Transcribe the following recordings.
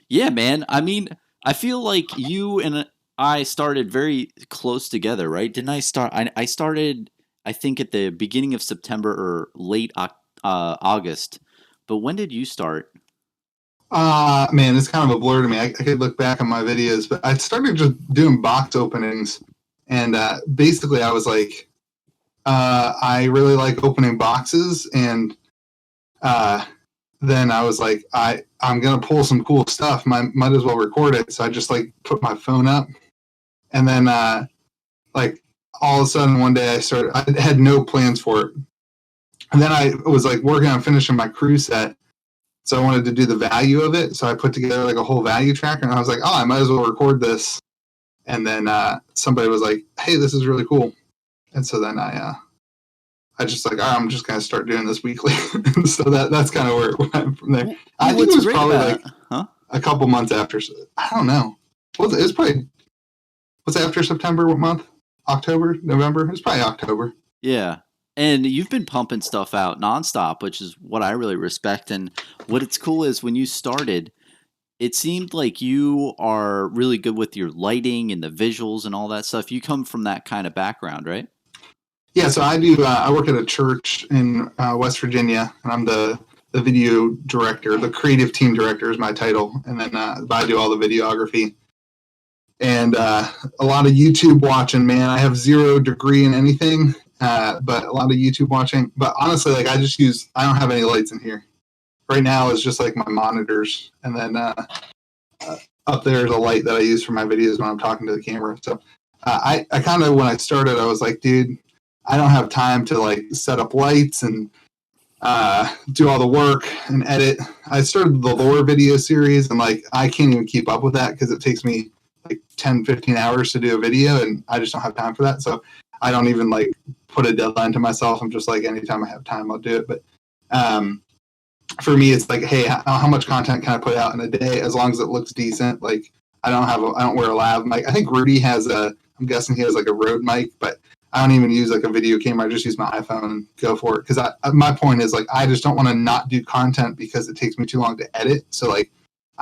Yeah, man. I mean, I feel like you and I started very close together, right? Didn't I start? I started, I think, at the beginning of September or late August. But when did you start? Man, it's kind of a blur to me. I could look back on my videos, but I started just doing box openings, and basically, I was like, I really like opening boxes, and uh, then I was like, I'm gonna pull some cool stuff. Might as well record it. So I just like put my phone up, and then like all of a sudden one day I had no plans for it, and then I was like working on finishing my crew set. So I wanted to do the value of it. So I put together like a whole value tracker, and I was like, oh, I might as well record this. And then somebody was like, hey, this is really cool. And so then I just like, I'm just gonna start doing this weekly. So that's kind of where it went from there. Well, I think it was probably about, like huh? a couple months after. I don't know. It was probably what's after September? What month? October, November? It's probably October. Yeah. And you've been pumping stuff out nonstop, which is what I really respect. And what it's cool is when you started, it seemed like you are really good with your lighting and the visuals and all that stuff. You come from that kind of background, right? Yeah, so I do. I work at a church in West Virginia, and I'm the video director. The creative team director is my title, and then I do all the videography and a lot of YouTube watching. Man, I have 0 degree in anything, but a lot of YouTube watching. But honestly, like I don't have any lights in here right now. It's just like my monitors, and then up there is a light that I use for my videos when I'm talking to the camera. So I kind of when I started, I was like, dude, I don't have time to like set up lights and do all the work and edit. I started the lore video series, and like I can't even keep up with that because it takes me like 10-15 hours to do a video, and I just don't have time for that. So I don't even like put a deadline to myself. I'm just like, anytime I have time, I'll do it. But for me, it's like, hey, how much content can I put out in a day as long as it looks decent? Like I don't wear a lav mic. I think Rudy I'm guessing he has like a Rode mic, but I don't even use like a video camera. I just use my iPhone and go for it. Because my point is like, I just don't want to not do content because it takes me too long to edit. So like,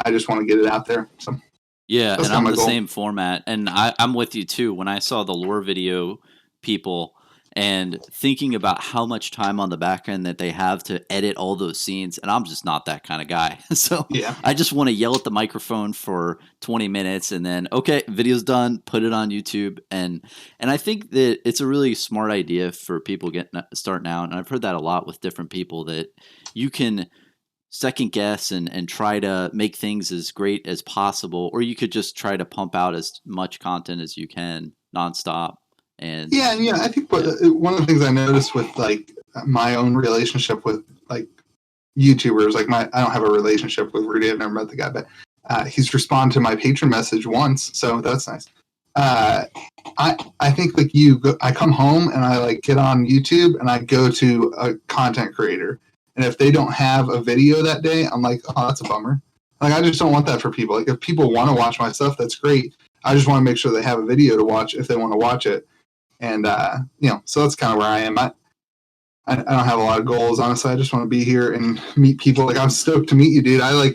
I just want to get it out there. So yeah, and I'm the same format. And I'm with you too. When I saw the lore video people and thinking about how much time on the back end that they have to edit all those scenes, and I'm just not that kind of guy. So yeah. I just want to yell at the microphone for 20 minutes and then, okay, video's done, put it on YouTube. And I think that it's a really smart idea for people starting out. And I've heard that a lot with different people, that you can second guess and try to make things as great as possible, or you could just try to pump out as much content as you can nonstop. And yeah, I think one of the things I noticed with like my own relationship with like YouTubers, like I don't have a relationship with Rudy. I've never met the guy, but he's responded to my patron message once, so that's nice. I think like I come home and I like get on YouTube and I go to a content creator, and if they don't have a video that day, I'm like, oh, that's a bummer. Like I just don't want that for people. Like if people want to watch my stuff, that's great. I just want to make sure they have a video to watch if they want to watch it. And so that's kind of where I am. I don't have a lot of goals, honestly. I just want to be here and meet people. Like I'm stoked to meet you, dude. I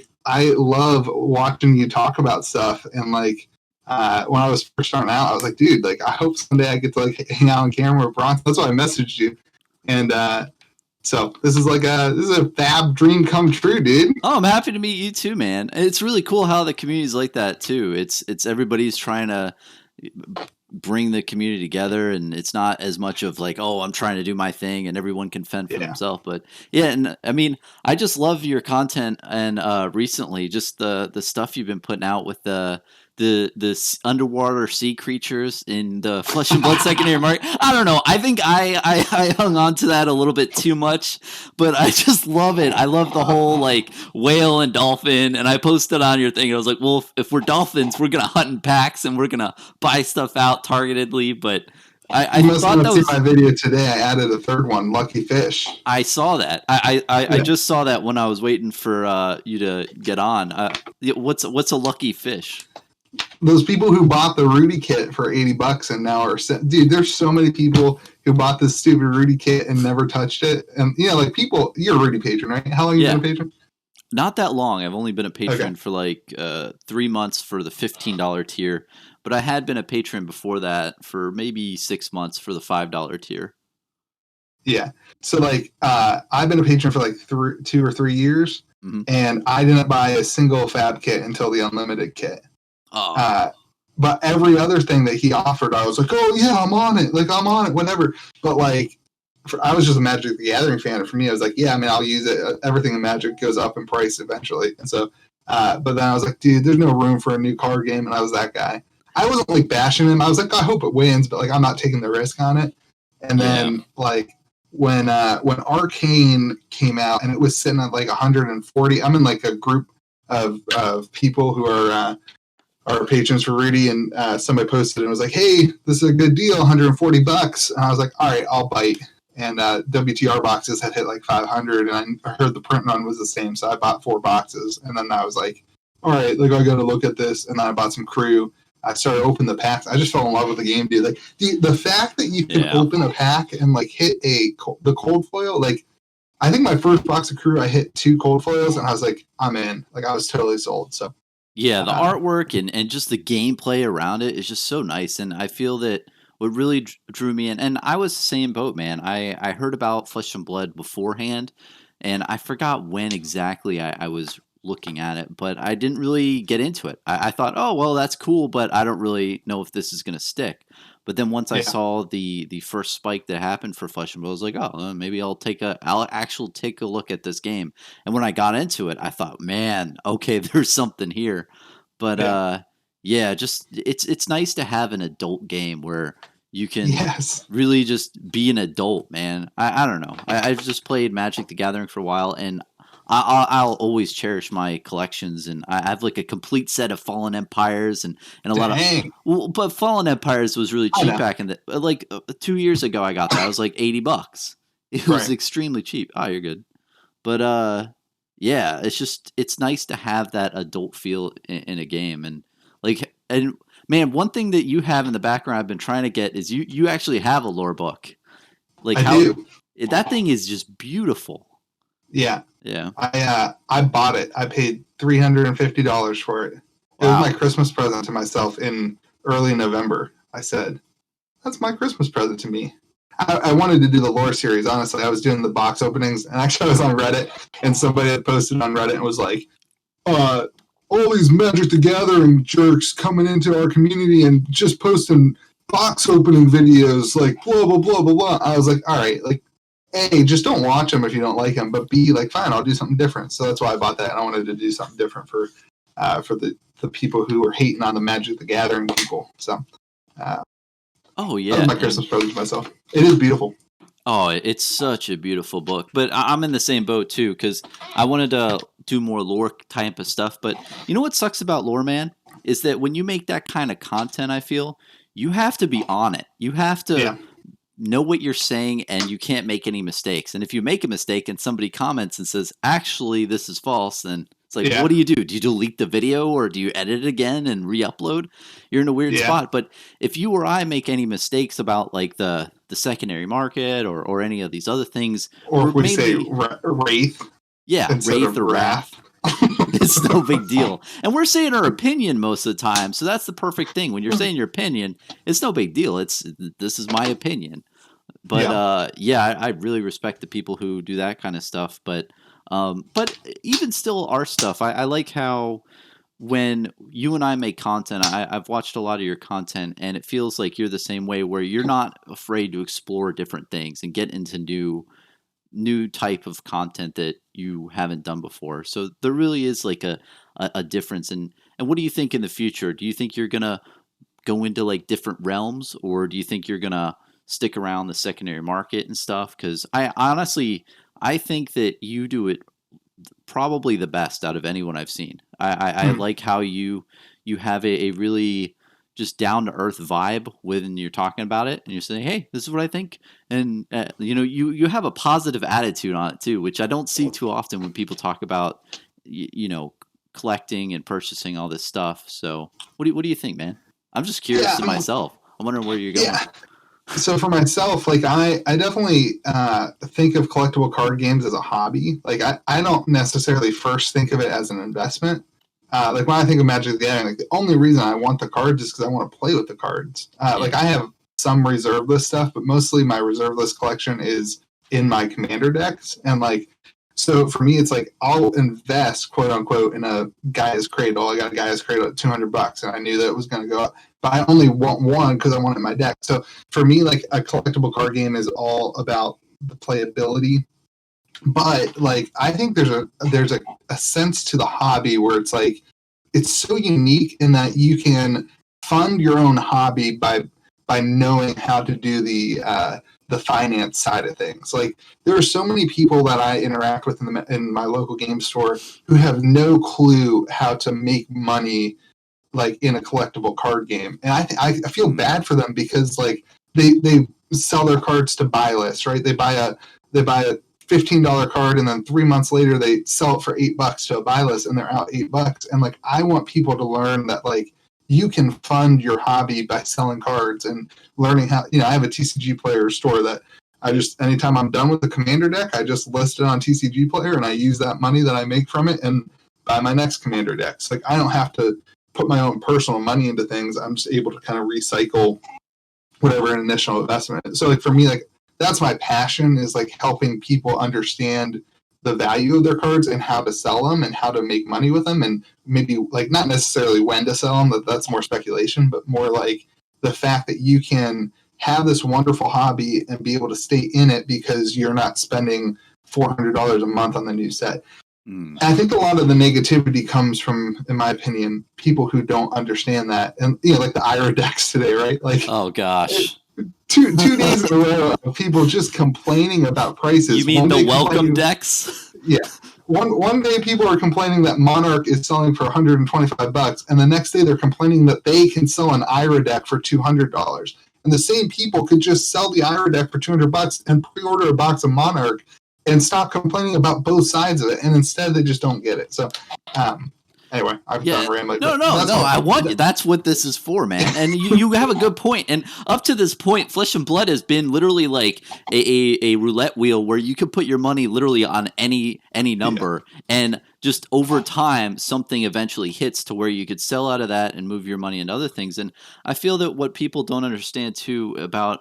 love watching you talk about stuff. And like when I was first starting out, I was like, dude, like I hope someday I get to like hang out on camera with Bronson. That's why I messaged you. And so this is a fab dream come true, dude. Oh, I'm happy to meet you too, man. It's really cool how the community's like that too. It's everybody's trying to bring the community together, and it's not as much of like, oh, I'm trying to do my thing and everyone can fend for themselves. But yeah, and I mean, I just love your content, and recently just the stuff you've been putting out with the underwater sea creatures in the Flesh and Blood secondary market. I don't know. I think I hung on to that a little bit too much, but I just love it. I love the whole like whale and dolphin, and I posted on your thing. And I was like, well, if we're dolphins, we're gonna hunt in packs and we're gonna buy stuff out targetedly. But I thought that was my video today. I added a third one, Lucky Fish. I saw that. I just saw that when I was waiting for you to get on. What's a lucky fish? Those people who bought the Rudy kit for $80 and now are dude, there's so many people who bought this stupid Rudy kit and never touched it. And like people, you're a Rudy patron, right? How long have you been a patron? Not that long. I've only been a Okay. patron for like 3 months for the $15 tier, but I had been a patron before that for maybe 6 months for the $5 tier. Yeah. So like I've been a patron for like 2 or 3 years, Hmm. and I didn't buy a single fab kit until the unlimited kit. Oh, Uh, but every other thing that he offered, I was like, oh yeah, I'm on it. Like I'm on it, whatever. But like, I was just a Magic the Gathering fan. And for me, I was like, yeah, I mean, I'll use it. Everything in Magic goes up in price eventually. And so, but then I was like, dude, there's no room for a new card game. And I was that guy. I wasn't like bashing him. I was like, I hope it wins, but like, I'm not taking the risk on it. And yeah. then like when Arcane came out and it was sitting at like 140, I'm in like a group of people who are our patrons for Rudy, and somebody posted and was like, "Hey, this is a good deal, $140." And I was like, "All right, I'll bite." And WTR boxes had hit like 500, and I heard the print run was the same, so I bought 4 boxes. And then I was like, "All right, like I got to look at this." And then I bought some Crew. I started opening the packs. I just fell in love with the game, dude. Like the fact that you can Yeah. open a pack and like hit the cold foil, like. I think my first box of Crew, I hit 2 cold foils, and I was like, "I'm in." Like I was totally sold. So, Yeah, the uh, artwork and just the gameplay around it is just so nice, and I feel that what really drew me in, and I was the same boat, man. I heard about Flesh and Blood beforehand, and I forgot when exactly I was looking at it, but I didn't really get into it. I thought, oh well, that's cool, but I don't really know if this is going to stick. But then once I yeah, saw the first spike that happened for Flesh and Blood, I was like, oh, maybe I'll actually take a look at this game. And when I got into it, I thought, man, okay, there's something here. But yeah. yeah, just it's nice to have an adult game where you can Yes. really just be an adult, man. I don't know. I've just played Magic the Gathering for a while, and I'll always cherish my collections. And I have like a complete set of Fallen Empires and a lot of. Dang. Well, but Fallen Empires was really I cheap know. back in the like 2 years ago. I got that. It was like $80. It was Right. extremely cheap. Oh, you're good. But yeah, it's nice to have that adult feel in a game, and man, one thing that you have in the background I've been trying to get is you actually have a lore book. Like I how do. that thing is just beautiful. Yeah. Yeah. I bought it. I paid $350 for it. It was my Wow. Christmas present to myself in early November. I said, "That's my Christmas present to me." I wanted to do the lore series. Honestly, I was doing the box openings, and actually, I was on Reddit, and somebody had posted on Reddit and was like, uh, "All these Magic the Gathering jerks coming into our community and just posting box opening videos, like blah blah blah blah blah." I was like, "All right, like." A, just don't watch them if you don't like them. But B, like, fine, I'll do something different. So that's why I bought that. And I wanted to do something different for the people who were hating on the Magic the Gathering people. So uh, Oh that was yeah, my and Christmas present to myself. It is beautiful. oh, it's such a beautiful book. But I'm in the same boat too because I wanted to do more lore type of stuff. But you know what sucks about lore, man, is that when you make that kind of content, I feel you have to be on it. You have to Yeah, know what you're saying and you can't make any mistakes. And if you make a mistake and somebody comments and says, actually, this is false, then it's like, well, what yeah, do you do? Do you delete the video or do you edit it again and re upload? You're in a weird yeah. spot. But if you or I make any mistakes about like the secondary market or any of these other things, Or we're if we say mainly, Wraith yeah, instead Wraith of or Wrath. Wrath. It's no big deal. And we're saying our opinion most of the time. So that's the perfect thing. When you're saying your opinion, it's no big deal. This is my opinion. But Yeah, yeah, I really respect the people who do that kind of stuff. But even still, our stuff, I like how when you and I make content, I've watched a lot of your content, and it feels like you're the same way, where you're not afraid to explore different things and get into new type of content that you haven't done before. So there really is like a difference. And what do you think in the future? Do you think you're gonna go into like different realms, or do you think you're gonna stick around the secondary market and stuff? Because I honestly, I think that you do it probably the best out of anyone I've seen. I hmm. like how you have a really just down to earth vibe when you're talking about it, and you're saying, "Hey, this is what I think," and you have a positive attitude on it too, which I don't see too often when people talk about you know collecting and purchasing all this stuff. So, what do you think, man? I'm just curious Yeah, to I mean, myself. I'm wondering where you're going. yeah. So for myself, like I definitely think of collectible card games as a hobby. Like I don't necessarily first think of it as an investment. Like when I think of Magic the Gathering, like the only reason I want the cards is because I want to play with the cards. Like I have some reserve list stuff, but mostly my reserve list collection is in my commander decks. And like, so for me, it's like I'll invest, quote unquote, in a Gaia's Cradle. I got a Gaia's Cradle at $200, and I knew that it was going to go up. But I only want one because I want it in my deck. So for me, like a collectible card game is all about the playability. But like I think there's a sense to the hobby where it's like it's so unique in that you can fund your own hobby by knowing how to do the finance side of things. Like there are so many people that I interact with in my local game store who have no clue how to make money like in a collectible card game, and I feel bad for them because like they sell their cards to buy lists, right? They buy a $15 card, and then 3 months later they sell it for $8 to a buy list, and they're out $8. And like I want people to learn that like you can fund your hobby by selling cards and learning how. You know, I have a TCG Player store that I just anytime I'm done with the commander deck, I just list it on TCG Player, and I use that money that I make from it and buy my next commander decks. Like I don't have to put my own personal money into things. I'm just able to kind of recycle whatever an initial investment is. So like for me, like that's my passion, is like helping people understand the value of their cards and how to sell them and how to make money with them, and maybe like not necessarily when to sell them, that's more speculation, but more like the fact that you can have this wonderful hobby and be able to stay in it because you're not spending $400 a month on the new set. I think a lot of the negativity comes from, in my opinion, people who don't understand that. And, you know, like the IRA decks today, right? Like, oh, gosh. Two days in a row of people just complaining about prices. You mean the welcome decks? Yeah. One day people are complaining that Monarch is selling for $125, and the next day they're complaining that they can sell an IRA deck for $200. And the same people could just sell the IRA deck for $200 and pre-order a box of Monarch and stop complaining about both sides of it, and instead they just don't get it. So, anyway, I've done rambling. No. I want you. That's what this is for, man. And you have a good point. And up to this point, Flesh and Blood has been literally like a roulette wheel where you could put your money literally on any number, and just over time, something eventually hits to where you could sell out of that and move your money into other things. And I feel that what people don't understand too about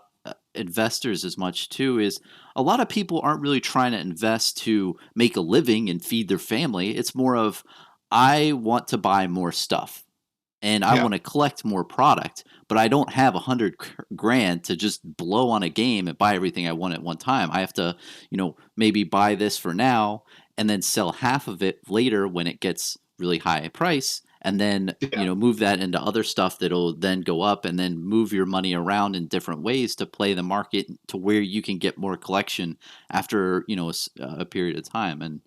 investors as much too is a lot of people aren't really trying to invest to make a living and feed their family. It's more of, I want to buy more stuff and I want to collect more product, but I don't have $100,000 to just blow on a game and buy everything I want at one time. I have to, maybe buy this for now and then sell half of it later when it gets really high price, and then move that into other stuff that'll then go up, and then move your money around in different ways to play the market to where you can get more collection after a period of time. And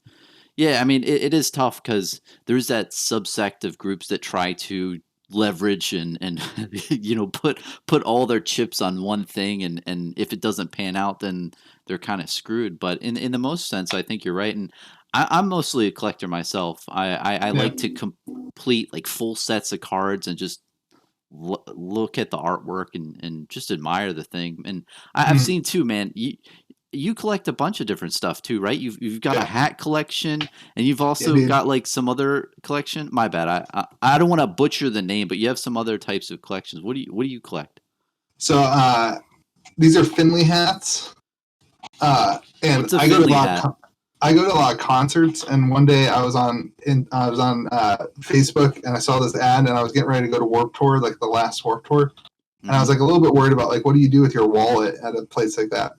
yeah, I mean it is tough because there's that subsect of groups that try to leverage and put all their chips on one thing, and if it doesn't pan out, then they're kind of screwed. But in the most sense, I think you're right. And I'm mostly a collector myself. I like to complete like full sets of cards and just look at the artwork and just admire the thing. And I've seen too, man. You collect a bunch of different stuff too, right? You've got a hat collection, and you've also got like some other collection. My bad. I don't want to butcher the name, but you have some other types of collections. What do you collect? So these are Finley hats, and I go to a lot of concerts. And one day I was on Facebook, and I saw this ad, and I was getting ready to go to Warped Tour, like the last Warped Tour, and I was like a little bit worried about like, what do you do with your wallet at a place like that?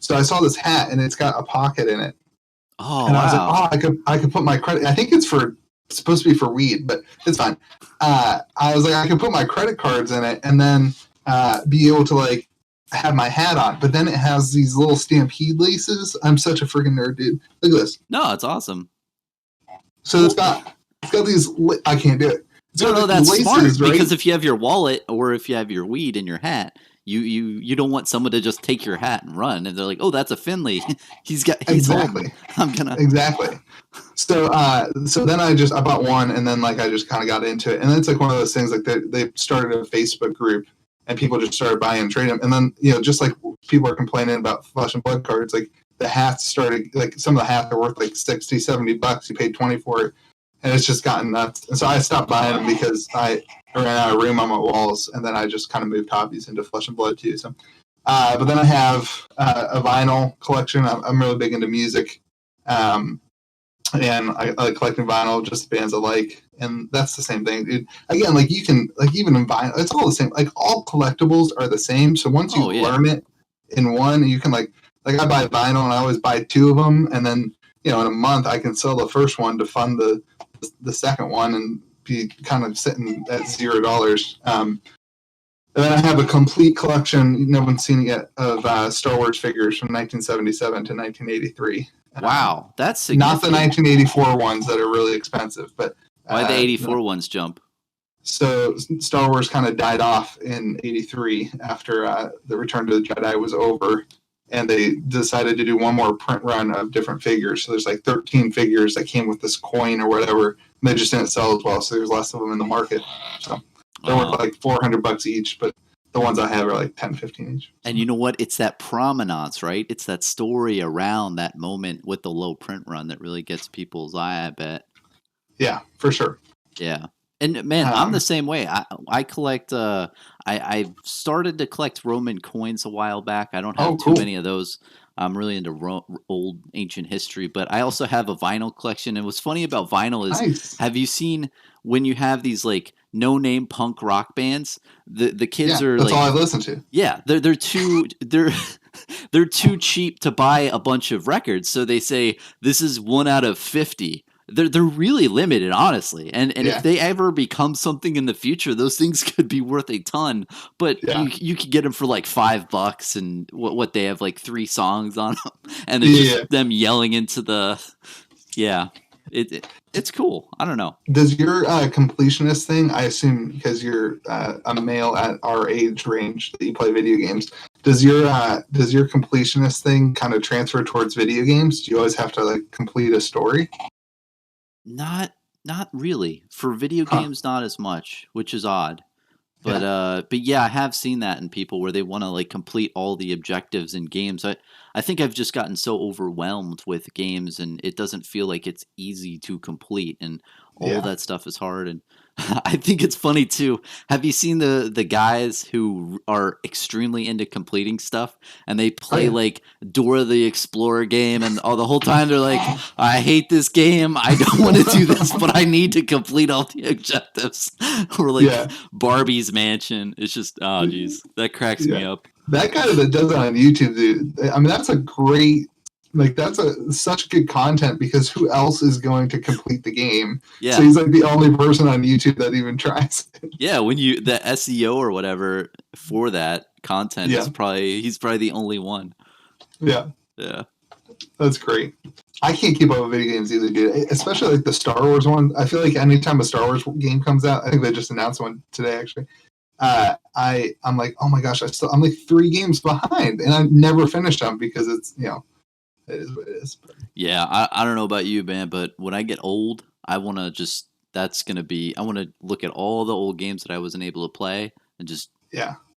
So I saw this hat, and it's got a pocket in it. Oh, and I was like, I could put my credit. I think it's supposed to be for weed, but it's fine. I was like, I could put my credit cards in it, and then be able to like have my hat on. But then it has these little Stampede laces. I'm such a freaking nerd, dude. Look at this. No, it's awesome. So it's got these. I can't do it. No, that's laces, smart, right? Because if you have your wallet or if you have your weed in your hat, you don't want someone to just take your hat and run, and they're like, oh, that's a Finley. he's exactly. I'm gonna exactly. So then I bought one, and then like I just kind of got into it, and then it's like one of those things like they started a Facebook group, and people just started buying and trading them. And then, just like people are complaining about Flesh and Blood cards, like the hats started, like some of the hats are worth like $60-$70. You paid 20 for it. And it's just gotten nuts. And so I stopped buying them because I ran out of room on my walls, and then I just kind of moved hobbies into Flesh and Blood too. So, but then I have a vinyl collection. I'm really big into music. And I like collecting vinyl, just bands I like, and that's the same thing, dude. Again, like you can, like even in vinyl, it's all the same. Like all collectibles are the same. So once you learn it in one, you can like I buy vinyl and I always buy 2 of them, and then in a month I can sell the first one to fund the second one and be kind of sitting at $0. And then I have a complete collection, no one's seen it yet, of Star Wars figures from 1977 to 1983. Wow, that's not the 1984 ones that are really expensive, but why the 84 ones jump? So Star Wars kind of died off in 83 after the Return to the Jedi was over, and they decided to do one more print run of different figures. So there's like 13 figures that came with this coin or whatever, and they just didn't sell as well, so there's less of them in the market. So they're worth like $400 each, but the ones I have are like 10, 15 each. And you know what? It's that provenance, right? It's that story around that moment with the low print run that really gets people's eye, I bet. Yeah, for sure. Yeah. And man, I'm the same way. I collect, I started to collect Roman coins a while back. I don't have too many of those. I'm really into old ancient history, but I also have a vinyl collection. And what's funny about vinyl is, have you seen when you have these like no-name punk rock bands, the kids are that's like, all I listen to. Yeah, they're too cheap to buy a bunch of records, so they say this is 1 out of 50. They're really limited, honestly, and if they ever become something in the future, those things could be worth a ton. But you could get them for like $5, and what they have like 3 songs on them, and it's just them yelling into the It's cool. I don't know. Does your completionist thing, I assume because you're a male at our age range that you play video games, does your completionist thing kind of transfer towards video games? Do you always have to like complete a story? Not really. For video games, not as much, which is odd. But I have seen that in people where they want to like complete all the objectives in games. I think I've just gotten so overwhelmed with games, and it doesn't feel like it's easy to complete, and all that stuff is hard. And I think it's funny too. Have you seen the guys who are extremely into completing stuff, and they play like Dora the Explorer game, and the whole time they're like, I hate this game, I don't want to do this, but I need to complete all the objectives. Or like Barbie's Mansion. It's just, oh geez, that cracks me up. That guy that does it on YouTube, dude, I mean, that's a great, like, that's such good content, because who else is going to complete the game? Yeah. So he's like the only person on YouTube that even tries it. Yeah, when the SEO or whatever for that content is he's probably the only one. Yeah. Yeah. That's great. I can't keep up with video games either, dude. Especially like the Star Wars one. I feel like anytime a Star Wars game comes out, I think they just announced one today actually. I'm like, oh my gosh, I'm like 3 games behind, and I never finished them because it's, it is what it is. Yeah, I don't know about you, man, but when I get old, I want to I want to look at all the old games that I wasn't able to play and just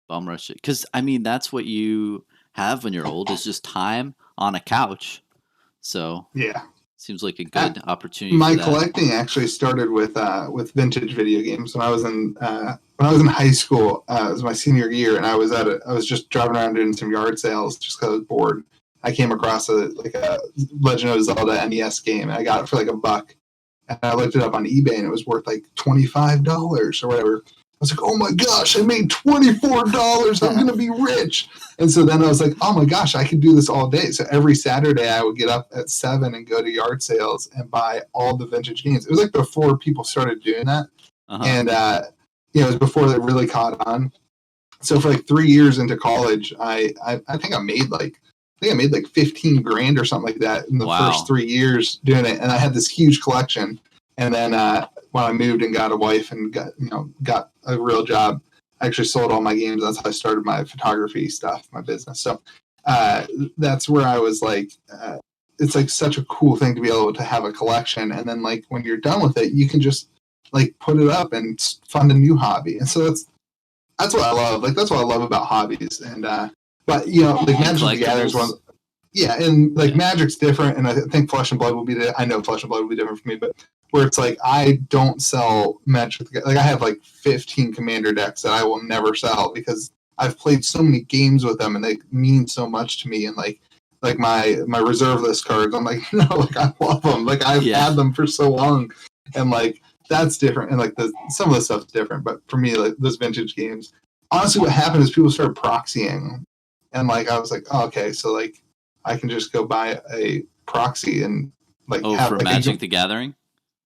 bum rush it. Because, I mean, that's what you have when you're old, is just time on a couch. So, seems like a good opportunity. My collecting actually started with vintage video games. When I was in high school, it was my senior year, and I was just driving around doing some yard sales just because I was bored. I came across a Legend of Zelda NES game, and I got it for like $1. And I looked it up on eBay, and it was worth like $25 or whatever. I was like, oh my gosh, I made $24. I'm going to be rich. And so then I was like, oh my gosh, I could do this all day. So every Saturday I would get up at 7 and go to yard sales and buy all the vintage games. It was like before people started doing that. And, it was before they really caught on. So for like 3 years into college, I think I made like 15 grand or something like that in the first 3 years doing it. And I had this huge collection. And then when I moved and got a wife and got a real job, I actually sold all my games. That's how I started my photography stuff, my business. So that's where I was like, it's like such a cool thing to be able to have a collection. And then like when you're done with it, you can just like put it up and fund a new hobby. And so that's what I love. Like that's what I love about hobbies. And but you know, like Magic the Gathering is one. Yeah, and like Magic's different, and I think Flesh and Blood will be. I know Flesh and Blood will be different for me, but where it's like I don't sell Magic. Like I have like 15 Commander decks that I will never sell because I've played so many games with them, and they mean so much to me. And like my reserve list cards, I'm like, no, like I love them. Like I've had them for so long, and like that's different. And like some of the stuff's different, but for me, like those vintage games. Honestly, what happened is people started proxying, and like I was like, oh, okay, so like. I can just go buy a proxy and like have for like Magic the Gathering.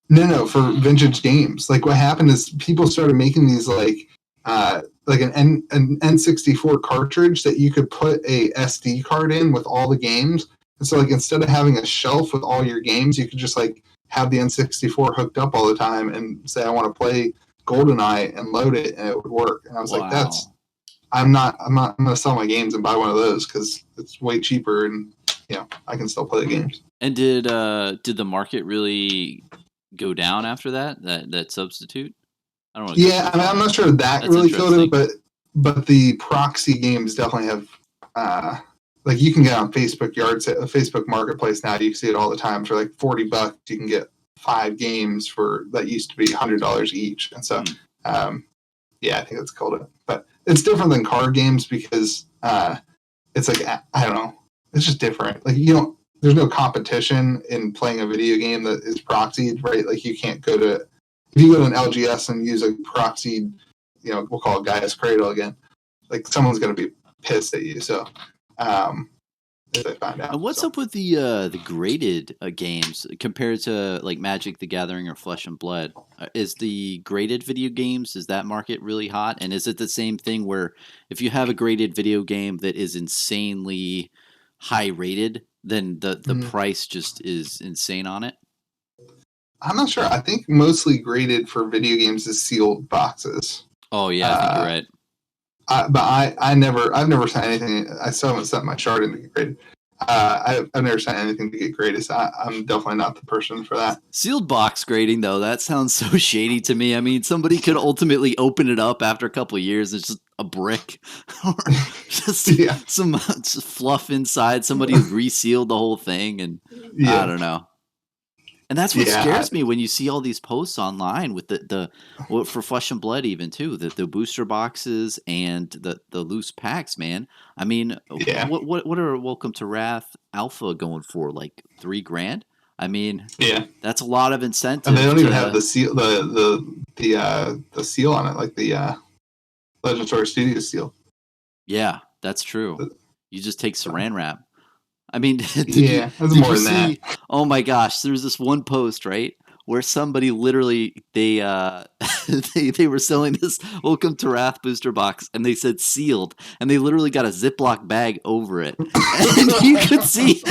No, for vintage games. Like what happened is people started making these like an N64 cartridge that you could put a SD card in with all the games. And so like instead of having a shelf with all your games, you could just like have the N64 hooked up all the time and say I want to play GoldenEye and load it and it would work. And I was like, I'm not going to sell my games and buy one of those because it's way cheaper and, you know, I can still play the games. And did the market really go down after that substitute? I don't know. Yeah, I mean, I'm not sure that really killed it, but the proxy games definitely have, like you can get on Facebook Marketplace now. You can see it all the time for like $40. You can get 5 games that used to be $100 each. And so, yeah, I think that's killed it. But it's different than card games because it's like I don't know, it's just different. Like there's no competition in playing a video game that is proxied, right? Like you can't if you go to an LGS and use a proxied, we'll call it Gaia's Cradle again. Like someone's gonna be pissed at you. So if they find out. And what's up with the graded games compared to like Magic the Gathering or Flesh and Blood? Is the graded video games, is that market really hot? And is it the same thing where if you have a graded video game that is insanely high rated, then the price just is insane on it? I'm not sure. I think mostly graded for video games is sealed boxes. Oh yeah, I think you're right. I've never sent anything. I still haven't sent my chart in to get graded. I've never sent anything to get graded. So I'm definitely not the person for that. Sealed box grading, though, that sounds so shady to me. I mean, somebody could ultimately open it up after a couple of years. It's just a brick or just some fluff inside. Somebody resealed the whole thing, and I don't know. And that's what scares me when you see all these posts online with the for Flesh and Blood even too, the booster boxes and the loose packs, man. I mean, what are Welcome to Wrath Alpha going for? Like $3,000? I mean, that's a lot of incentive. And they don't even have the seal, the seal on it, like the Legend Story Studios seal. Yeah, that's true. You just take Saran wrap. I mean, did that's more than that. Oh my gosh, there's this one post, right, where somebody literally they were selling this Welcome to Wrath booster box, and they said sealed, and they literally got a Ziploc bag over it, and you could see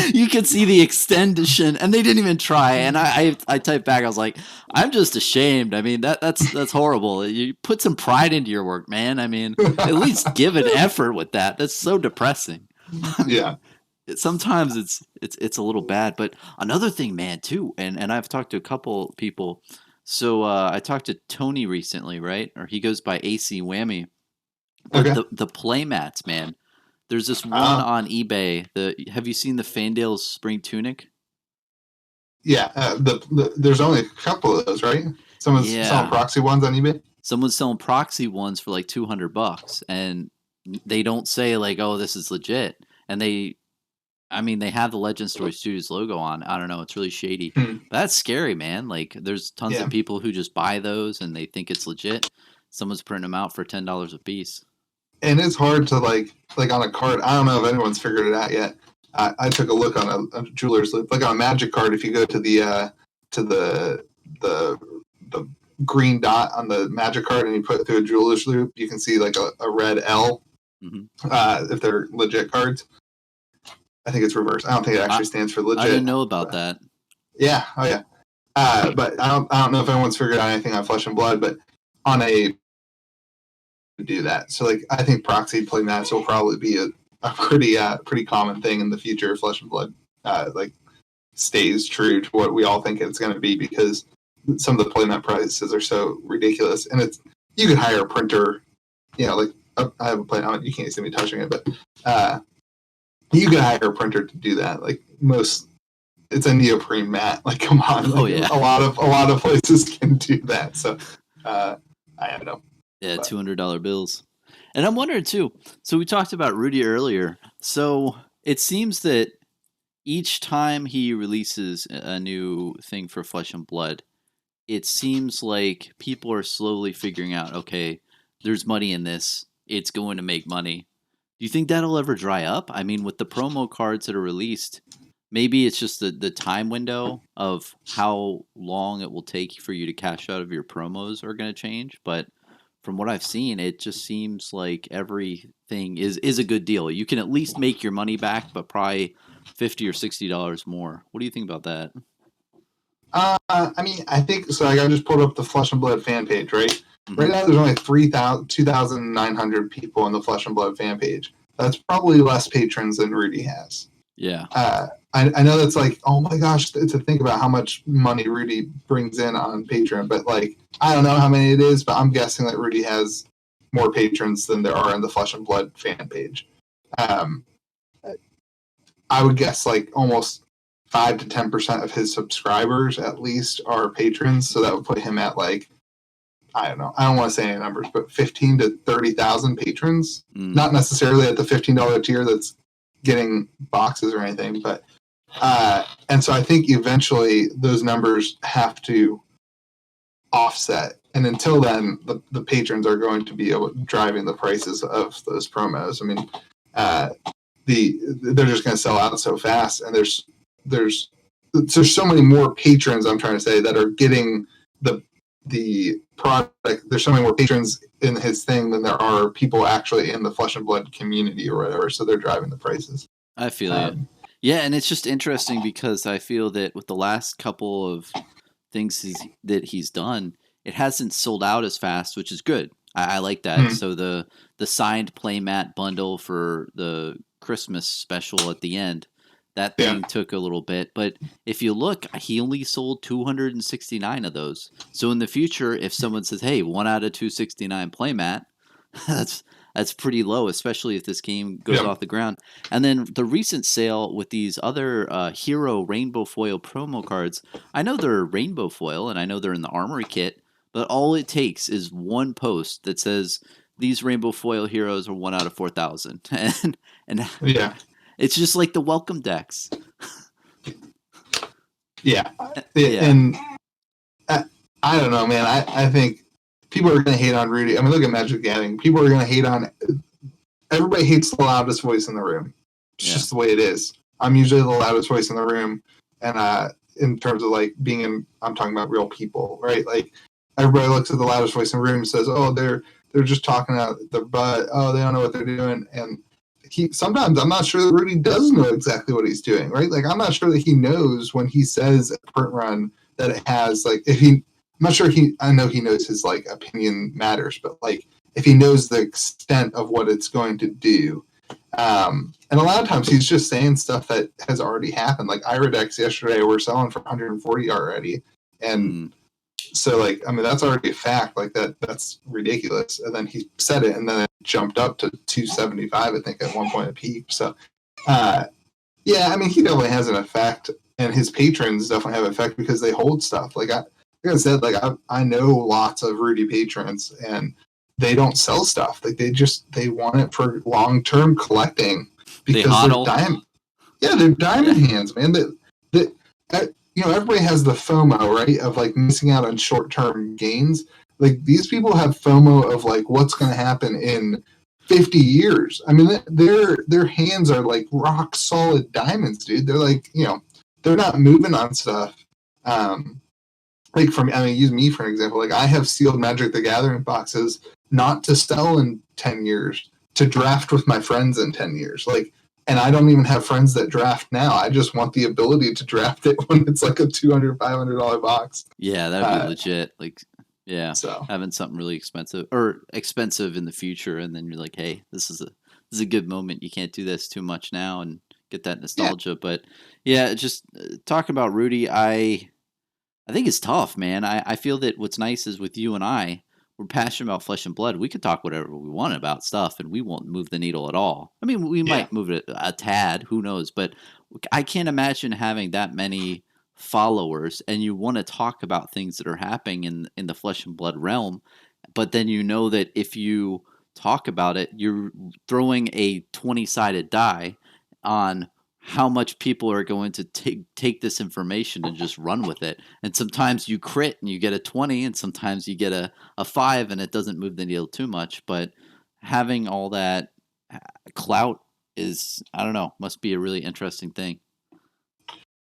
the extension, and they didn't even try. And I typed back, I was like, I'm just ashamed. I mean, that's horrible. You put some pride into your work, man. I mean, at least give an effort with that. That's so depressing. Yeah. Sometimes it's a little bad, but another thing, man, too, and I've talked to a couple people. So I talked to Tony recently, right? Or he goes by AC Whammy. But the play mats, man. There's this one on eBay. Have you seen the Fandale's Spring Tunic? Yeah, there's only a couple of those, right? Someone's selling proxy ones on eBay. Someone's selling proxy ones for like $200, and they don't say like, "Oh, this is legit," and they have the Legend Story Studios logo on. I don't know. It's really shady. But that's scary, man. Like, there's tons of people who just buy those and they think it's legit. Someone's printing them out for $10 a piece. And it's hard to, like on a card. I don't know if anyone's figured it out yet. I took a look on a jeweler's loop. Like on a Magic card, if you go to the green dot on the Magic card and you put it through a jeweler's loop, you can see like a red L if they're legit cards. I think it's reversed. I don't think it actually stands for legit. I didn't know about that. Yeah. Oh, yeah. But I don't know if anyone's figured out anything on Flesh and Blood, but on a do that. So like I think proxy play mats will probably be a pretty common thing in the future of Flesh and Blood. Like stays true to what we all think it's going to be because some of the playmat prices are so ridiculous, and you could hire a printer like I haven't played on it. You can't see me touching it, but you can hire a printer to do that. Like it's a neoprene mat. Like, come on, like, yeah. a lot of places can do that. So I don't know. Yeah, $200 bills. And I'm wondering too. So we talked about Rudy earlier. So it seems that each time he releases a new thing for Flesh and Blood, it seems like people are slowly figuring out, okay, there's money in this. It's going to make money. Do you think that'll ever dry up? I mean, with the promo cards that are released, maybe it's just the time window of how long it will take for you to cash out of your promos are going to change. But from what I've seen, it just seems like everything is a good deal. You can at least make your money back, but probably $50 or $60 more. What do you think about that? I mean, I think so. Like, I just pulled up the Flesh and Blood fan page, right? Mm-hmm. Right now, there's only 2,900 people on the Flesh and Blood fan page. That's probably less patrons than Rudy has. Yeah. I know that's like, oh my gosh, to think about how much money Rudy brings in on Patreon, but like, I don't know how many it is, but I'm guessing that Rudy has more patrons than there are in the Flesh and Blood fan page. I would guess like almost 5 to 10% of his subscribers at least are patrons, so that would put him at like, I don't know, I don't want to say any numbers, but 15 to 30,000 patrons. Not necessarily at the $15 tier that's getting boxes or anything, but and so I think eventually those numbers have to offset, and until then the patrons are going to be driving the prices of those promos. I mean, they're just going to sell out so fast, and there's so many more patrons, I'm trying to say, that are getting the product. There's so many more patrons in his thing than there are people actually in the Flesh and Blood community or whatever, so they're driving the prices. I feel it. Yeah, and it's just interesting because I feel that with the last couple of things that he's done, it hasn't sold out as fast, which is good. I like that. Mm-hmm. So the signed playmat bundle for the Christmas special at the end, that thing took a little bit. But if you look, he only sold 269 of those. So in the future, if someone says, hey, 1 out of 269 playmat, that's pretty low, especially if this game goes off the ground. And then the recent sale with these other Hero Rainbow Foil promo cards, I know they're Rainbow Foil, and I know they're in the Armory kit, but all it takes is one post that says, these Rainbow Foil heroes are 1 out of 4,000. and it's just like the welcome decks. And I don't know, man. I think people are going to hate on Rudy. I mean, look at Magic the Gathering. People are going to hate on. Everybody hates the loudest voice in the room. It's just the way it is. I'm usually the loudest voice in the room, and in terms of like I'm talking about real people, right? Like everybody looks at the loudest voice in the room and says, "Oh, they're just talking out their butt. Oh, they don't know what they're doing." And sometimes I'm not sure that Rudy does know exactly what he's doing, right? Like I'm not sure that he knows when he says a print run that it has like I'm not sure I know he knows his like opinion matters, but like if he knows the extent of what it's going to do. And a lot of times he's just saying stuff that has already happened. Like Iridex yesterday were selling for 140 already. And so like, I mean, that's already a fact. Like that's ridiculous. And then he said it and then it jumped up to 275, I think, at one point at peak. So I mean, he definitely has an effect, and his patrons definitely have an effect because they hold stuff. Like I said, like I know lots of Rudy patrons, and they don't sell stuff. Like they want it for long-term collecting because they're diamond. Yeah, they're diamond hands, man. Everybody has the FOMO, right, of like missing out on short-term gains. Like these people have FOMO of like what's going to happen in 50 years. I mean, their hands are like rock solid diamonds, dude. They're like, they're not moving on stuff. Like use me for an example. Like I have sealed Magic the Gathering boxes not to sell in 10 years, to draft with my friends in 10 years. Like, and I don't even have friends that draft now. I just want the ability to draft it when it's like a $200, $500 box. Yeah, that'd be legit. Like, so having something really expensive in the future, and then you're like, hey, this is a good moment. You can't do this too much now and get that nostalgia. But just talking about Rudy, I think it's tough, man. I feel that what's nice is with you and I, we're passionate about Flesh and Blood, we could talk whatever we want about stuff and we won't move the needle at all. I mean, we might move it a tad, who knows, but I can't imagine having that many followers and you want to talk about things that are happening in the Flesh and Blood realm, but then you know that if you talk about it, you're throwing a 20-sided die on how much people are going to take this information and just run with it. And sometimes you crit and you get a 20, and sometimes you get a 5 and it doesn't move the needle too much. But having all that clout is, I don't know, must be a really interesting thing.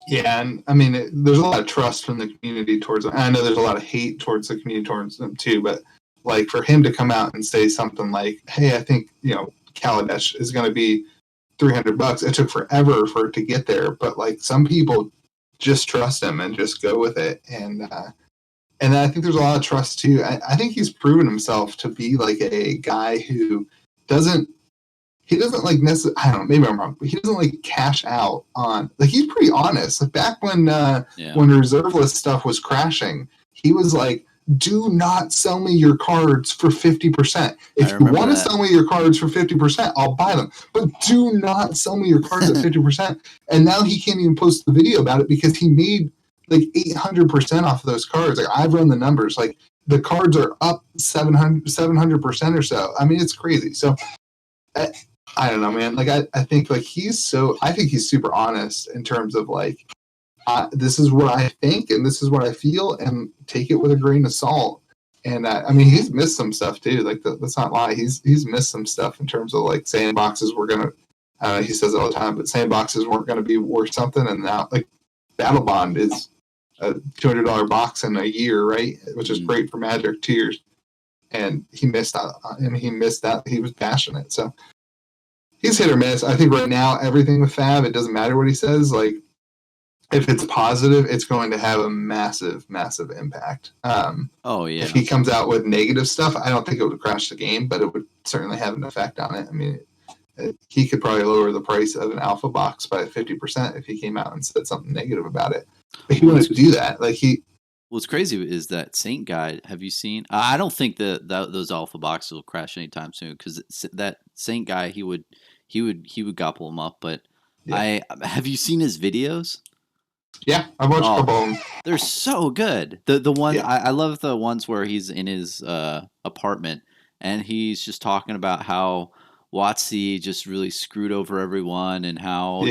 Yeah, and I mean, there's a lot of trust from the community towards them. I know there's a lot of hate towards the community towards them too, but like for him to come out and say something like, hey, I think, Kaladesh is going to be $300. It took forever for it to get there, but like some people just trust him and just go with it. And I think there's a lot of trust too. I think he's proven himself to be like a guy who doesn't like necessarily, I don't know, maybe I'm wrong, but he doesn't like cash out on, like he's pretty honest. Like back when reserve list stuff was crashing, he was like, do not sell me your cards for 50%. If you want to sell me your cards for 50%, I'll buy them. But do not sell me your cards at 50%. And now he can't even post the video about it because he made like 800% off of those cards. Like I've run the numbers. Like the cards are up 700% or so. I mean, it's crazy. So I don't know, man. Like I think like I think he's super honest in terms of like, this is what I think and this is what I feel, and take it with a grain of salt. And I mean, he's missed some stuff too. Like let's not lie, he's missed some stuff in terms of like sandboxes were gonna. He says it all the time, but sandboxes weren't gonna be worth something, and now like Battle Bond is a $200 box in a year, right? Which is great for Magic 2 years, and he missed out. He missed that. He was passionate, so he's hit or miss. I think right now everything with Fab, it doesn't matter what he says. Like, if it's positive, it's going to have a massive, massive impact. If he comes out with negative stuff, I don't think it would crash the game, but it would certainly have an effect on it. I mean, he could probably lower the price of an alpha box by 50% if he came out and said something negative about it. But he wouldn't do that. Like what's crazy is that Saint guy. Have you seen? I don't think that those alpha boxes will crash anytime soon, because that Saint guy, he would gobble them up. But have you seen his videos? Yeah, I've watched a couple of them. They're so good. The one I love the ones where he's in his apartment and he's just talking about how WotC just really screwed over everyone, and how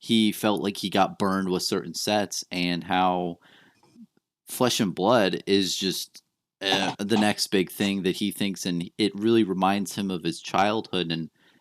he felt like he got burned with certain sets, and how Flesh and Blood is just the next big thing that he thinks, and it really reminds him of his childhood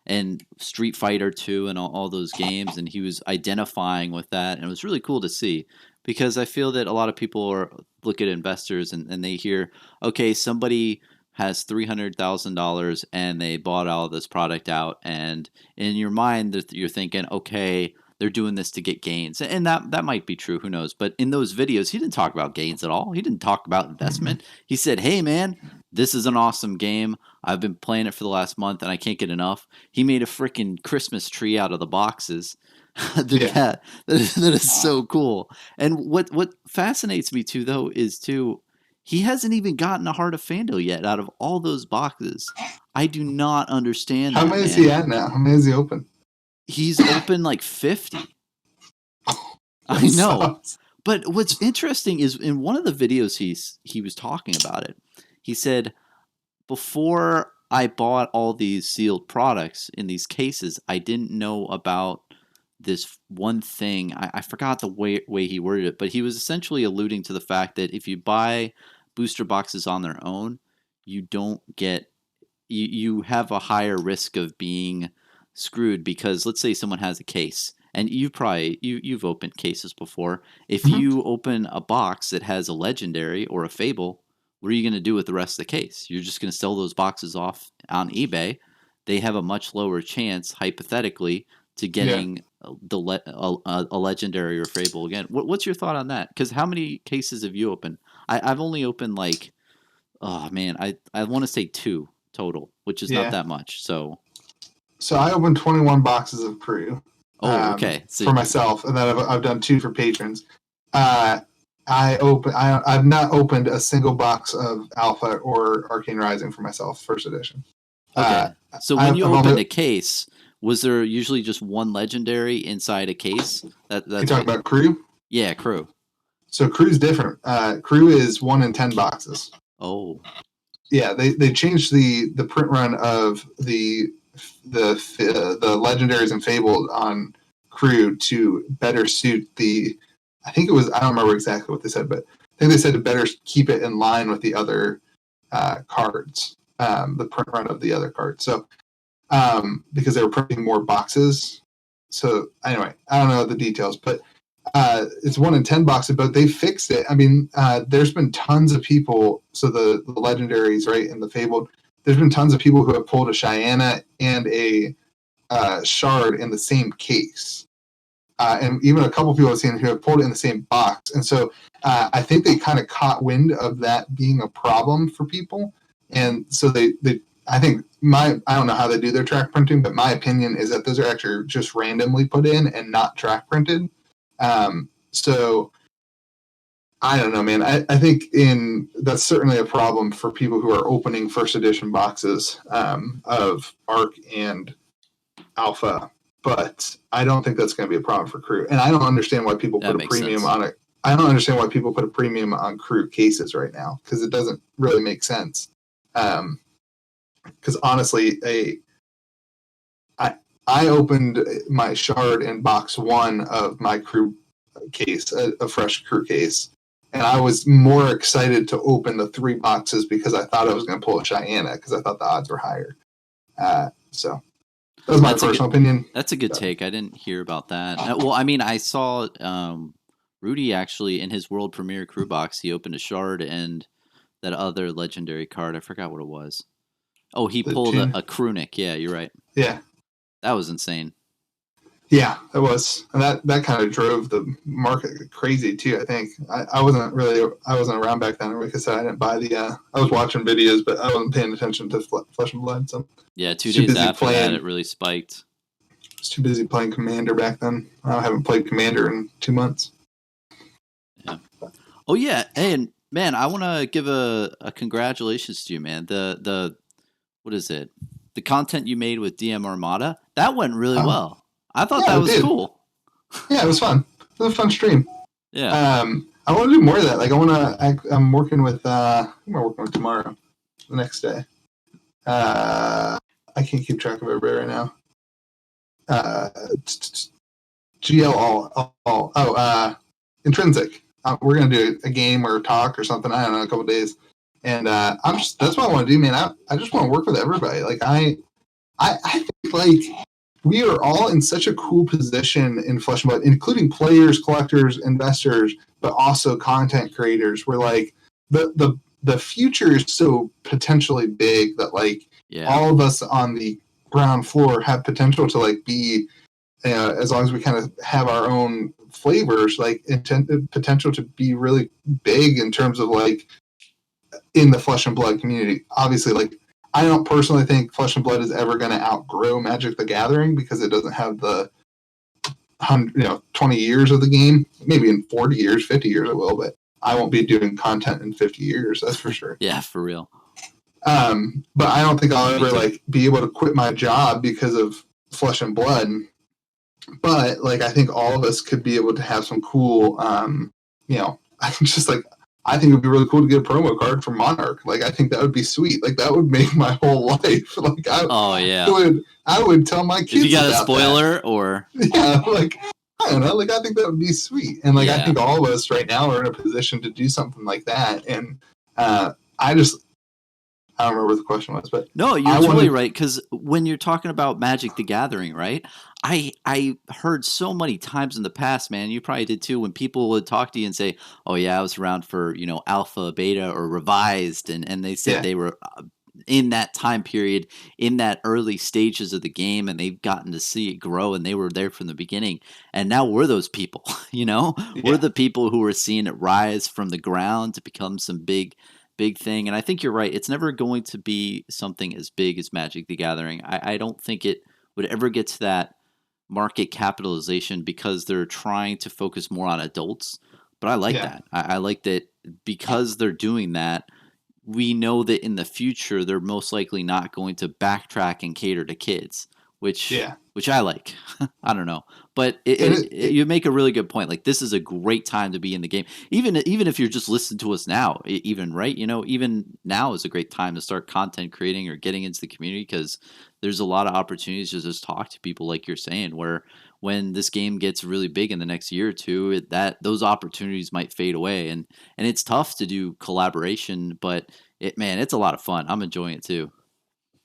and Street Fighter 2 and all those games, and he was identifying with that, and it was really cool to see, because I feel that a lot of people look at investors and they hear, okay, somebody has $300,000 and they bought all this product out, and in your mind you're thinking, okay, they're doing this to get gains, and that might be true, who knows, but in those videos he didn't talk about gains at all. He didn't talk about investment. He said, hey man, this is an awesome game. I've been playing it for the last month and I can't get enough. He made a freaking Christmas tree out of the boxes. That is so cool. And what fascinates me too, though, is he hasn't even gotten a Heart of Fandle yet out of all those boxes. I do not understand. How many is he at now? How many is he open? He's open like 50. I know. But what's interesting is in one of the videos he was talking about it. He said, before I bought all these sealed products in these cases, I didn't know about this one thing. I forgot the way he worded it, but he was essentially alluding to the fact that if you buy booster boxes on their own, you don't get you have a higher risk of being screwed, because let's say someone has a case, and you've opened cases before. If you open a box that has a legendary or a fable, what are you going to do with the rest of the case? You're just going to sell those boxes off on eBay. They have a much lower chance, hypothetically, to getting a legendary or fable again. What's your thought on that? Because how many cases have you opened? I've only opened like, oh man, I want to say 2 total, which is not that much. So I opened 21 boxes of Crew. Oh, okay. For myself, and then I've done 2 for patrons. I've not opened a single box of Alpha or Arcane Rising for myself, first edition. Okay. So when I've you only, opened a case, was there usually just one legendary inside a case? you That's talking what. about Crew? Yeah, crew. So Crew's different. Crew is 1 in 10 boxes. Oh. Yeah, they changed the print run of the legendaries and fabled on Crew to better suit the. I think it was, I don't remember exactly what they said, but I think they said to better keep it in line with the other cards, the print run of the other cards. So because they were printing more boxes. So anyway, I don't know the details, but it's 1 in 10 boxes, but they fixed it. I mean, there's been tons of people. So the legendaries, right, and the fabled. There's been tons of people who have pulled a Cheyenne and a shard in the same case, and even a couple people I've seen who have pulled it in the same box. And so I think they kind of caught wind of that being a problem for people, and so they I think I don't know how they do their track printing, but my opinion is that those are actually just randomly put in and not track printed. So I don't know, man. I think that's certainly a problem for people who are opening first edition boxes of Arc and Alpha, but I don't think that's going to be a problem for Crew. And I don't understand why people put a premium on it. I don't understand why people put a premium on Crew cases right now, because it doesn't really make sense. Because honestly, I opened my shard in box 1 of my Crew case, a fresh Crew case, and I was more excited to open the 3 boxes because I thought I was going to pull a Cheyenne because I thought the odds were higher. So that was my personal opinion. That's a good take. I didn't hear about that. Well, I mean, I saw Rudy actually in his world premiere Crew box. He opened a shard and that other legendary card. I forgot what it was. Oh, he pulled a Krunic. Yeah, you're right. Yeah. That was insane. Yeah, it was. And that kind of drove the market crazy too, I think. I wasn't around back then. Like I said, I didn't buy I was watching videos, but I wasn't paying attention to Flesh and Blood. So yeah, 2 days after that, it really spiked. I was too busy playing Commander back then. I haven't played Commander in 2 months. Yeah. Oh yeah, and man, I want to give a congratulations to you, man. The what is it? The content you made with DM Armada, that went really well. I thought that was cool. Yeah, it was fun. It was a fun stream. Yeah. I want to do more of that. Like I'm working with who am I working with tomorrow? The next day. I can't keep track of everybody right now. Intrinsic. We're gonna do a game or a talk or something. I don't know, a couple days. And that's what I want to do, man. I just want to work with everybody. Like I think like we are all in such a cool position in Flesh and Blood, including players, collectors, investors, but also content creators. We're like the future is so potentially big that like all of us on the ground floor have potential to like be as long as we kind of have our own flavors, like potential to be really big in terms of like in the Flesh and Blood community. Obviously, like I don't personally think Flesh and Blood is ever going to outgrow Magic the Gathering because it doesn't have the 20 years of the game. Maybe in 40 years, 50 years it will, but I won't be doing content in 50 years. That's for sure. Yeah, for real. But I don't think I'll ever like be able to quit my job because of Flesh and Blood. But like I think all of us could be able to have some cool, I think it would be really cool to get a promo card from Monarch. Like, I think that would be sweet. Like, that would make my whole life. Like, I would tell my kids. If you got a spoiler that. Or yeah, like I don't know. Like, I think that would be sweet. And like, I think all of us right now are in a position to do something like that. And I don't remember what the question was, but no, you're totally right. Because when you're talking about Magic the Gathering, right? I heard so many times in the past, man. You probably did too. When people would talk to you and say, "Oh yeah, I was around for alpha, beta, or revised," and they said they were in that time period, in that early stages of the game, and they've gotten to see it grow, and they were there from the beginning. And now we're those people. We're the people who are seeing it rise from the ground to become some big thing. And I think you're right. It's never going to be something as big as Magic the Gathering. I don't think it would ever get to that market capitalization because they're trying to focus more on adults. But I like Yeah. that. I like that because they're doing that. We know that in the future they're most likely not going to backtrack and cater to kids, which Yeah. I like. I don't know, but And you make a really good point. Like this is a great time to be in the game, even if you're just listening to us now. Even right, even now is a great time to start content creating or getting into the community because there's a lot of opportunities to just talk to people, like you're saying, where when this game gets really big in the next year or two, that those opportunities might fade away, and it's tough to do collaboration, but it's a lot of fun. I'm enjoying it too.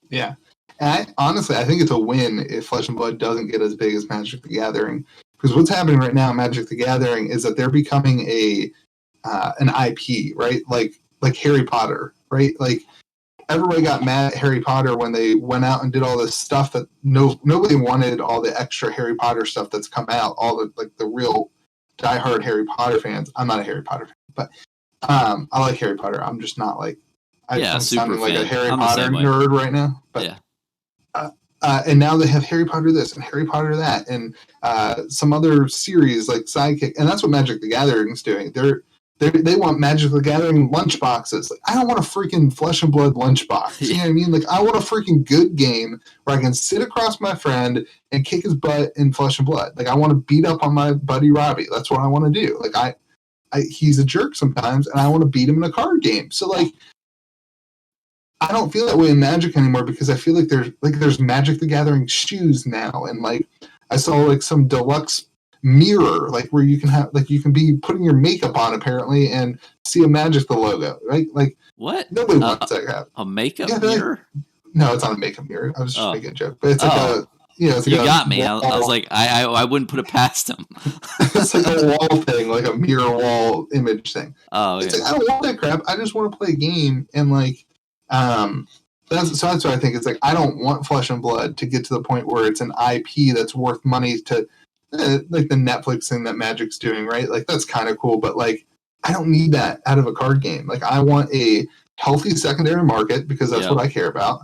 yeah. And honestly, I think it's a win if Flesh and Blood doesn't get as big as Magic the Gathering, because what's happening right now in Magic the Gathering is that they're becoming an IP, right? Like Harry Potter, right? Like everybody got mad at Harry Potter when they went out and did all this stuff that nobody wanted, all the extra Harry Potter stuff that's come out, all the real diehard Harry Potter fans. I'm not a Harry Potter fan, but I like Harry Potter. I'm just not like Yeah, I'm super sounding like a fan. Harry I'm the Potter same way. nerd right now. But Yeah. And now they have Harry Potter this and Harry Potter that and some other series like Sidekick, and that's what Magic the Gathering's doing. They want Magic the Gathering lunch boxes. Like, I don't want a freaking Flesh and Blood lunch box. You know what I mean? Like, I want a freaking good game where I can sit across my friend and kick his butt in Flesh and Blood. Like, I want to beat up on my buddy Robbie. That's what I want to do. Like, he's a jerk sometimes, and I want to beat him in a card game. So, like, I don't feel that way in Magic anymore because I feel like there's Magic the Gathering shoes now, and like I saw like some deluxe mirror, like where you can be putting your makeup on apparently and see a Magic the logo, right? Like What? nobody wants that crap. A makeup Yeah, mirror? no, it's not a makeup mirror. I was just making a joke, but it's like it's you like got me. wall, I was like, I wouldn't put it past him. it's like a wall thing, like a mirror wall image thing. Oh, It's like I don't want that crap. I just want to play a game and like. That's what I think. It's like I don't want Flesh and Blood to get to the point where it's an IP that's worth money to like the Netflix thing that Magic's doing, right? Like that's kind of cool, but like I don't need that out of a card game. Like I want a healthy secondary market because that's what I care about.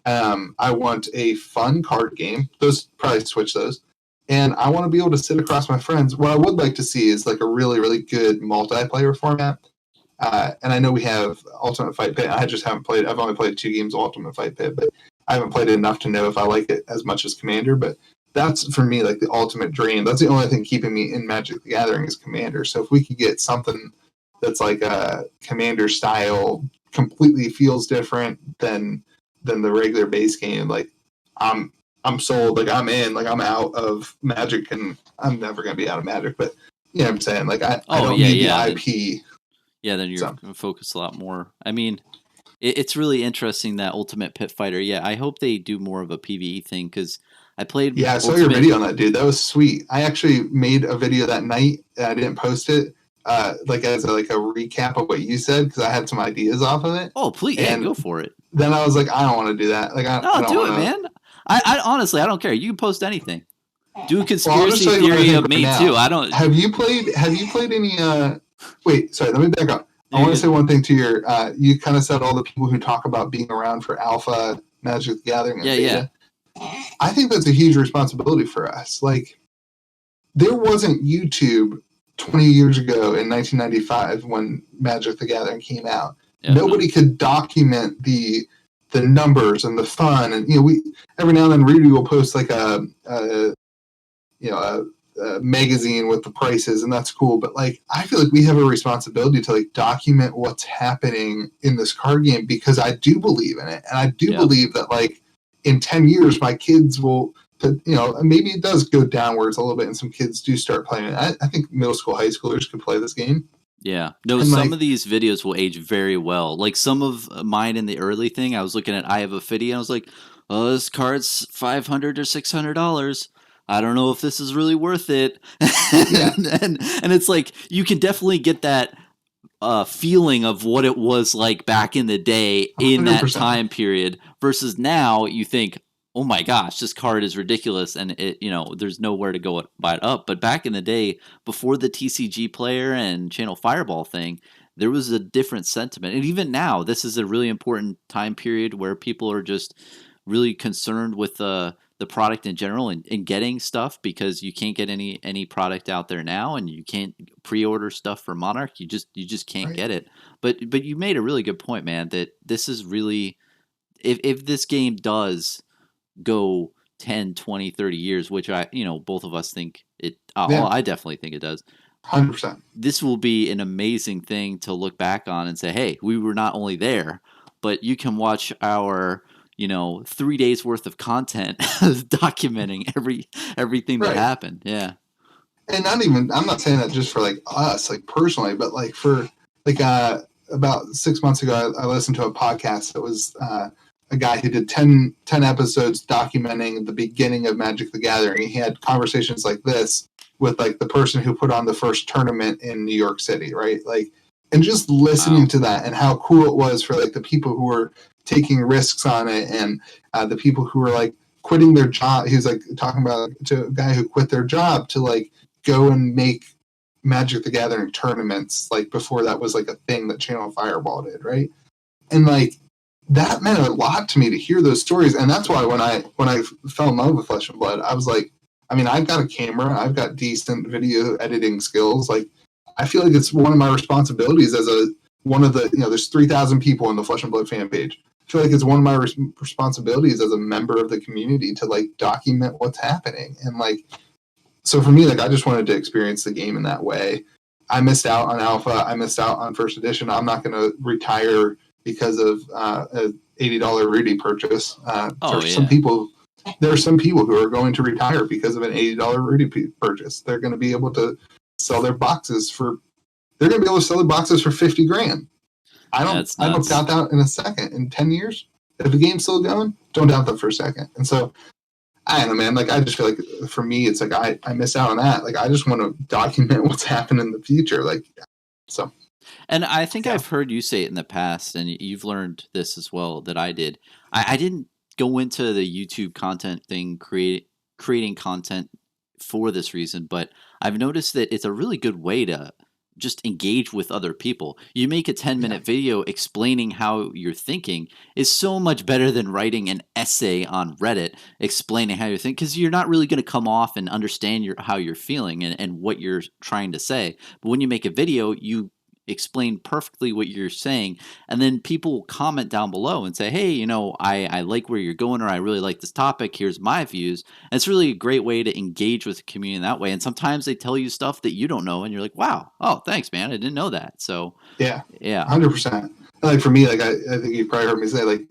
I want a fun card game. Those probably switch those. And I want to be able to sit across my friends. What I would like to see is like a really, really good multiplayer format. And I know we have Ultimate Fight Pit. I just haven't played. I've only played 2 games of Ultimate Fight Pit, but I haven't played it enough to know if I like it as much as Commander. But that's for me like the ultimate dream. That's the only thing keeping me in Magic the Gathering is Commander. So if we could get something that's like a Commander style, completely feels different than the regular base game, like I'm sold. Like I'm in. Like I'm out of Magic, and I'm never gonna be out of Magic. But you know what I'm saying? Like I don't need the IP. Yeah, then you're going to focus a lot more. I mean, it's really interesting that Ultimate Pit Fighter. Yeah, I hope they do more of a PvE thing because I played. Yeah, I saw your video on that, dude. That was sweet. I actually made a video that night. I didn't post it, like as a recap of what you said because I had some ideas off of it. Oh, please, yeah, go for it. Then I was like, I don't want to do that. Like, I don't do it, man. I honestly, I don't care. You can post anything. Do a conspiracy theory of me too. I don't. Have you played any? Wait, sorry. Let me back up. I want to say one thing to your. You kind of said all the people who talk about being around for Alpha, Magic the Gathering, and Beta. I think that's a huge responsibility for us. Like, there wasn't YouTube 20 years ago in 1995 when Magic the Gathering came out. Yeah, nobody could document the numbers and the fun, and we every now and then Rudy will post like a magazine with the prices, and that's cool. But like, I feel like we have a responsibility to like document what's happening in this card game because I do believe in it, and I do believe that like in 10 years my kids will. Maybe it does go downwards a little bit, and some kids do start playing it. I think middle school, high schoolers could play this game. Yeah. No, and some of these videos will age very well. Like some of mine in the early thing, I was looking at I Have a Fiddy, and I was like, oh, this card's $500 or $600. I don't know if this is really worth it. and it's like, you can definitely get that feeling of what it was like back in the day in 100%. That time period versus now you think, oh my gosh, this card is ridiculous, and it there's nowhere to go buy it up. But back in the day, before the TCG player and Channel Fireball thing, there was a different sentiment. And even now, this is a really important time period where people are just really concerned with the the product in general and getting stuff, because you can't get any product out there now, and you can't pre-order stuff for Monarch. You just can't Right. get it. But you made a really good point, man, that this is really, if this game does go 10, 20, 30 years, which both of us think it, Yeah. I definitely think it does. 100%. This will be an amazing thing to look back on and say, hey, we were not only there, but you can watch our 3 days worth of content documenting everything that Right. happened. Yeah. And not even, I'm not saying that just for like us, like personally, but like for like about 6 months ago, I listened to a podcast that was a guy who did 10 episodes documenting the beginning of Magic the Gathering. He had conversations like this with like the person who put on the first tournament in New York City, right? Like, and just listening Wow. to that and how cool it was for like the people who were taking risks on it, and the people who were like quitting their job. He was like talking about to a guy who quit their job to like go and make Magic the Gathering tournaments, like before that was like a thing that Channel Fireball did, right? And like that meant a lot to me to hear those stories. And that's why when I fell in love with Flesh and Blood, I was like, I mean, I've got a camera, I've got decent video editing skills. Like, I feel like it's one of my responsibilities as one of the, there's 3,000 people in the Flesh and Blood fan page. I feel like it's one of my responsibilities as a member of the community to like document what's happening. And like, so for me, like, I just wanted to experience the game in that way. I missed out on Alpha. I missed out on First Edition. I'm not going to retire because of an $80 Rudy purchase. Oh, Some yeah. people, there are some people who are going to retire because of an $80 Rudy purchase. They're going to be able to sell their boxes for. They're going to be able to sell their boxes for $50,000. I don't doubt that in a second. In 10 years, if the game's still going, don't doubt that for a second. And so, I don't know, man. Like, I just feel like for me, it's like I miss out on that. Like, I just want to document what's happened in the future. Like, so. And I think I've heard you say it in the past, and you've learned this as well that I did. I didn't go into the YouTube content thing, creating content for this reason, but I've noticed that it's a really good way to just engage with other people. You make a 10-minute video explaining how you're thinking is so much better than writing an essay on Reddit explaining how you're thinking, because you're not really going to come off and understand how you're feeling and what you're trying to say. But when you make a video, you explain perfectly what you're saying, and then people will comment down below and say, hey, I like where you're going, or I really like this topic, here's my views. And it's really a great way to engage with the community in that way. And sometimes they tell you stuff that you don't know, and you're like, wow, oh, thanks, man, I didn't know that. So yeah 100%. Like, for me, like, I think you probably heard me say, like,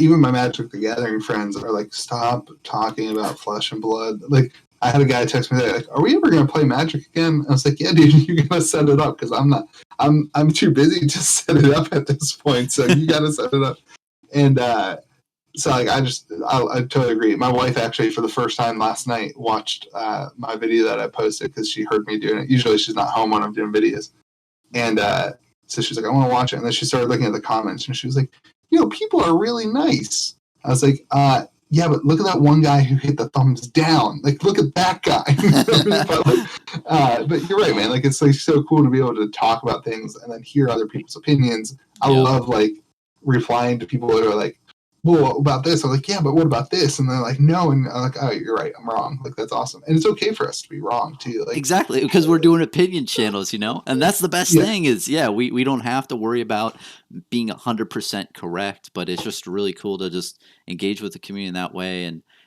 even my Magic the Gathering friends are like, stop talking about Flesh and Blood. Like, I had a guy text me like, are we ever going to play Magic again? I was like, yeah, dude, you're going to set it up, because I'm too busy to set it up at this point. So you got to set it up. And so like, I totally agree. My wife actually, for the first time last night, watched my video that I posted, because she heard me doing it. Usually she's not home when I'm doing videos. And so she's like, I want to watch it. And then she started looking at the comments, and she was like, people are really nice. I was like, yeah, but look at that one guy who hit the thumbs down. Like, look at that guy. But you're right, man. Like, it's like so cool to be able to talk about things and then hear other people's opinions. I love like replying to people that are like, well, what about this? I'm like, yeah, but what about this? And they're like, no. And I'm like, oh, you're right, I'm wrong. Like, that's awesome. And it's okay for us to be wrong too. Like, exactly, because we're doing opinion channels, and that's the best thing is, we don't have to worry about being 100% correct, but it's just really cool to just engage with the community in that way.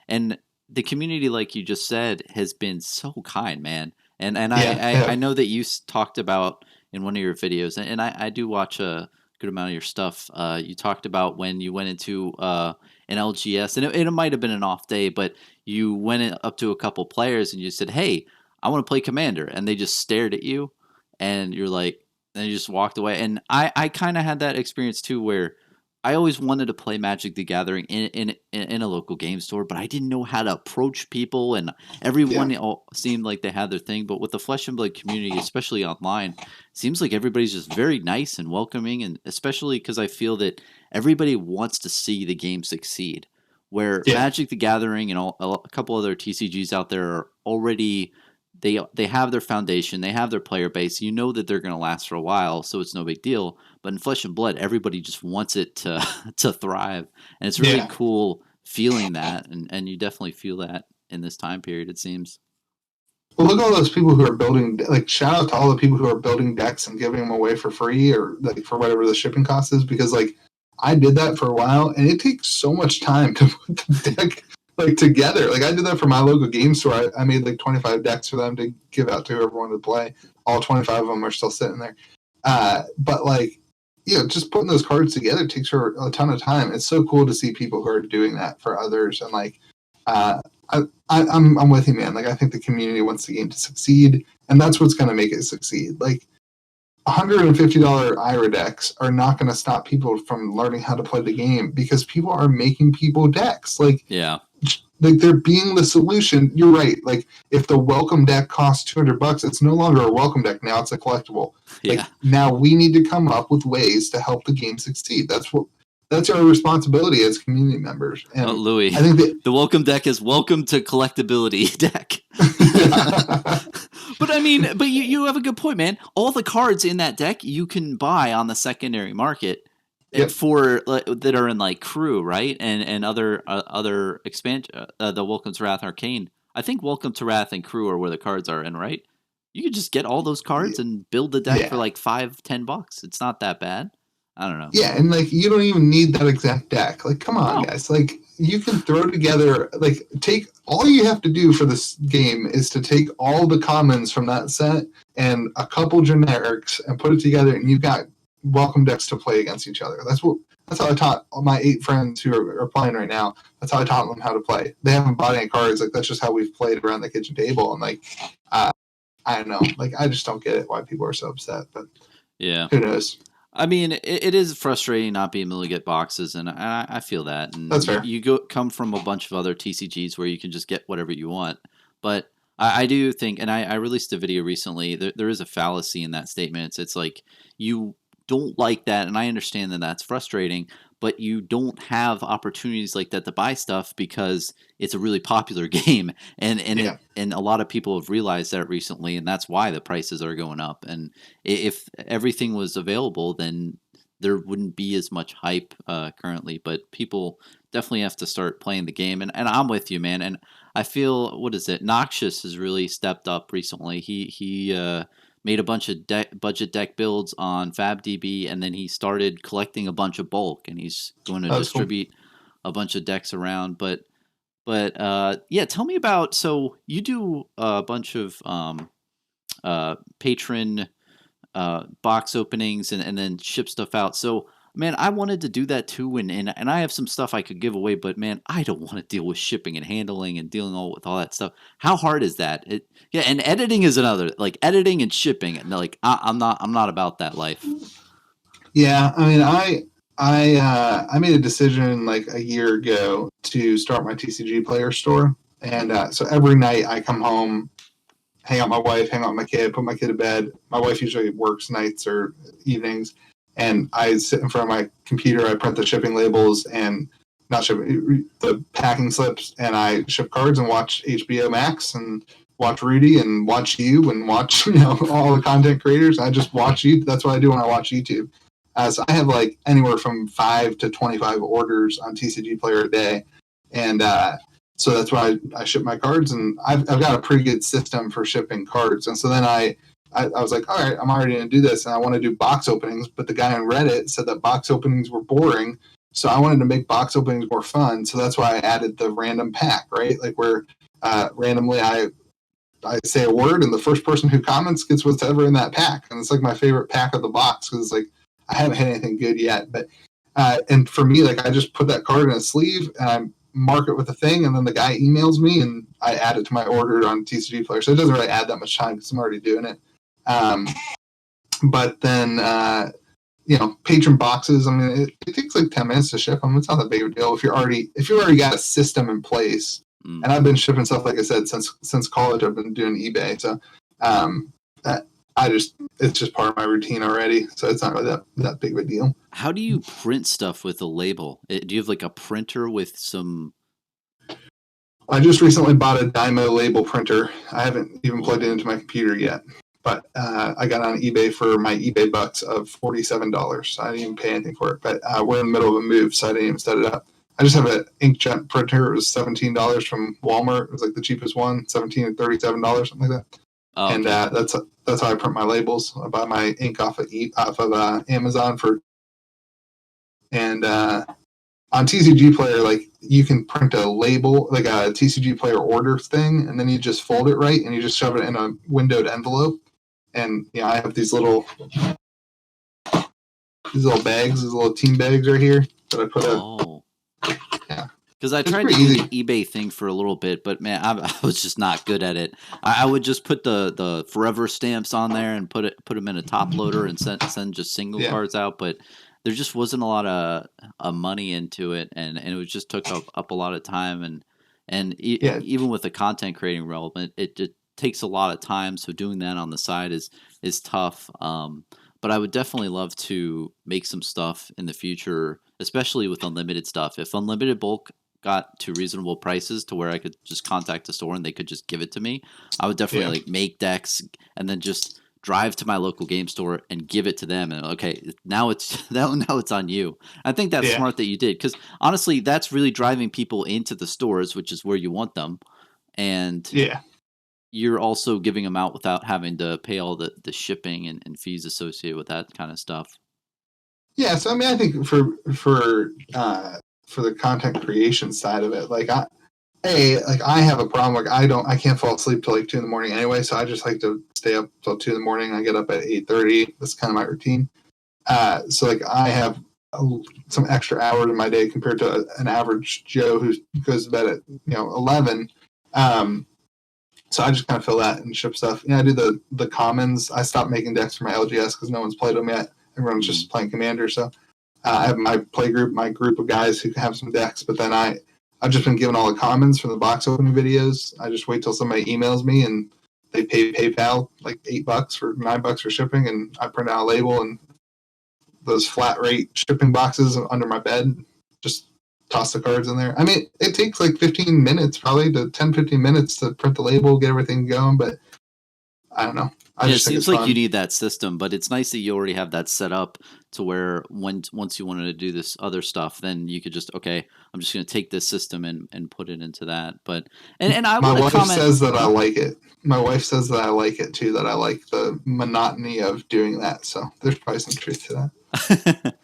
And the community, like you just said, has been so kind, man. And I know that you talked about in one of your videos, and I do watch a good amount of your stuff. You talked about when you went into an LGS, and it might have been an off day, but you went up to a couple players and you said, hey, I want to play Commander. And they just stared at you, and you're like, and you just walked away. And I kind of had that experience too, where I always wanted to play Magic the Gathering in a local game store, but I didn't know how to approach people, and everyone all seemed like they had their thing. But with the Flesh and Blood community, especially online, it seems like everybody's just very nice and welcoming, and especially because I feel that everybody wants to see the game succeed. Where Magic the Gathering and a couple other TCGs out there are already, they have their foundation, they have their player base. You know that they're going to last for a while, so it's no big deal. But in Flesh and Blood, everybody just wants it to to thrive, and it's really cool feeling that, and you definitely feel that in this time period, it seems. Well, look at all those people who are building, like, shout out to all the people who are building decks and giving them away for free or like for whatever the shipping cost is, because like I did that for a while and it takes so much time to put the deck like together. Like I did that for my local game store. I made like 25 decks for them to give out to whoever wanted to play. All 25 of them are still sitting there. But like, just putting those cards together takes her a ton of time. It's so cool to see people who are doing that for others. And like, I'm with you, man. Like I think the community wants the game to succeed, and that's what's going to make it succeed. Like $150 IRA decks are not going to stop people from learning how to play the game because people are making people decks. Like they're being the solution. You're right. Like if the welcome deck costs $200, it's no longer a welcome deck. Now it's a collectible. Like now we need to come up with ways to help the game succeed. That's our responsibility as community members. And Louis, I think the welcome deck is welcome to collectability deck. But I mean, but you have a good point, man. All the cards in that deck you can buy on the secondary market for that are in like Crew, right? And other expansion, the Welcome to Wrath Arcane. I think Welcome to Wrath and Crew are where the cards are in, right? You could just get all those cards and build the deck for like $5-10. It's not that bad. I don't know. Yeah, and like you don't even need that exact deck. Like, come on, guys. Like you can throw together, like all you have to do for this game is to take all the commons from that set and a couple generics and put it together, and you've got welcome decks to play against each other. That's how I taught all my 8 friends who are playing right now. That's how I taught them how to play. They haven't bought any cards. Like that's just how we've played around the kitchen table. And like, I don't know. Like I just don't get it why people are so upset. But who knows? I mean, it is frustrating not being able to get boxes, and I feel that. And that's fair. You come from a bunch of other TCGs where you can just get whatever you want. But I do think, and I released a video recently, there is a fallacy in that statement. It's like you don't like that, and I understand that that's frustrating, but you don't have opportunities like that to buy stuff because it's a really popular game, and a lot of people have realized that recently, and that's why the prices are going up. And if everything was available, then there wouldn't be as much hype currently. But people definitely have to start playing the game, and I'm with you, man. And I feel Noxious has really stepped up recently. He made a bunch of budget deck builds on FabDB, and then he started collecting a bunch of bulk, and he's going to distribute a bunch of decks around. But tell me about, so you do a bunch of patron box openings and then ship stuff out. So man, I wanted to do that too, and I have some stuff I could give away, but man, I don't want to deal with shipping and handling and dealing with all that stuff. How hard is that? And editing is another, like editing and shipping. And like I'm not about that life. Yeah, I mean, I made a decision like a year ago to start my TCG player store, and so every night I come home, hang out with my wife, hang out with my kid, put my kid to bed. My wife usually works nights or evenings. And I sit in front of my computer, I print the shipping labels and the packing slips, and I ship cards and watch HBO Max and watch Rudy and watch you and watch all the content creators. I just watch you. That's what I do when I watch YouTube. So I have like anywhere from 5 to 25 orders on TCG Player a day, and so that's why I ship my cards. And I've got a pretty good system for shipping cards. And so then I was like, all right, I'm already going to do this, and I want to do box openings. But the guy on Reddit said that box openings were boring, so I wanted to make box openings more fun. So that's why I added the random pack, right? Like where randomly I say a word, and the first person who comments gets whatever in that pack. And it's like my favorite pack of the box because it's like I haven't had anything good yet. But and for me, like I just put that card in a sleeve and I mark it with a thing, and then the guy emails me, and I add it to my order on TCG Player. So it doesn't really add that much time because I'm already doing it. But then, patron boxes, I mean, it takes like 10 minutes to ship them. It's not that big of a deal if you already got a system in place. And I've been shipping stuff, like I said, since college. I've been doing eBay. So, it's just part of my routine already. So it's not really that big of a deal. How do you print stuff with a label? Do you have like a printer with some? I just recently bought a Dymo label printer. I haven't even plugged it into my computer yet. But I got on eBay for my eBay bucks of $47. So I didn't even pay anything for it. But we're in the middle of a move, so I didn't even set it up. I just have an inkjet printer. It was $17 from Walmart. It was like the cheapest one, $17 and $37, something like that. Oh, And okay. that's how I print my labels. I buy my ink off of Amazon and on TCG Player, like you can print a label, like a TCG Player order thing, and then you just fold it right and you just shove it in a windowed envelope. And I have these little bags, these little team bags right here that I put yeah. Because I tried to do the eBay thing for a little bit, but man, I was just not good at it. I would just put the forever stamps on there and put them in a top loader and send just single cards out. But there just wasn't a lot of money into it, and it just took up a lot of time. Even with the content creating relevant, it takes a lot of time. So doing that on the side is tough. But I would definitely love to make some stuff in the future, especially with unlimited stuff. If unlimited bulk got to reasonable prices to where I could just contact the store and they could just give it to me, I would definitely like make decks and then just drive to my local game store and give it to them. And okay, now it's on you. I think that's smart that you did, because honestly, that's really driving people into the stores, which is where you want them. And you're also giving them out without having to pay all the shipping and fees associated with that kind of stuff. Yeah, so I mean, I think for the content creation side of it, like I have a problem. Like I can't fall asleep till like 2 a.m. anyway, so I just like to stay up till 2 a.m. I get up at 8:30. That's kind of my routine. So like I have some extra hours in my day compared to an average Joe who goes to bed at 11. So I just kind of fill that and ship stuff. I do the commons. I stopped making decks for my LGS because no one's played them yet. Everyone's just playing Commander. So I have my play group, my group of guys who have some decks. But then I've just been given all the commons from the box opening videos. I just wait till somebody emails me and they pay PayPal like $8 or $9 for shipping, and I print out a label and those flat rate shipping boxes under my bed. Just toss the cards in there. I mean, it takes like 15 minutes, probably to 10-15 minutes to print the label, get everything going. But I don't know. It seems like you need that system, but it's nice that you already have that set up to where once you wanted to do this other stuff, then you could just, okay, I'm just going to take this system and put it into that. But and I my wife says that I like it. My wife says that I like it too, that I like the monotony of doing that. So there's probably some truth to that.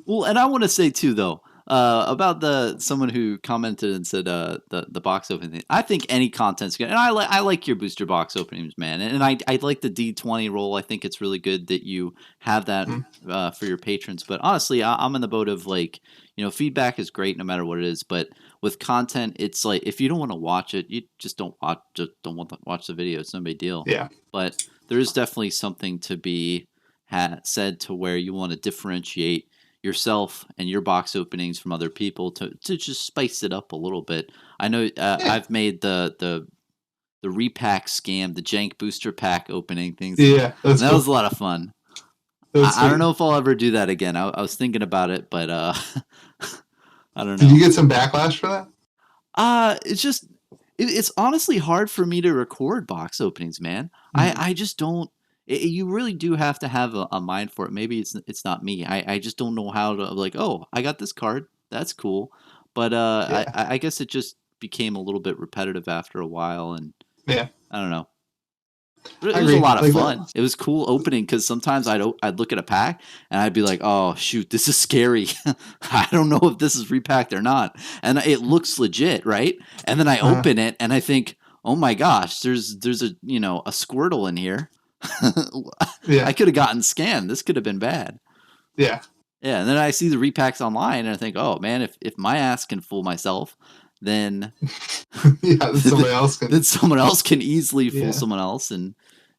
Well, and I want to say too, though, about someone who commented and said the box opening thing. I think any content's good, and I like your booster box openings, man. And I like the D20 roll. I think it's really good that you have that for your patrons. But honestly, I'm in the boat of like, feedback is great no matter what it is. But with content, it's like if you don't want to watch it, you just don't want to watch the video. It's no big deal. Yeah. But there is definitely something to be said to where you want to differentiate yourself and your box openings from other people to just spice it up a little bit. I know I've made the repack scam, the jank booster pack opening things. Yeah, that cool. Was a lot of fun. I don't know if I'll ever do that again. I was thinking about it, but I don't know. Did you get some backlash for that? It's honestly hard for me to record box openings, man. I just don't. You really do have to have a mind for it. Maybe it's not me. I just don't know how to, like, oh, I got this card. That's cool. But I guess it just became a little bit repetitive after a while. And I don't know. But it was a lot of fun. It was cool opening because sometimes I'd look at a pack and I'd be like, oh, shoot, this is scary. I don't know if this is repacked or not. And it looks legit, right? And then I open it and I think, oh, my gosh, there's a Squirtle in here. I could have gotten scammed. This could have been bad. Yeah. And then I see the repacks online and I think, oh man, if my ass can fool myself, then someone else can easily fool someone else. And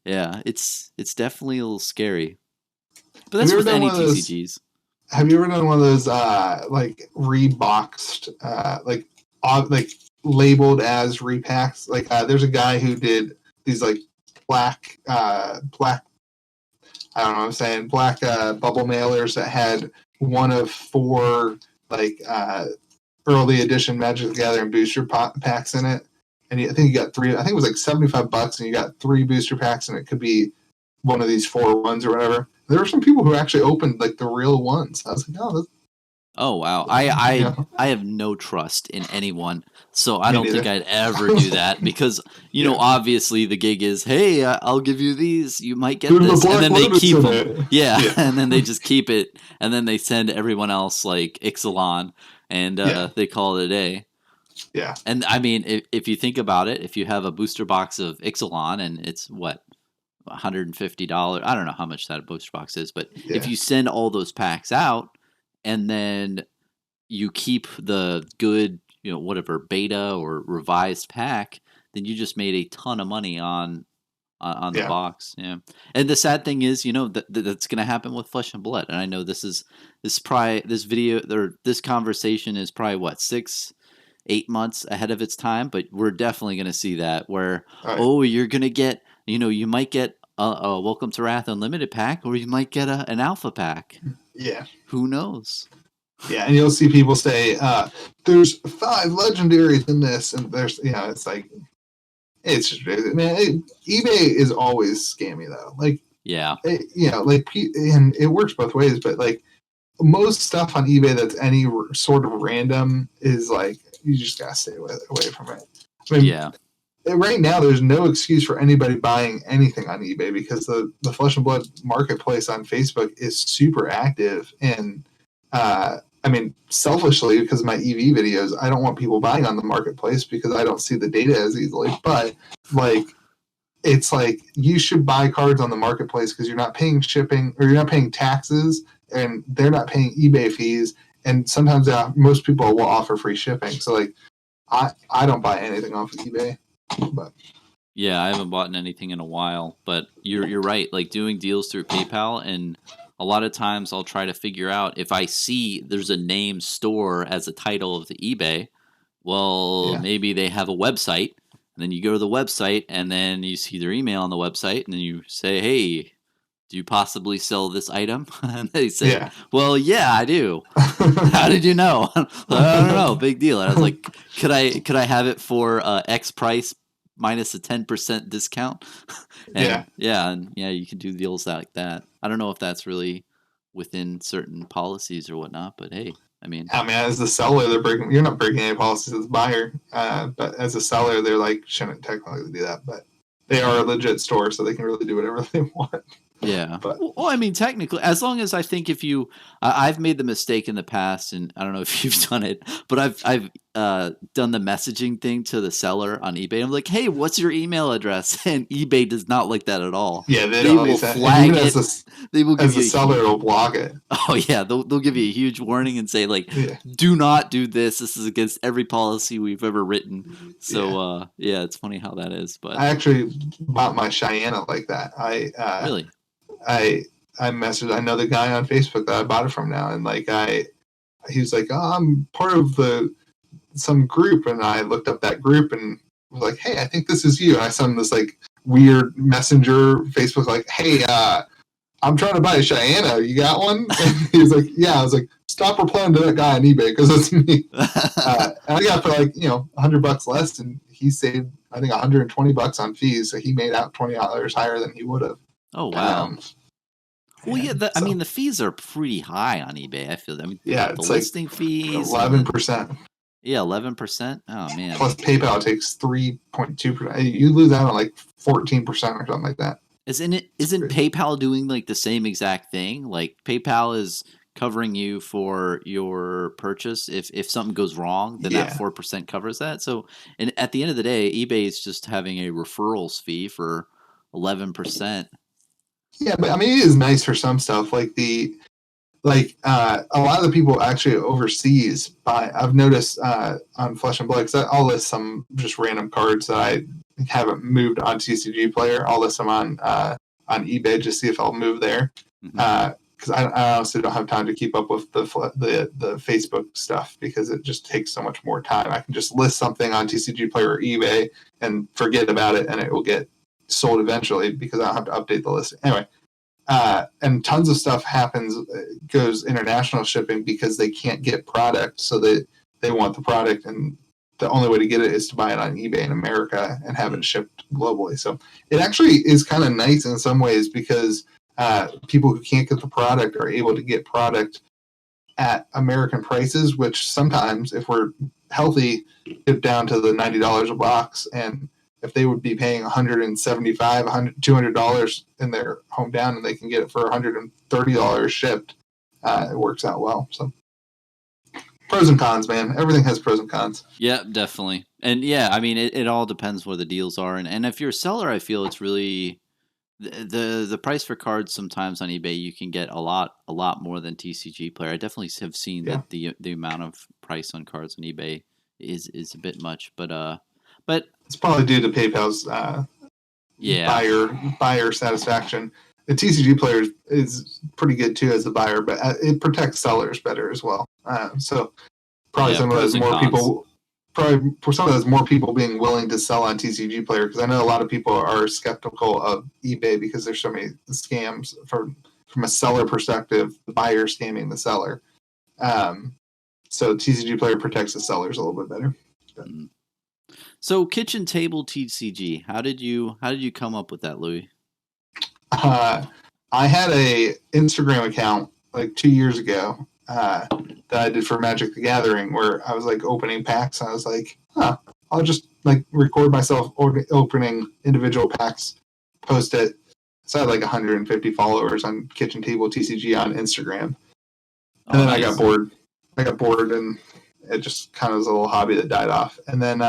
it's definitely a little scary. But that's with any TCGs. Have you ever done one of those like reboxed like labeled as repacks? Like there's a guy who did these like black I don't know what I'm saying, black bubble mailers that had one of 4 like early edition Magic the Gathering booster packs in it, and I think you got 3. I think it was like $75, and you got 3 booster packs, and it could be one of these 4 ones or whatever. There were some people who actually opened like the real ones. I was like, Oh wow. You I have no trust in anyone, so I Me don't think neither. I'd ever do that because Yeah. obviously the gig is, hey, I'll give you these, you might get There's a this, and Black then they Lotus keep in them. it. Yeah, Yeah. and then they just keep it, and then they send everyone else like Ixalan, and Yeah. they call it a day. Yeah. And I mean, if you think about it, if you have a booster box of Ixalan and it's what, $150, I don't know how much that booster box is, but if Yeah. you send all those packs out and then you keep the good, whatever beta or revised pack, then you just made a ton of money on the Yeah. box. Yeah, and the sad thing is, that's going to happen with Flesh and Blood. And I know this video or this conversation is probably what 6-8 months ahead of its time, but we're definitely going to see that where All right. you're going to get, you might get a Welcome to Wrath Unlimited pack, or you might get an alpha pack. Yeah. Who knows? Yeah, and you'll see people say, "There's 5 legendaries in this," and there's, it's like, it's just, man. eBay is always scammy though. Like, Yeah, and it works both ways, but like most stuff on eBay that's any sort of random is like you just gotta stay away from it. I mean, yeah, right now there's no excuse for anybody buying anything on eBay because the Flesh and Blood marketplace on Facebook is super active. And I mean, selfishly, because of my EV videos, I don't want people buying on the marketplace because I don't see the data as easily. But like, it's like you should buy cards on the marketplace because you're not paying shipping or you're not paying taxes and they're not paying eBay fees. And sometimes most people will offer free shipping. So like, I don't buy anything off of eBay. But yeah. I haven't bought anything in a while, but you're right. Like doing deals through PayPal, and a lot of times I'll try to figure out if I see there's a name store as a title of the eBay. Well, yeah, maybe they have a website, and then you go to the website, and then you see their email on the website, and then you say, "Hey, do you possibly sell this item?" And they say, yeah. "Well, yeah, I do." How did you know? I don't know. Big deal. And I was like, could I have it for X price minus a 10% discount? Yeah. And you can do deals like that. I don't know if that's really within certain policies or whatnot, but hey, I mean, As the seller, you're not breaking any policies as a buyer, but as a seller, they're like, shouldn't technically do that, but they are a legit store, so they can really do whatever they want. yeah. But Well, I mean, technically, as long as I think if you, I've made the mistake in the past, and I don't know if you've done it, but I've done the messaging thing to the seller on eBay. I'm like, hey, what's your email address? And eBay does not like that at all. yeah, they They don't will use that. And flag even it. They will give as a you seller, it'll block it. oh yeah, they'll give you a huge warning and say like, Yeah. do not do this. This is against every policy we've ever written. So it's funny how that is. But I actually bought my Cheyenne like that. really, I messaged. I know the guy on Facebook that I bought it from now, and like he was like, "Oh, I'm part of some group," and I looked up that group and was like, "Hey, I think this is you." And I sent him this like weird messenger Facebook like, "Hey, I'm trying to buy a Cheyenne. You got one?" And he was like, "Yeah." I was like, "Stop replying to that guy on eBay because it's me." And I got it for like $100 less, and he saved I think $120 on fees, so he made out $20 higher than he would have. oh wow. Well, yeah, I So, mean the fees are pretty high on eBay. I feel. I mean, yeah, the it's like listing fees, 11%. Yeah, 11%. Oh man. Plus PayPal takes 3.2%. You lose out on like 14% or something like that. Isn't PayPal doing like the same exact thing? Like PayPal is covering you for your purchase. If something goes wrong, then that 4% covers that. So, and at the end of the day, eBay is just having a referrals fee for 11%. Yeah, but I mean, it is nice for some stuff. Like a lot of the people actually overseas buy. I've noticed on Flesh and Blood, because I'll list some just random cards that I haven't moved on TCG Player. I'll list them on eBay just see if I'll move there. Because I honestly don't have time to keep up with the Facebook stuff because it just takes so much more time. I can just list something on TCG Player or eBay and forget about it, and it will get sold eventually because I don't have to update the list. Anyway, and tons of stuff goes international shipping because they can't get product, so they want the product, and the only way to get it is to buy it on eBay in America and have it shipped globally. So it actually is kind of nice in some ways because people who can't get the product are able to get product at American prices, which sometimes, if we're healthy, dip down to the $90 a box. And if they would be paying $175, $200 in their hometown, and they can get it for $130 shipped, it works out well. So pros and cons, man. Everything has pros and cons. Yeah, definitely. And yeah, I mean, it all depends where the deals are. And if you're a seller, I feel it's really the price for cards sometimes on eBay, you can get a lot more than TCG Player. I definitely have seen that the amount of price on cards on eBay is a bit much, but it's probably due to PayPal's buyer satisfaction. The TCG Player is pretty good too as a buyer, but it protects sellers better as well. So probably some of those more people. Probably for some of those more people being willing to sell on TCG Player, because I know a lot of people are skeptical of eBay because there's so many scams from a seller perspective, the buyer scamming the seller. So TCG Player protects the sellers a little bit better. So KitchenTableTCG, how did you come up with that, Louis? I had a Instagram account like 2 years ago that I did for Magic the Gathering, where I was like opening packs. And I was like, I'll just like record myself opening individual packs, post it. So I had like 150 followers on KitchenTableTCG on Instagram. And then nice. I got bored and it just kind of was a little hobby that died off. And then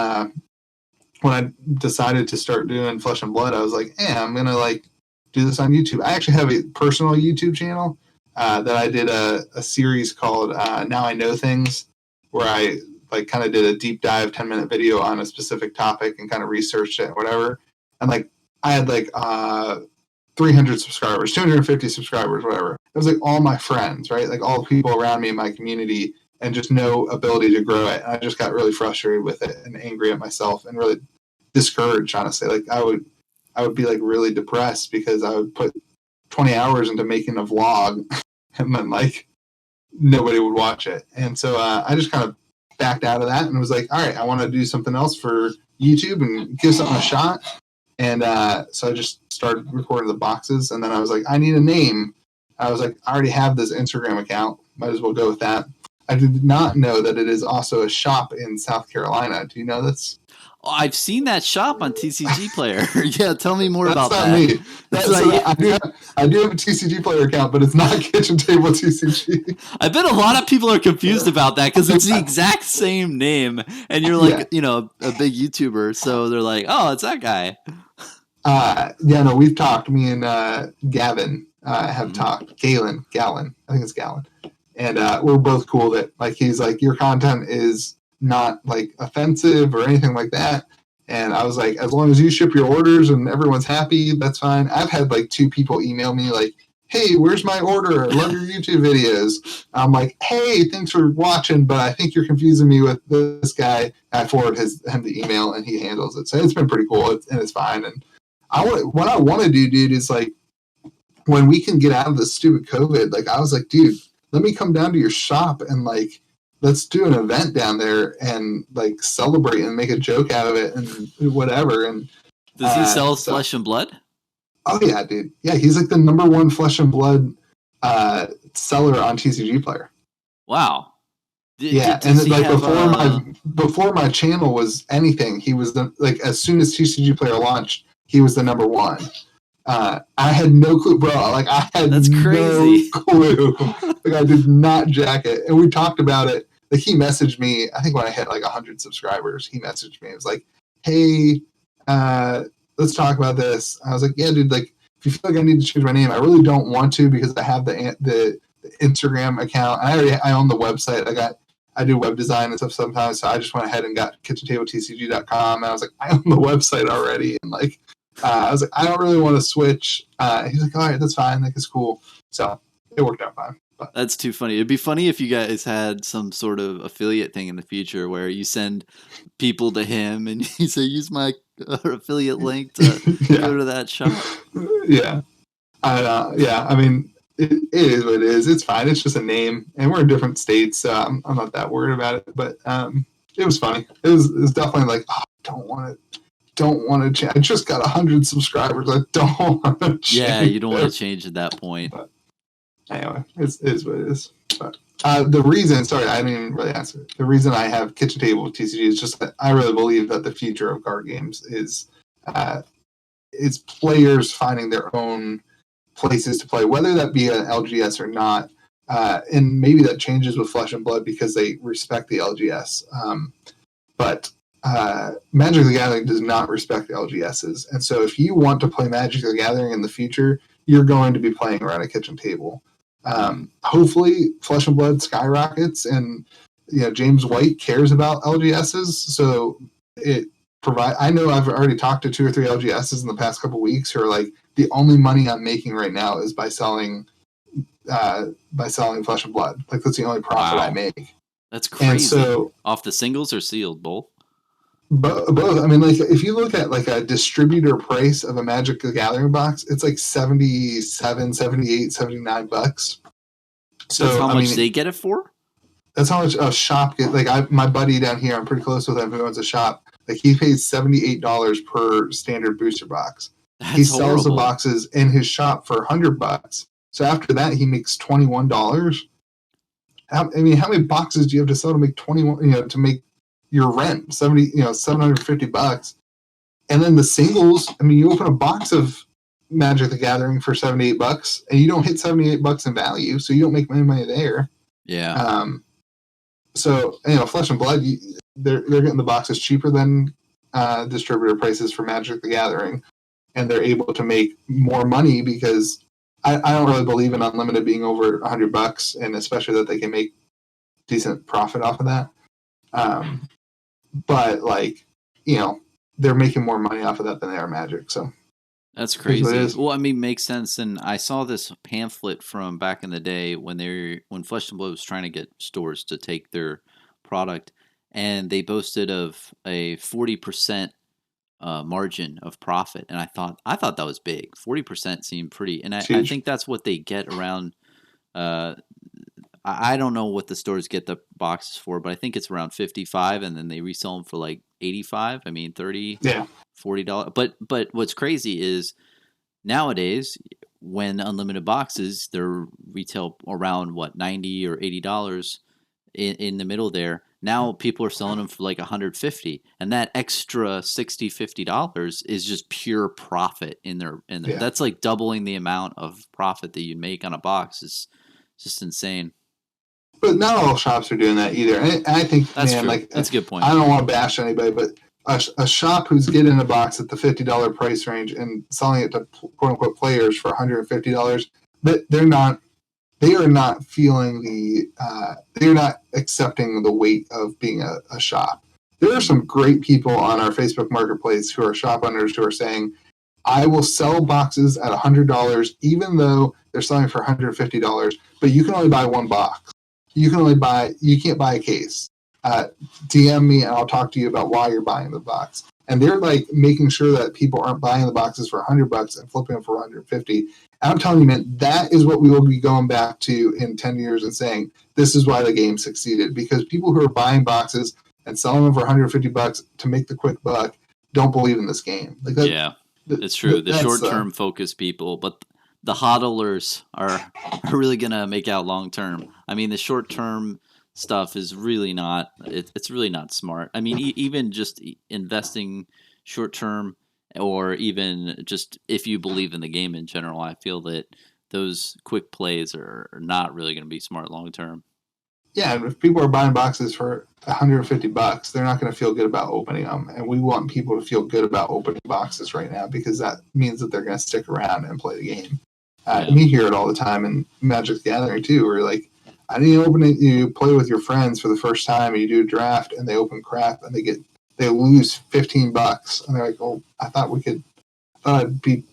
when I decided to start doing Flesh and Blood, I was like, I'm going to like do this on YouTube. I actually have a personal YouTube channel that I did a series called Now I Know Things, where I like kind of did a deep dive 10-minute video on a specific topic and kind of researched it, whatever. And like I had like 300 subscribers, 250 subscribers, whatever. It was like all my friends, right? Like all the people around me in my community, and just no ability to grow it. And I just got really frustrated with it and angry at myself and really discouraged, honestly. Like I would be like really depressed because I would put 20 hours into making a vlog and then like nobody would watch it. And so I just kind of backed out of that and was like, all right, I want to do something else for YouTube and give something a shot. And so I just started recording the boxes, and then I was like, I need a name. I was like, I already have this Instagram account. Might as well go with that. I did not know that it is also a shop in South Carolina. Do you know this? Oh, I've seen that shop on TCG Player. Yeah, tell me more about that. That's not me. I do have a TCG Player account, but it's not KitchenTableTCG. I bet a lot of people are confused about that because it's the exact same name, and you're like, a big YouTuber, so they're like, oh, it's that guy. No, we've talked. Me and Gavin have talked. Gallon. I think it's Gallon. And we're both cool that like he's like, your content is not like offensive or anything like that. And I was like, as long as you ship your orders and everyone's happy, that's fine. I've had like 2 people email me like, hey, where's my order? I love your YouTube videos. I'm like, hey, thanks for watching, but I think you're confusing me with this guy. I forward him the email and he handles it. So it's been pretty cool and it's fine. And what I want to do, dude, is like when we can get out of this stupid COVID, like I was like, dude, let me come down to your shop and like, let's do an event down there and like celebrate and make a joke out of it and whatever. And does he sell Flesh and Blood? Oh yeah, dude. Yeah, he's like the #1 Flesh and Blood seller on TCG Player. Wow. And like before my channel was anything, he was like as soon as TCG Player launched, he was the #1. I had no clue, bro. Like I had That's crazy. No clue. Like I did not jack it. And we talked about it. Like he messaged me, I think when I hit like 100 subscribers, he messaged me. It was like, hey, let's talk about this. I was like, yeah, dude, like if you feel like I need to change my name, I really don't want to because I have the Instagram account. I own the website. I do web design and stuff sometimes. So I just went ahead and got KitchenTableTCG.com. And I was like, I own the website already. And like, I was like, I don't really want to switch. He's like, all right, that's fine. Like, it's cool. So it worked out fine. But. That's too funny. It'd be funny if you guys had some sort of affiliate thing in the future where you send people to him and you say, use my affiliate link to go to that shop. Yeah. I mean, it is what it is. It's fine. It's just a name. And we're in different states, so I'm not that worried about it. But it was funny. It was definitely like, oh, I don't want to change. I just got 100 subscribers. I don't want to change. Yeah, you don't want to change at that point. Anyway, it is what it is. But the reason, sorry, I didn't even really answer. The reason I have Kitchen Table TCG is just that I really believe that the future of card games is players finding their own places to play, whether that be an LGS or not. And maybe that changes with Flesh and Blood because they respect the LGS. But Magic the Gathering does not respect the LGSs. And so if you want to play Magic the Gathering in the future, you're going to be playing around a kitchen table. Hopefully Flesh and Blood skyrockets and James White cares about LGSs, so it provide. I know I've already talked to 2 or 3 LGSs in the past couple weeks who are like, the only money I'm making right now is by selling Flesh and Blood. Like, that's the only profit I make. That's crazy. And so, off the singles or sealed, both? Both. I mean, like, if you look at like a distributor price of a Magic the Gathering box, it's like $77, $78, $79. So that's how much they get it for? That's how much a shop gets. Like, my buddy down here, I'm pretty close with him, who owns a shop. Like, he pays $78 per standard booster box. He sells the boxes in his shop for $100. So after that, he makes $21. I mean, how many boxes do you have to sell to make 21? To make your rent $750. And then the singles. I mean, you open a box of Magic the Gathering for $78, and you don't hit $78 in value, so you don't make any money there. Yeah. So Flesh and Blood, they're getting the boxes cheaper than distributor prices for Magic the Gathering, and they're able to make more money because I don't really believe in Unlimited being over $100, and especially that they can make decent profit off of that. But they're making more money off of that than they are Magic. So that's crazy. Well, I mean, makes sense. And I saw this pamphlet from back in the day when Flesh and Blood was trying to get stores to take their product, and they boasted of a 40% margin of profit. And I thought that was big. 40% seemed pretty, and I think that's what they get around. I don't know what the stores get the boxes for, but I think it's around 55, and then they resell them for like 85. I mean, $30, $40. But what's crazy is nowadays, when unlimited boxes, they're retail around $90 or $80 in the middle there. Now people are selling them for like $150, and that extra $50 is just pure profit in their. That's like doubling the amount of profit that you make on a box. Is just insane. But not all shops are doing that either. And I think that's true. That's a good point. I don't want to bash anybody, but a shop who's getting a box at the $50 price range and selling it to quote unquote players for $150, they are not feeling they're not accepting the weight of being a shop. There are some great people on our Facebook marketplace who are shop owners who are saying, I will sell boxes at $100 even though they're selling for $150, but you can only buy one box. You can't buy a case. DM me and I'll talk to you about why you're buying the box. And they're like making sure that people aren't buying the boxes for $100 and flipping them for $150. And I'm telling you, man, that is what we will be going back to in 10 years and saying, this is why the game succeeded. Because people who are buying boxes and selling them for $150 to make the quick buck don't believe in this game. It's true. The short-term focused people, but the hodlers are really going to make out long-term. I mean, the short-term stuff is really not, it's really not smart. I mean, even just investing short-term, or even just if you believe in the game in general, I feel that those quick plays are not really going to be smart long-term. Yeah, if people are buying boxes for $150, they're not going to feel good about opening them. And we want people to feel good about opening boxes right now because that means that they're going to stick around and play the game. And you hear it all the time in Magic the Gathering too, where like, I need to open it. You play with your friends for the first time, and you do a draft, and they open crap, and they lose $15, and they're like, "Oh, I thought I'd be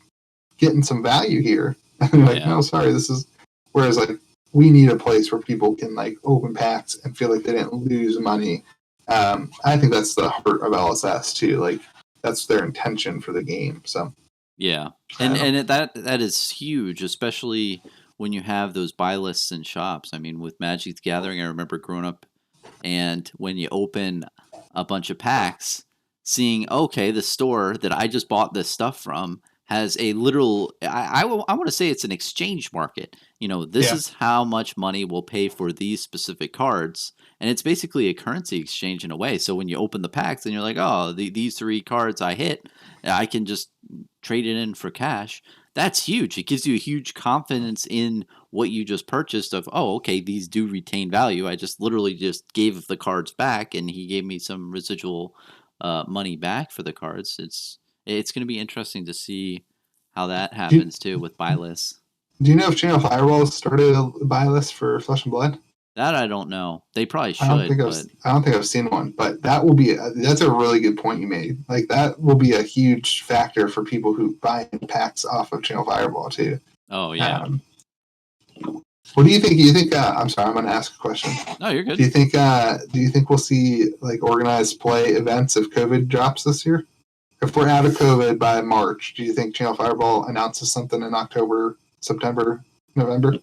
getting some value here." And they're like, "No, sorry, this is." Whereas like we need a place where people can like open packs and feel like they didn't lose money. I think that's the heart of LSS too. Like that's their intention for the game. So. Yeah, and that is huge, especially when you have those buy lists in shops. I mean, with Magic the Gathering, I remember growing up, and when you open a bunch of packs, seeing, okay, the store that I just bought this stuff from has a literal, I want to say it's an exchange market. This Yeah. is how much money we'll pay for these specific cards. And it's basically a currency exchange in a way. So when you open the packs and you're like, oh, these 3 cards I hit, I can just trade it in for cash. That's huge. It gives you a huge confidence in what you just purchased of, oh, okay, these do retain value. I just literally just gave the cards back and he gave me some residual money back for the cards. It's going to be interesting to see how that happens too with buy lists. Do you know if Channel Fireball started a buy list for Flesh and Blood? That I don't know. They probably should. I don't think I've seen one, but that's a really good point you made. Like that will be a huge factor for people who buy packs off of Channel Fireball too. Oh yeah. What do you think? I'm sorry, I'm going to ask a question. No, you're good. Do you think we'll see like organized play events if COVID drops this year? If we're out of COVID by March, do you think Channel Fireball announces something in October, September, November?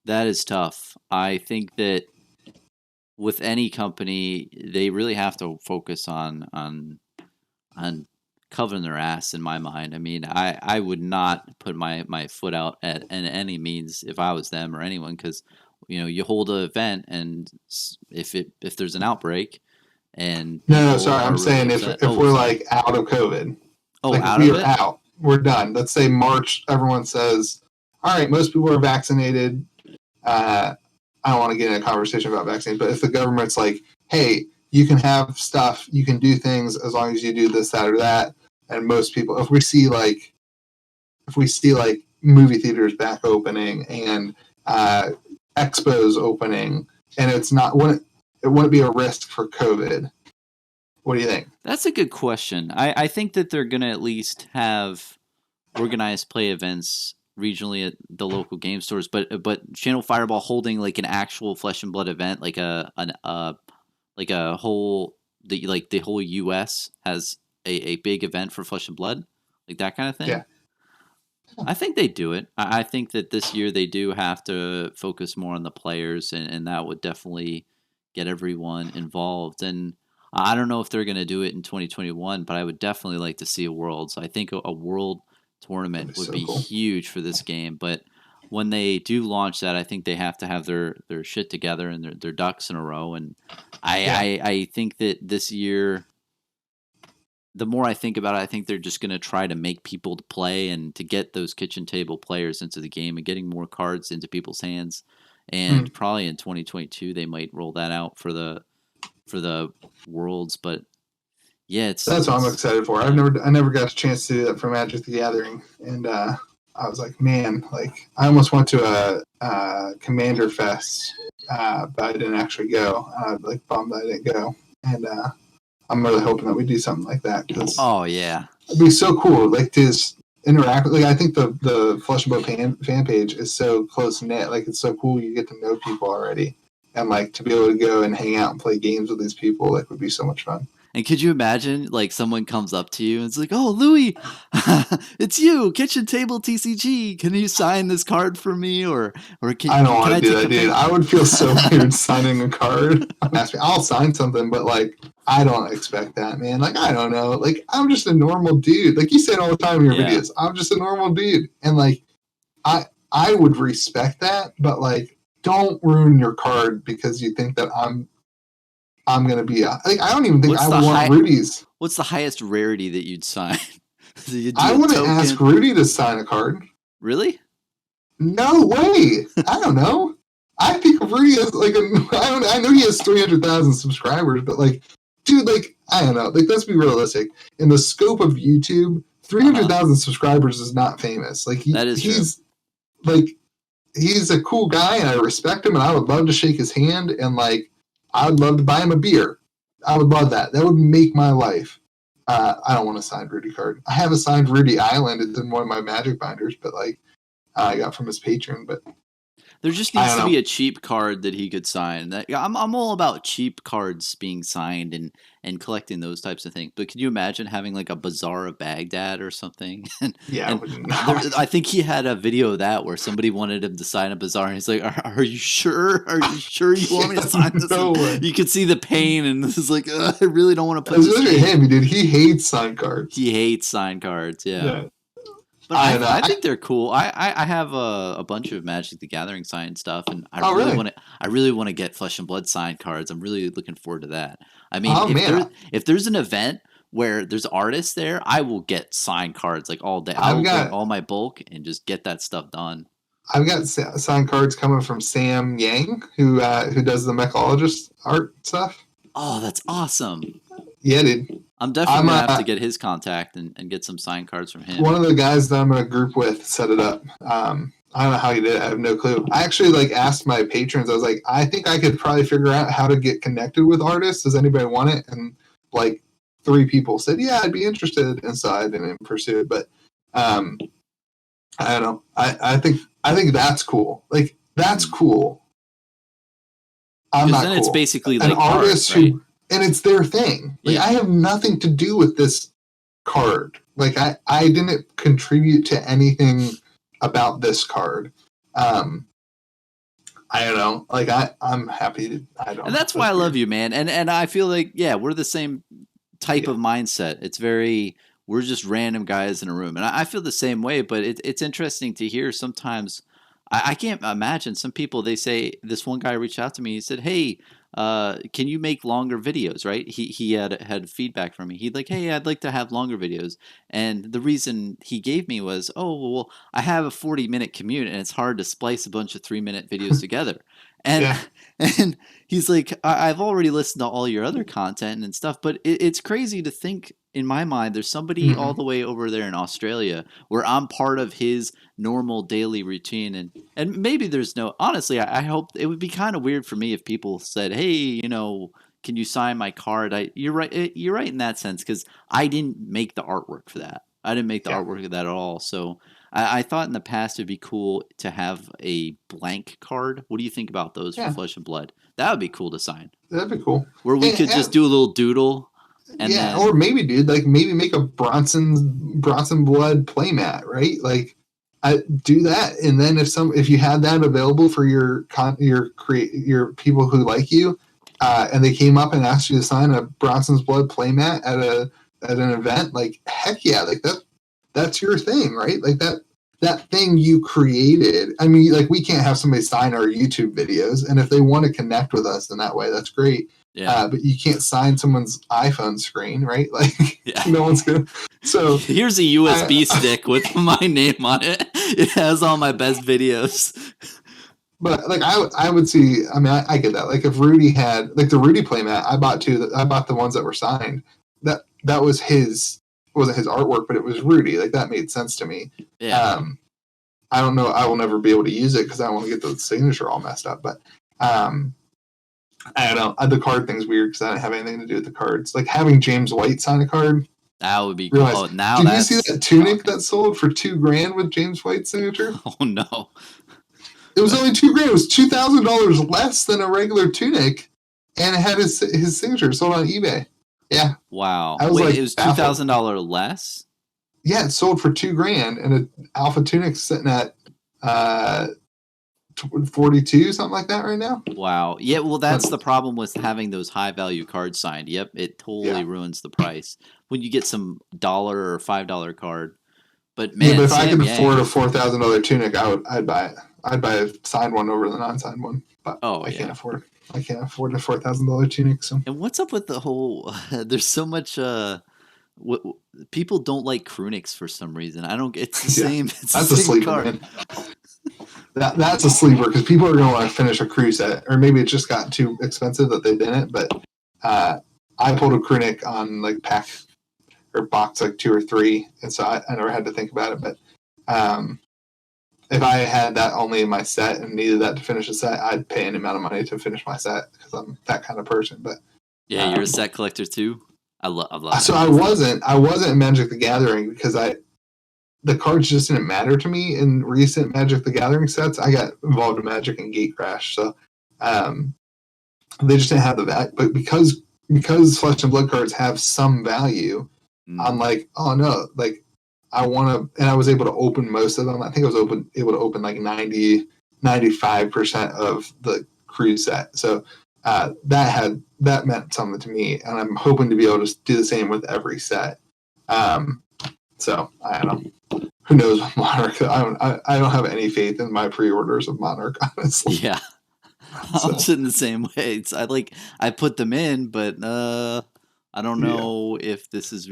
That is tough. I think that with any company, they really have to focus on covering their ass. In my mind, I mean, I would not put my foot out in any means if I was them or anyone, because you hold an event and if there's an outbreak and no, sorry, I'm saying if we're like out of COVID, out, we're done. Let's say March, everyone says, all right, most people are vaccinated. I don't want to get in a conversation about vaccines, but if the government's like, hey, you can have stuff, you can do things as long as you do this, that, or that, and most people, if we see like movie theaters back opening and expos opening, and it wouldn't be a risk for COVID. What do you think? That's a good question. I think that they're going to at least have organized play events regionally at the local game stores, but Channel Fireball holding like an actual Flesh and Blood event, like the whole US has a big event for Flesh and Blood, like that kind of thing. Yeah. I think they do it. I think that this year they do have to focus more on the players, and that would definitely get everyone involved. And I don't know if they're going to do it in 2021, but I would definitely like to see a Worlds. I think a World tournament would be cool. Huge for this game, but when they do launch that, I think they have to have their shit together and their ducks in a row. And I think that this year, the more I think about it, I think they're just going to try to make people to play and to get those kitchen table players into the game and getting more cards into people's hands. And probably in 2022, they might roll that out for the Worlds, but yeah, that's what I'm excited for. I never got a chance to do that for Magic the Gathering, and I was like, man, like I almost went to a Commander Fest, but I didn't actually go. I like bummed I didn't go, and I'm really hoping that we do something like that. Oh yeah, it'd be so cool. Like to interact. Like I think the Flesh and Blood fan page is so close knit. Like it's so cool. You get to know people already, and like to be able to go and hang out and play games with these people, like would be so much fun. And could you imagine, like, someone comes up to you and it's like, oh, Louis, it's you, Kitchen Table TCG. Can you sign this card for me? Or can I don't want to do that, dude. I would feel so weird signing a card. I'll sign something, but, like, I don't expect that, man. Like, I don't know. Like, I'm just a normal dude. Like, you say it all the time in your videos. I'm just a normal dude. And, like, I would respect that, but, like, don't ruin your card because you think that I'm going to be I don't even think I want Rudy's. What's the highest rarity that you'd sign? I want to ask Rudy to sign a card. Really? No way. I don't know. I think of Rudy as like I know he has 300,000 subscribers, but like, dude, like, I don't know. Like, let's be realistic. In the scope of YouTube, 300,000 subscribers is not famous. Like, he's like, he's a cool guy and I respect him and I would love to shake his hand and like, I would love to buy him a beer. I would love that. That would make my life. I don't want a signed Rudy card. I have a signed Rudy Island. It's in one of my Magic binders, but like I got from his patron. But there just needs to be a cheap card that he could sign. I'm all about cheap cards being signed and collecting those types of things. But could you imagine having like a Bazaar of Baghdad or something? Yeah, I think he had a video of that where somebody wanted him to sign a Bazaar, and he's like, "Are you sure? Are you sure you want me to sign this?" No you could see the pain, and this is like, I really don't want to put. Especially him, dude. He hates signed cards. He hates signed cards. Yeah. But I think they're cool. I have a bunch of Magic the Gathering signed stuff, and I really want to get Flesh and Blood signed cards. I'm really looking forward to that. I mean, if there's an event where there's artists there, I will get signed cards like all day. I will bring all my bulk and just get that stuff done. I've got signed cards coming from Sam Yang, who does the Mechologist art stuff. Oh, that's awesome. Yeah, dude. I'm definitely going to have to get his contact and get some signed cards from him. One of the guys that I'm in a group with set it up. I don't know how he did it. I have no clue. I actually asked my patrons. I was like, I think I could probably figure out how to get connected with artists. Does anybody want it? And 3 people said, yeah, I'd be interested. And so I didn't pursue it. But I don't know. I think that's cool. That's cool. I'm not cool. It's basically an artist cards, right? And it's their thing. I have nothing to do with this card. I didn't contribute to anything about this card. I don't know. I'm happy to. I don't. And that's why I love you, man. And I feel like we're the same type of mindset. It's we're just random guys in a room, and I feel the same way. But it's interesting to hear sometimes. I can't imagine some people. They say this one guy reached out to me. He said, "Hey, can you make longer videos?" Right? He had feedback from me. He'd like, "Hey, I'd like to have longer videos." And the reason he gave me was, "Oh, well, I have a 40-minute commute, and it's hard to splice a bunch of 3-minute videos together." And and he's like, "I've already listened to all your other content and stuff, but it's crazy to think." In my mind, there's somebody all the way over there in Australia where I'm part of his normal daily routine. And maybe there's honestly, I hope it would be kind of weird for me if people said, hey, can you sign my card? You're right. You're right in that sense. Cause I didn't make the artwork for that. I didn't make the artwork of that at all. So I thought in the past it'd be cool to have a blank card. What do you think about those for Flesh and Blood? That would be cool to sign. That'd be cool. Where we could just do a little doodle. And then, or maybe, dude, maybe make a Bronson Blood playmat, right? I do that, and then if you had that available for your people who like you, and they came up and asked you to sign a Bronson's Blood playmat at an event, heck yeah, that's your thing, right? That thing you created. I mean, we can't have somebody sign our YouTube videos, and if they want to connect with us in that way, that's great. Yeah. But you can't sign someone's iPhone screen, right? No one's gonna. So here's a USB stick with my name on it. It has all my best videos. But I would see. I mean, I get that. If Rudy had the Rudy playmat, I bought I bought the ones that were signed. That was his. It wasn't his artwork, but it was Rudy. That made sense to me. Yeah. I don't know. I will never be able to use it because I don't want to get the signature all messed up. But I don't know. The card thing's weird because I don't have anything to do with the cards. Having James White sign a card. That would be cool. Did you see that tunic that sold for $2,000 with James White's signature? Oh no! It was only $2,000. It was $2,000 less than a regular tunic, and it had his signature sold on eBay. Yeah. Wow. It was $2,000 less. Yeah, it sold for $2,000, and an alpha tunic's sitting at 42, something like that right now. Wow. Yeah, well, that's the problem with having those high value cards signed. Yep, it totally ruins the price when you get some $1 or $5 card. But man, but if I could afford a $4,000 tunic, I'd buy it. I'd buy a signed one over the non-signed one. But I can't afford it. I can't afford a $4,000 tunic. So. And what's up with the whole? There's so much. People don't like crew-necks for some reason. I don't. It's the same. It's that's the a same sleeper. card. Man. That's a sleeper because people are going to want to finish a crew set, or maybe it just got too expensive that they didn't. But I pulled a crew-neck on pack or box 2 or 3, and so I never had to think about it. But if I had that only in my set and needed that to finish a set, I'd pay any amount of money to finish my set because I'm that kind of person. But yeah, you're a set collector too. I love. So I wasn't in Magic the Gathering because the cards just didn't matter to me in recent Magic the Gathering sets. I got involved in Magic and Gate Crash, so they just didn't have the value. But because Flesh and Blood cards have some value, I'm like, oh no, I want to, and I was able to open most of them. I think I was able to open 90, 95% of the crew set. So that meant something to me, and I'm hoping to be able to do the same with every set. So I don't know. who knows with Monarch? I don't have any faith in my pre-orders of Monarch, honestly. Yeah. I'm sitting the same way. I put them in, but I don't know if this is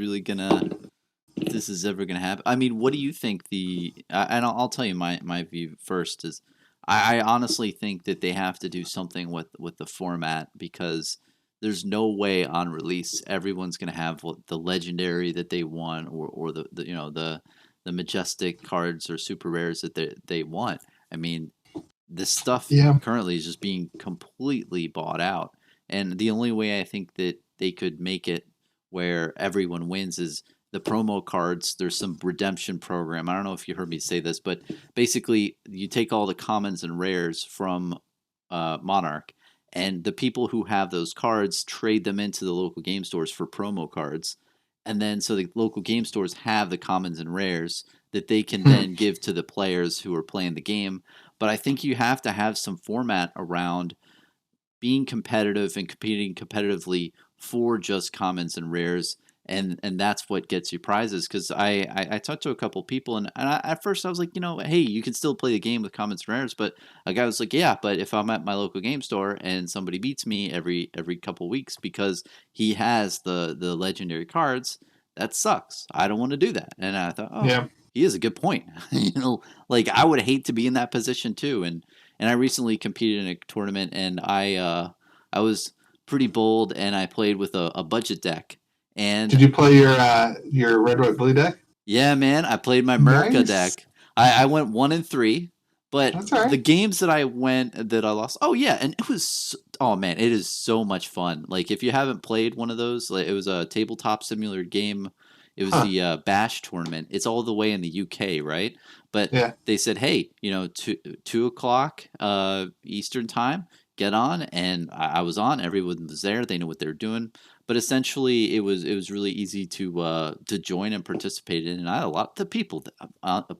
ever gonna happen. I mean, what do you think and I'll tell you my view first is I honestly think that they have to do something with the format, because there's no way on release everyone's gonna have the legendary that they want, or the majestic cards or super rares that they want. I mean, this stuff currently is just being completely bought out. And the only way I think that they could make it where everyone wins is the promo cards. There's some redemption program. I don't know if you heard me say this, but basically you take all the commons and rares from Monarch, and the people who have those cards trade them into the local game stores for promo cards. And then so the local game stores have the commons and rares that they can then give to the players who are playing the game. But I think you have to have some format around being competitive and competing competitively for just commons and rares, and that's what gets you prizes. Because I talked to a couple people, and at first I was like, hey, you can still play the game with commons and rares, but a guy was like, yeah, but if I'm at my local game store and somebody beats me every couple weeks because he has the legendary cards, that sucks. I don't want to do that. And I thought, oh, he has a good point. Like I would hate to be in that position too. And I recently competed in a tournament, and I was pretty bold, and I played with a budget deck. And did you play your red, white, blue deck? Yeah, man, I played my Merca deck. I went 1-3, but the games that I lost. Oh yeah, and it was it is so much fun. Like if you haven't played one of those, like, it was a tabletop simulator game. It was the Bash tournament. It's all the way in the UK, right? But they said, hey, 2:00 Eastern time, get on, and I was on. Everyone was there. They knew what they were doing. But essentially, it was really easy to join and participate in. And I had a lot of the people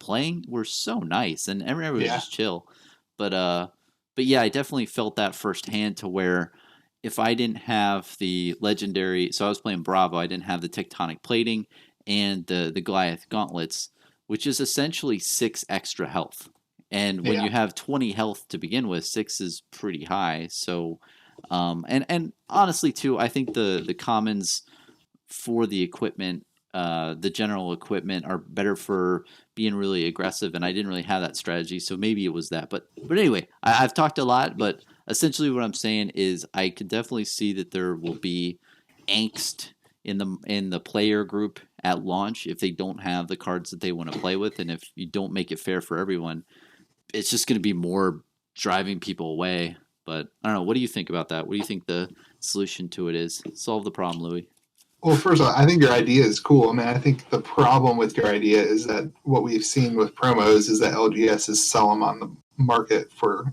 playing were so nice, and everyone was just chill. But yeah, I definitely felt that firsthand, to where if I didn't have the legendary, so I was playing Bravo, I didn't have the tectonic plating and the Goliath gauntlets, which is essentially 6 extra health. And when you have 20 health to begin with, 6 is pretty high. So, and honestly too, I think the commons for the equipment, the general equipment, are better for being really aggressive, and I didn't really have that strategy, so maybe it was that. But anyway, I've talked a lot, but essentially what I'm saying is I could definitely see that there will be angst in the player group at launch if they don't have the cards that they want to play with, and if you don't make it fair for everyone, it's just going to be more driving people away. But I don't know. What do you think about that? What do you think the solution to it is? Solve the problem, Louis. Well, first of all, I think your idea is cool. I mean, I think the problem with your idea is that what we've seen with promos is that LGS is sell them on the market for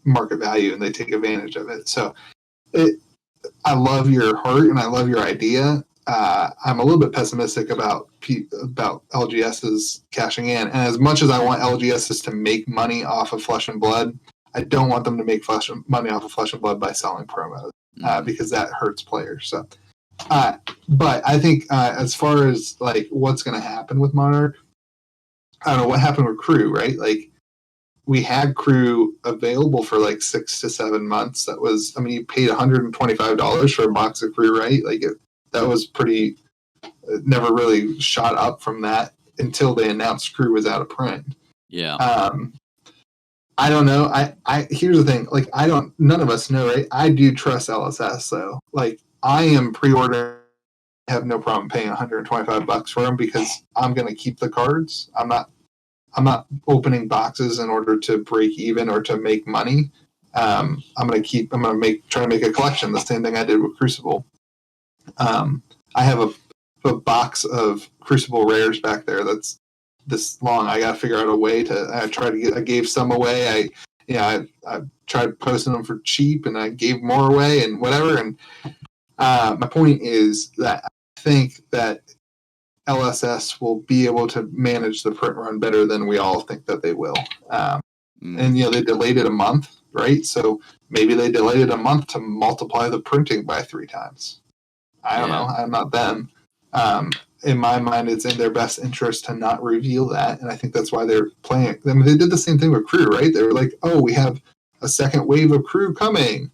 market value, and they take advantage of it. So I love your heart and I love your idea. I'm a little bit pessimistic about LGSs cashing in. And as much as I want LGSs to make money off of Flesh and Blood, I don't want them to make money off of Flesh and Blood by selling promos, because that hurts players. So, but I think as far as like what's going to happen with Monarch, I don't know what happened with Crew, right? Like we had Crew available for like 6 to 7 months. That was, I mean, you paid $125 for a box of Crew, right? Like that was pretty. It never really shot up from that until they announced Crew was out of print. Yeah. I don't know. I here's the thing. Like none of us know, right? I do trust LSS though. Like I am pre-ordering. I have no problem paying $125 for them because I'm going to keep the cards. I'm not opening boxes in order to break even or to make money. I'm going to try to make a collection. The same thing I did with Crucible. I have a box of Crucible rares back there that's this long. I got to figure out a way to. I gave some away. I tried posting them for cheap, and I gave more away and whatever. And my point is that I think that LSS will be able to manage the print run better than we all think that they will. And they delayed it a month, right? So maybe they delayed it a month to multiply the printing by 3 times. I don't know. I'm not them. in my mind, it's in their best interest to not reveal that, and I think that's why they're playing it. I mean, they did the same thing with Crew, right? They were like, "Oh, we have a second wave of Crew coming,"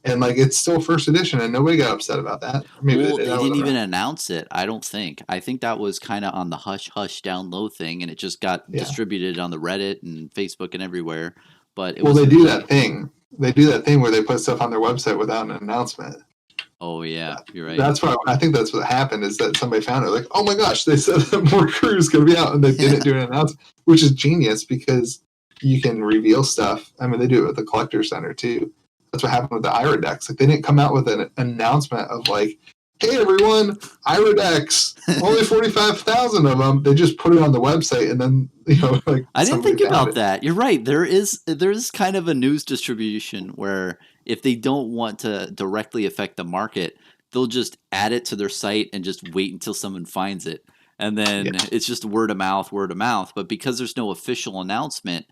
and like it's still first edition, and nobody got upset about that. Or maybe Well, they did. they I didn't don't even know. announce it. I don't think. I think that was kind of on the hush hush down low thing, and it just got Yeah. distributed on the Reddit and Facebook and everywhere. But it Well, was. they do that thing. They do that thing where they put stuff on their website without an announcement. Oh yeah, you're right. That's why I think that's what happened is that somebody found it like, oh my gosh, they said that more Crew's going to be out, and they didn't do an announcement, which is genius because you can reveal stuff. I mean, they do it with the Collector Center too. That's what happened with the Ira decks. Like they didn't come out with an announcement of like, hey everyone, Ira decks, only 45,000 of them. They just put it on the website, and then like I didn't somebody think found about it. that. You're right. There's kind of a news distribution where if they don't want to directly affect the market, they'll just add it to their site and just wait until someone finds it. And then Yeah. it's just word of mouth, word of mouth. But because there's no official announcement,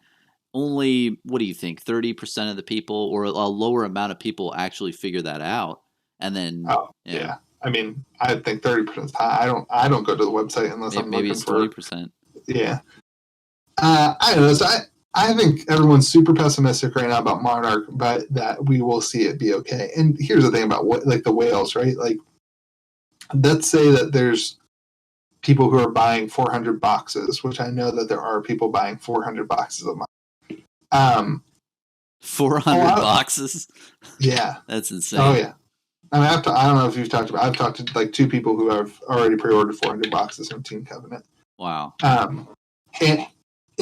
only, what do you think, 30% of the people or a lower amount of people actually figure that out. And then, Oh yeah. I mean, I think 30% is high. I don't go to the website unless I'm maybe looking it's for 20%. yeah. I don't know. So I think everyone's super pessimistic right now about Monarch, but that we will see it be okay. And here's the thing about what like the whales, right? Like, let's say that there's people who are buying 400 boxes, which I know that there are people buying 400 boxes of mine. 400 boxes? Yeah. That's insane. Oh yeah. I mean, I don't know if you've talked about. I've talked to like 2 people who have already pre-ordered 400 boxes from Team Covenant. Wow. And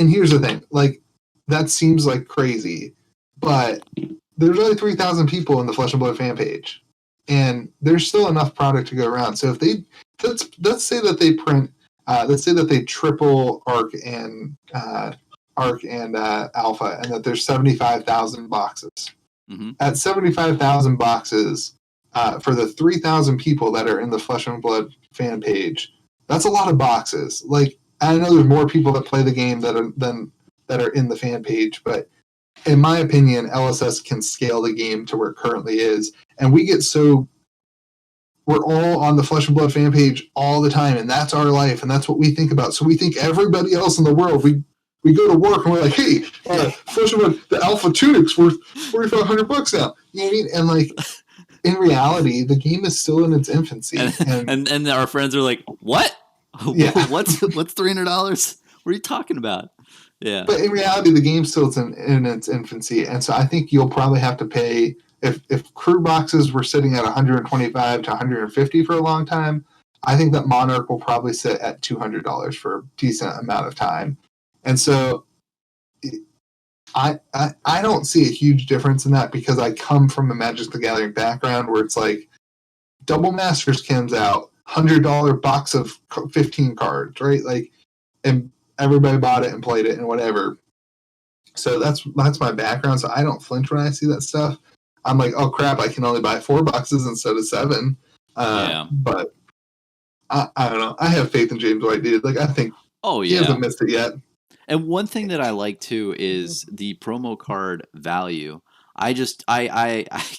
here's the thing, like that seems like crazy, but there's only 3,000 people in the Flesh and Blood fan page, and there's still enough product to go around. So if they let's say that they print, let's say that they triple Arc and Alpha, and that there's 75,000 boxes. Mm-hmm. At 75,000 boxes, for the 3,000 people that are in the Flesh and Blood fan page, that's a lot of boxes. Like, I know there's more people that play the game that are in the fan page, but in my opinion, LSS can scale the game to where it currently is, and we're all on the Flesh and Blood fan page all the time, and that's our life, and that's what we think about. So we think everybody else in the world. We go to work and we're like, hey, Flesh and Blood, the Alpha Tunic's worth $4,500 now. You know what I mean? And like, in reality, the game is still in its infancy, and our friends are like, what? Yeah. What's $300? What are you talking about? Yeah. But in reality, the game's still in its infancy, and so I think you'll probably have to pay if Crew boxes were sitting at 125 to 150 for a long time. I think that Monarch will probably sit at $200 for a decent amount of time, and so I don't see a huge difference in that because I come from a Magic the Gathering background where it's like Double Masters comes out, $100 box of 15 cards, right? Like, and everybody bought it and played it and whatever. So that's my background. So I don't flinch when I see that stuff. I'm like, oh crap, I can only buy 4 boxes instead of 7. Yeah. But I don't know. I have faith in James White, dude. Like, I think he hasn't missed it yet. And one thing that I like too is the promo card value. I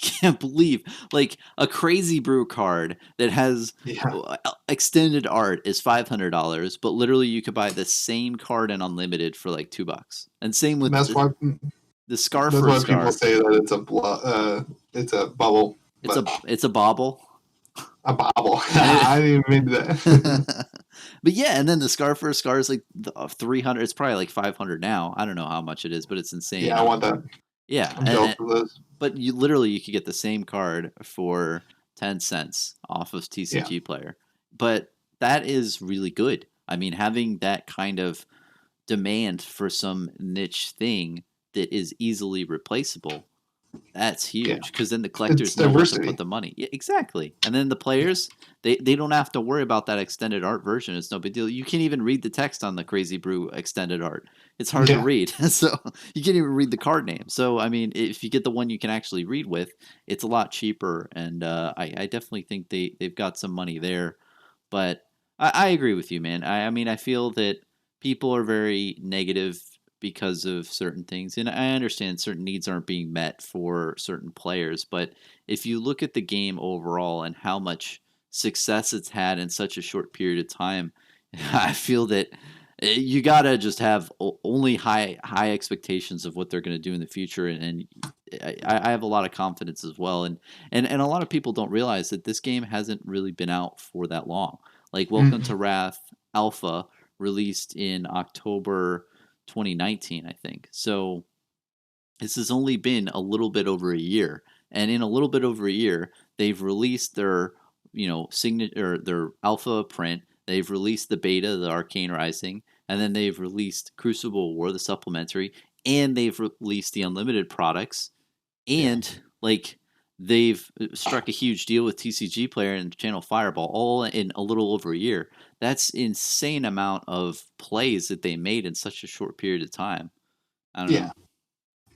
can't believe like a Crazy Brew card that has extended art is $500, but literally you could buy the same card in Unlimited for like $2. And same with the Scarf. That's why people say that it's a bubble. It's a bauble. A bobble. I didn't even mean that. But yeah, and then the Scar for a Scar is like 300. It's probably like 500 now. I don't know how much it is, but it's insane. Yeah, I want that. Yeah, I'm jealous of those. But you could get the same card for 10 cents off of TCG Player. But that is really good. I mean, having that kind of demand for some niche thing that is easily replaceable, that's huge because then the collectors know where to put the money. Yeah, exactly. And then the players, they don't have to worry about that extended art version. It's no big deal. You can't even read the text on the Crazy Brew extended art. It's hard to read. So you can't even read the card name. So, I mean, if you get the one you can actually read with, it's a lot cheaper. And I definitely think they've got some money there. But I agree with you, man. I mean, I feel that people are very negative because of certain things. And I understand certain needs aren't being met for certain players. But if you look at the game overall and how much success it's had in such a short period of time, I feel that you gotta just have only high expectations of what they're going to do in the future, and I have a lot of confidence as well, and a lot of people don't realize that this game hasn't really been out for that long. Like Welcome to Mm. Wrath Alpha released in October 2019, I think. So this has only been a little bit over a year, and in a little bit over a year, they've released their signature or their alpha print. They've released the beta, the Arcane Rising, and then they've released Crucible War, the supplementary, and they've released the unlimited products, Yeah. and like they've struck a huge deal with TCG Player and Channel Fireball all in a little over a year. That's insane amount of plays that they made in such a short period of time. I don't Yeah. know.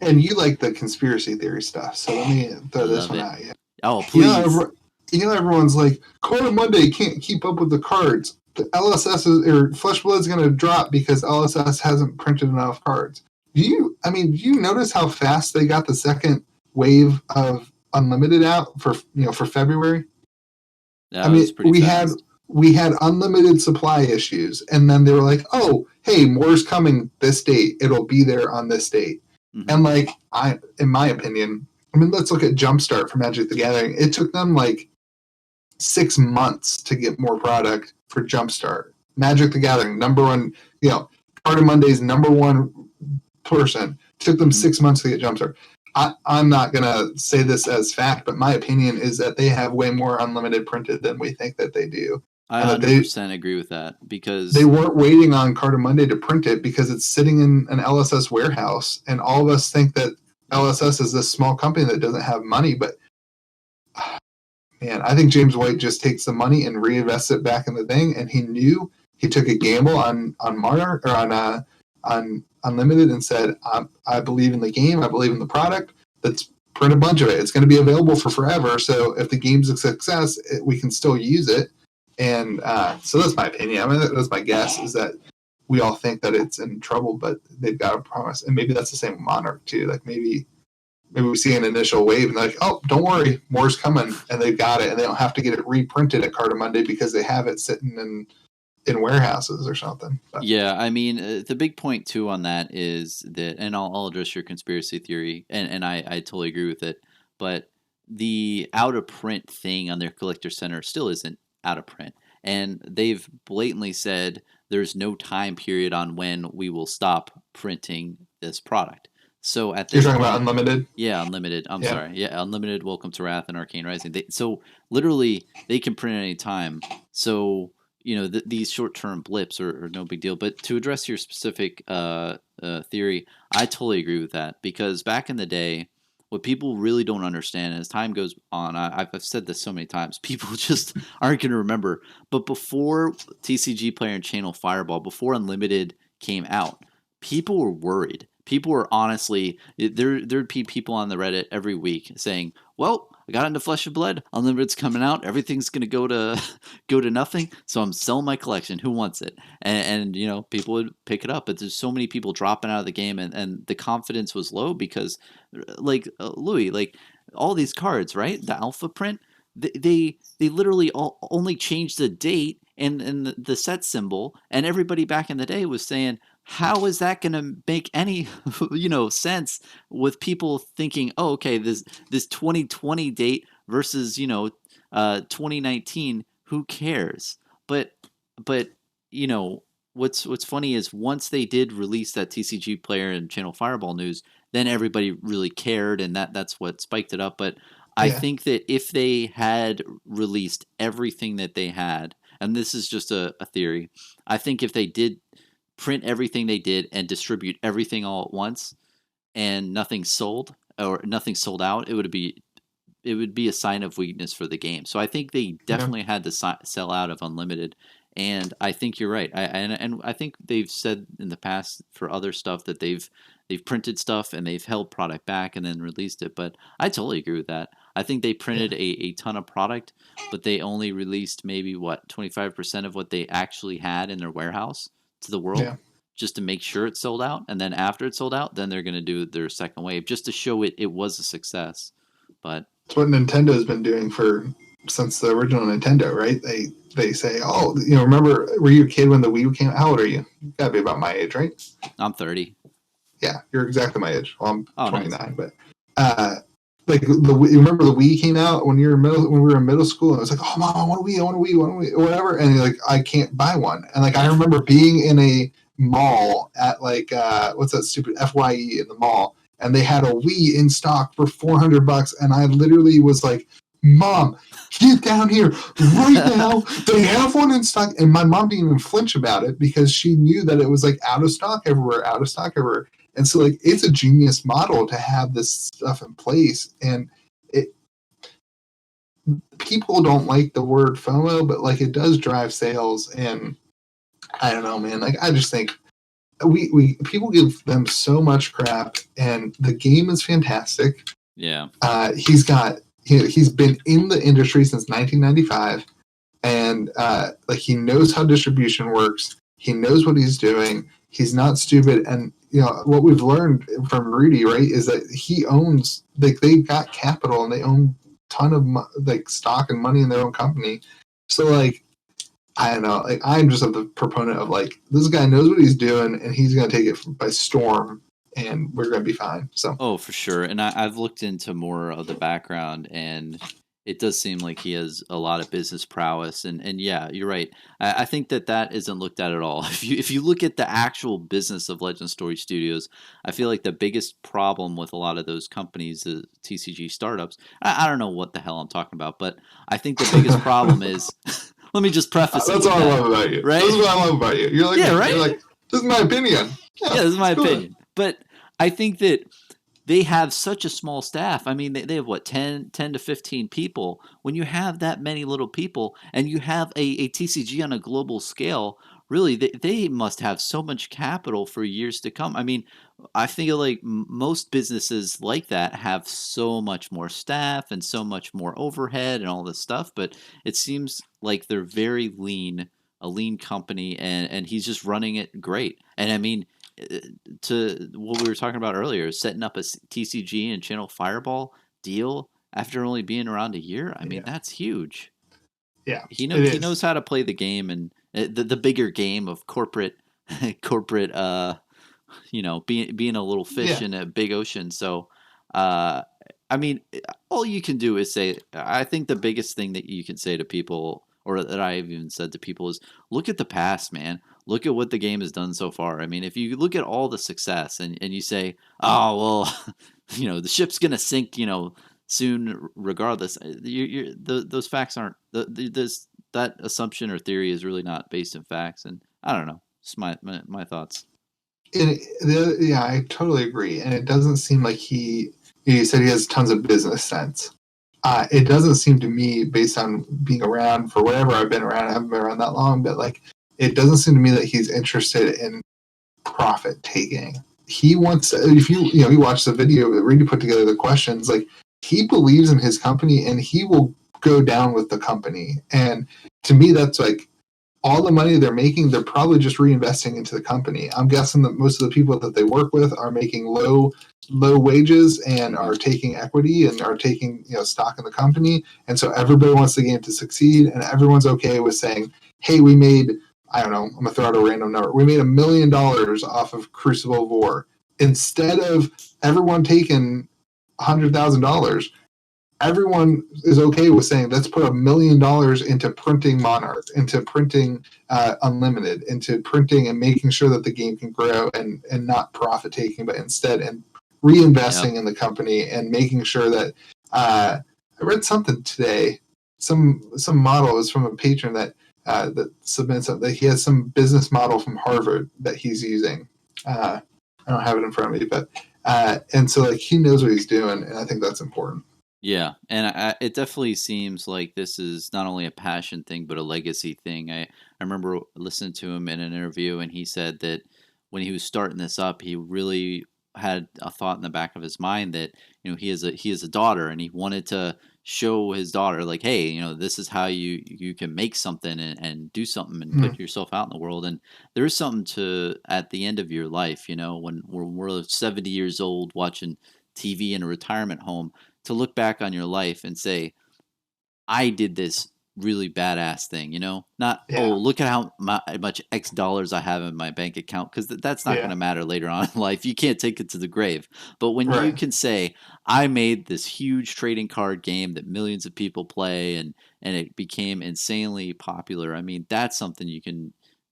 And you like the conspiracy theory stuff, so let me I throw this love one it. at you. Oh, You know, please. everyone's like, Card of Monday can't keep up with the cards. The LSS or Flesh Blood's going to drop because LSS hasn't printed enough cards. Do you notice how fast they got the second wave of Unlimited out for February? That was pretty fast. We had unlimited supply issues, and then they were like, "Oh, hey, more's coming this date. It'll be there on this date." Mm-hmm. And like, in my opinion, let's look at Jumpstart for Magic the Gathering. It took them like 6 months to get more product for Jumpstart. Magic the Gathering, number one, Card of Monday's number one person. Took them 6 months to get Jumpstart. I'm not going to say this as fact, but my opinion is that they have way more unlimited printed than we think that they do. I And that 100% agree with that because they weren't waiting on Card of Monday to print it because it's sitting in an LSS warehouse. And all of us think that LSS is this small company that doesn't have money. But man, I think James White just takes the money and reinvests it back in the thing. And he took a gamble on Monarch or on Unlimited and said, I believe in the game. I believe in the product. Let's print a bunch of it. It's going to be available for forever. So if the game's a success, we can still use it. And so that's my opinion. That's my guess is that we all think that it's in trouble, but they've got a promise. And maybe that's the same with Monarch too. Like maybe we see an initial wave and they're like, oh, don't worry, more's coming. And they've got it and they don't have to get it reprinted at Card of Monday because they have it sitting in warehouses or something. But. Yeah, I mean, the big point too on that is that, and I'll address your conspiracy theory, and I totally agree with it, but the out of print thing on their collector center still isn't out of print, and they've blatantly said there's no time period on when we will stop printing this product. So at this You're talking point, about Unlimited? Yeah, Unlimited. I'm sorry. Yeah, Unlimited, Welcome to Wrath, and Arcane Rising. So literally, they can print at any time. So these short-term blips are no big deal. But to address your specific theory, I totally agree with that because back in the day, what people really don't understand as time goes on, I've said this so many times, people just aren't going to remember. But before TCG Player and Channel Fireball, before Unlimited came out, people were worried. People were honestly, there'd be people on the Reddit every week saying, well, I got into Flesh and Blood, Unlimited's coming out, everything's going to go to nothing, so I'm selling my collection. Who wants it? And people would pick it up, but there's so many people dropping out of the game, and the confidence was low because, like, Louis, like, all these cards, right? The alpha print, they literally only changed the date and the set symbol, and everybody back in the day was saying, how is that going to make any sense with people thinking, oh, okay, this 2020 date versus 2019, who cares? But what's funny is once they did release that TCG Player and Channel Fireball news, then everybody really cared, and that's what spiked it up. But I think that if they had released everything that they had, and this is just a theory, I think if they did print everything they did and distribute everything all at once and nothing sold or nothing sold out, it would be a sign of weakness for the game. So I think they definitely had to sell out of Unlimited, and I think you're right. And I think they've said in the past for other stuff that they've printed stuff and they've held product back and then released it, but I totally agree with that. I think they printed a ton of product, but they only released maybe 25% of what they actually had in their warehouse to the world, just to make sure it's sold out. And then after it's sold out, then they're going to do their second wave just to show it was a success. But it's what Nintendo's been doing for since the original Nintendo, right? They say, oh, remember, were you a kid when the Wii came? How old are you? You gotta be about my age, right? I'm 30. Yeah, you're exactly my age. Well, I'm Oh, 29, nice. but like you remember the Wii came out when when we were in middle school, and it was like, oh mom, I want a Wii, or whatever, and you're like, I can't buy one, and like I remember being in a mall at like what's that stupid FYE in the mall, and they had a Wii in stock for $400, and I literally was like, Mom, get down here right now. They have one in stock, and my mom didn't even flinch about it because she knew that it was like out of stock everywhere, out of stock everywhere. And so, like, it's a genius model to have this stuff in place. And it people don't like the word FOMO, but like it does drive sales. And I don't know, man. Like, I just think we people give them so much crap, and the game is fantastic. Yeah. He's been in the industry since 1995, and like he knows how distribution works. He knows what he's doing. He's not stupid. And what we've learned from Rudy, right, is that he owns, like, they got capital and they own a ton of like stock and money in their own company. So like, I don't know, like I'm just a proponent of like, this guy knows what he's doing and he's going to take it by storm, and we're going to be fine. So Oh, for sure. And I've looked into more of the background, and it does seem like he has a lot of business prowess. And yeah, you're right. I think that isn't looked at all. If you look at the actual business of Legend Story Studios, I feel like the biggest problem with a lot of those companies, the TCG startups, I don't know what the hell I'm talking about, but I think the biggest problem is. Let me just preface it. That's with what that, I love about you. right? This is what I love about you. You're like, yeah, right. You're like, this is my opinion. Yeah, this is my opinion. But I think that they have such a small staff. I mean, they have what, 10 to 15 people. When you have that many little people and you have a TCG on a global scale, really, they must have so much capital for years to come. I mean, I feel like most businesses like that have so much more staff and so much more overhead and all this stuff, but it seems like they're very lean, a lean company, and he's just running it great. And I mean, to what we were talking about earlier, setting up a TCG and Channel Fireball deal after only being around a year. I mean, that's huge. Yeah, he knows how to play the game, and the bigger game of corporate being a little fish in a big ocean. So I mean, all you can do is say, I think the biggest thing that you can say to people, or that I've even said to people, is look at the past, man. Look at what the game has done so far. I mean, if you look at all the success and you say, oh, well, the ship's going to sink, soon regardless, those facts aren't, that assumption or theory is really not based in facts. And I don't know. Just my thoughts. Yeah, I totally agree. And it doesn't seem like he said he has tons of business sense. It doesn't seem to me, based on being around for whatever I've been around, I haven't been around that long, but like, it doesn't seem to me that he's interested in profit taking. He wants, if you watch the video that Reedy put together, the questions, like, he believes in his company and he will go down with the company. And to me, that's like, all the money they're making, they're probably just reinvesting into the company. I'm guessing that most of the people that they work with are making low wages and are taking equity and are taking stock in the company. And so everybody wants the game to succeed, and everyone's okay with saying, hey, we made, I don't know, I'm gonna throw out a random number. We made $1 million off of Crucible of War. Instead of everyone taking $100,000, everyone is okay with saying, let's put $1 million into printing Monarch, into printing Unlimited, into printing and making sure that the game can grow, and not profit taking, but instead and reinvesting in the company and making sure that I read something today, some model is from a patron that submits that he has some business model from Harvard that he's using. I don't have it in front of me, but and so like he knows what he's doing, and I think that's important. Yeah, and it definitely seems like this is not only a passion thing, but a legacy thing. I remember listening to him in an interview, and he said that when he was starting this up, he really had a thought in the back of his mind that he has a daughter, and he wanted to show his daughter, like, hey, this is how you can make something and do something and put yourself out in the world. And there is something to, at the end of your life, when we're 70 years old watching TV in a retirement home, to look back on your life and say, I did this really badass thing, not, oh, Yeah. look at how much X dollars I have in my bank account, because that's not going Yeah. to matter later on in life. You can't take it to the grave. But when you Right. can say, I made this huge trading card game that millions of people play, and it became insanely popular, I mean, that's something you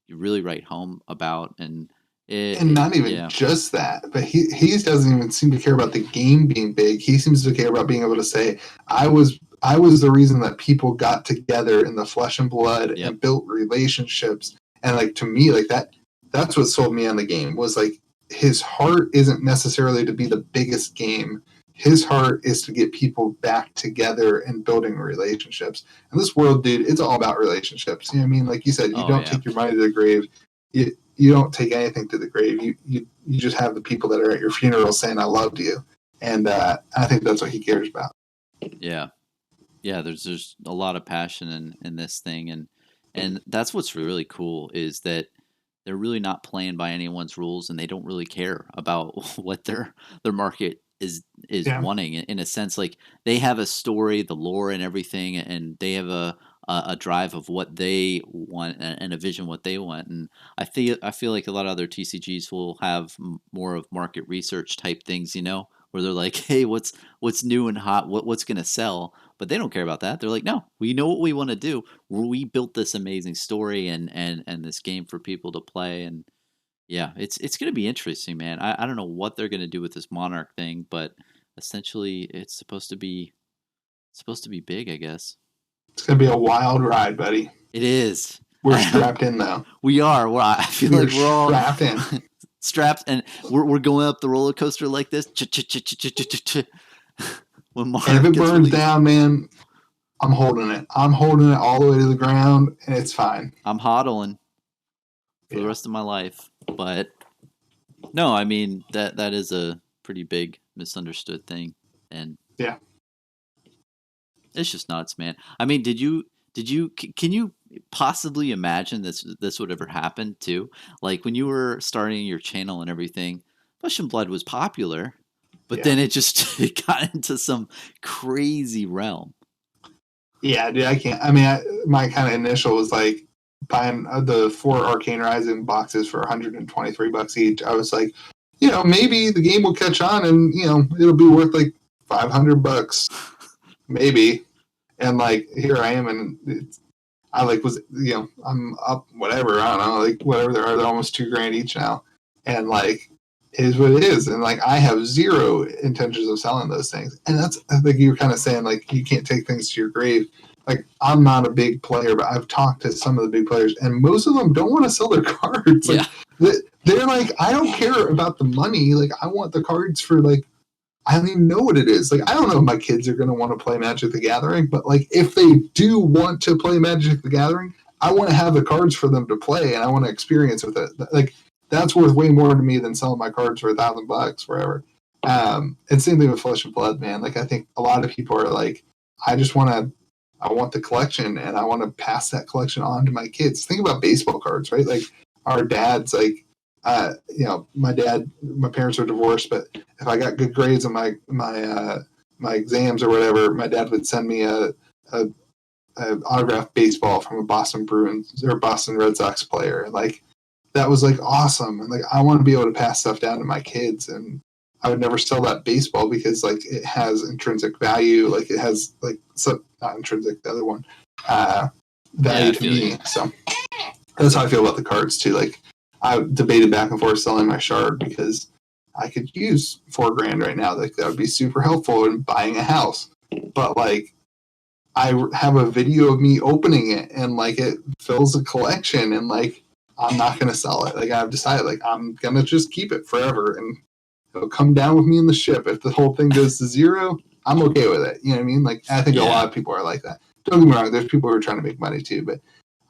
really write home about. And And not even yeah. just that, but he doesn't even seem to care about the game being big. He seems to care about being able to say, I was the reason that people got together in the flesh and blood Yep. and built relationships. And like, to me, like that's what sold me on the game, was like, his heart isn't necessarily to be the biggest game. His heart is to get people back together and building relationships. And this world, dude, it's all about relationships. You know what I mean? Like you said, you Oh don't yeah. take your money to the grave. You don't take anything to the grave. You just have the people that are at your funeral saying, I loved you. And I think that's what he cares about. Yeah. Yeah, there's a lot of passion in this thing, and that's what's really cool, is that they're really not playing by anyone's rules, and they don't really care about what their market is Yeah. wanting, in a sense. Like, they have a story, the lore and everything, and they have a drive of what they want, and a vision what they want. And I feel like a lot of other TCGs will have more of market research type things, where they're like, hey, what's new and hot, what's going to sell. But they don't care about that. They're like, no, we know what we want to do. We built this amazing story and this game for people to play. And yeah, it's going to be interesting, man. I don't know what they're going to do with this Monarch thing, but essentially it's supposed to be big, I guess. It's going to be a wild ride, buddy. It is. We're strapped in, though. We are. I feel like we're all strapped in. strapped, and we're going up the roller coaster like this. When Monarch And if it gets burns released, down, man, I'm holding it. I'm holding it all the way to the ground, and it's fine. I'm hodling for the rest of my life. But no, I mean, that is a pretty big misunderstood thing, and Yeah. it's just nuts, man. I mean, can you possibly imagine this would ever happen too? Like, when you were starting your channel and everything, Flesh and Blood was popular, but then it just it got into some crazy realm. Yeah, dude, I can't. I mean, my kind of initial was like buying the 4 Arcane Rising boxes for $123 each. I was like, maybe the game will catch on, and it'll be worth like $500, maybe. And like, here I am, and I like was I'm up whatever, I don't know, like whatever, they're almost $2,000 each now, and like, it is what it is. And like, I have zero intentions of selling those things. And that's, I think you were kind of saying, like, you can't take things to your grave. Like, I'm not a big player, but I've talked to some of the big players, and most of them don't want to sell their cards. Like, they're like, I don't care about the money. Like, I want the cards for, like, I don't even know what it is. Like, I don't know if my kids are going to want to play Magic the Gathering, but like, if they do want to play Magic the Gathering, I want to have the cards for them to play, and I want to experience with it. Like, that's worth way more to me than selling my cards for $1,000 forever. And same thing with Flesh and Blood, man. Like, I think a lot of people are like, I want the collection, and I want to pass that collection on to my kids. Think about baseball cards, right? Like, our dads, like, my parents are divorced, but if I got good grades on my exams or whatever, my dad would send me a autographed baseball from a Boston Bruins or Boston Red Sox player. Like, that was like awesome. And like, I want to be able to pass stuff down to my kids, and I would never sell that baseball because like, it has intrinsic value. Like, it has like, so not intrinsic, the other one, value to me. So that's how I feel about the cards too. Like, I debated back and forth selling my shard because I could use $4,000 right now. Like, that would be super helpful in buying a house. But like, I have a video of me opening it, and like, it fills a collection, and like, I'm not going to sell it. Like, I've decided, like, I'm going to just keep it forever, and it'll come down with me in the ship. If the whole thing goes to zero, I'm okay with it. You know what I mean? Like, I think a lot of people are like that. Don't get me wrong. There's people who are trying to make money too, but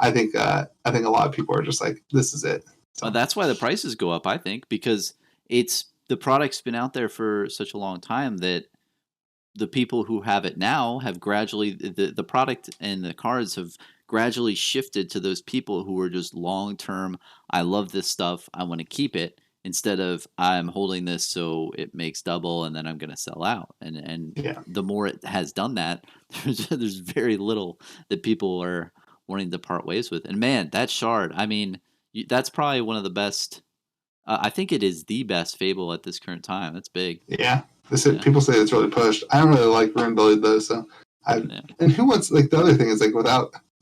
I think a lot of people are just like, this is it. So. That's why the prices go up, I think, because the product's been out there for such a long time that the people who have it now have gradually, the product and the cards have gradually shifted to those people who are just long term. I love this stuff. I want to keep it, instead of I'm holding this so it makes double and then I'm going to sell out. And Yeah. the more it has done that, there's very little that people are wanting to part ways with. And man, that shard, I mean, that's probably one of the best. I think it is the best Fable at this current time. That's big. Yeah. People say it's really pushed. I don't really like Rune Bully though, so and who wants, like, the other thing is, like,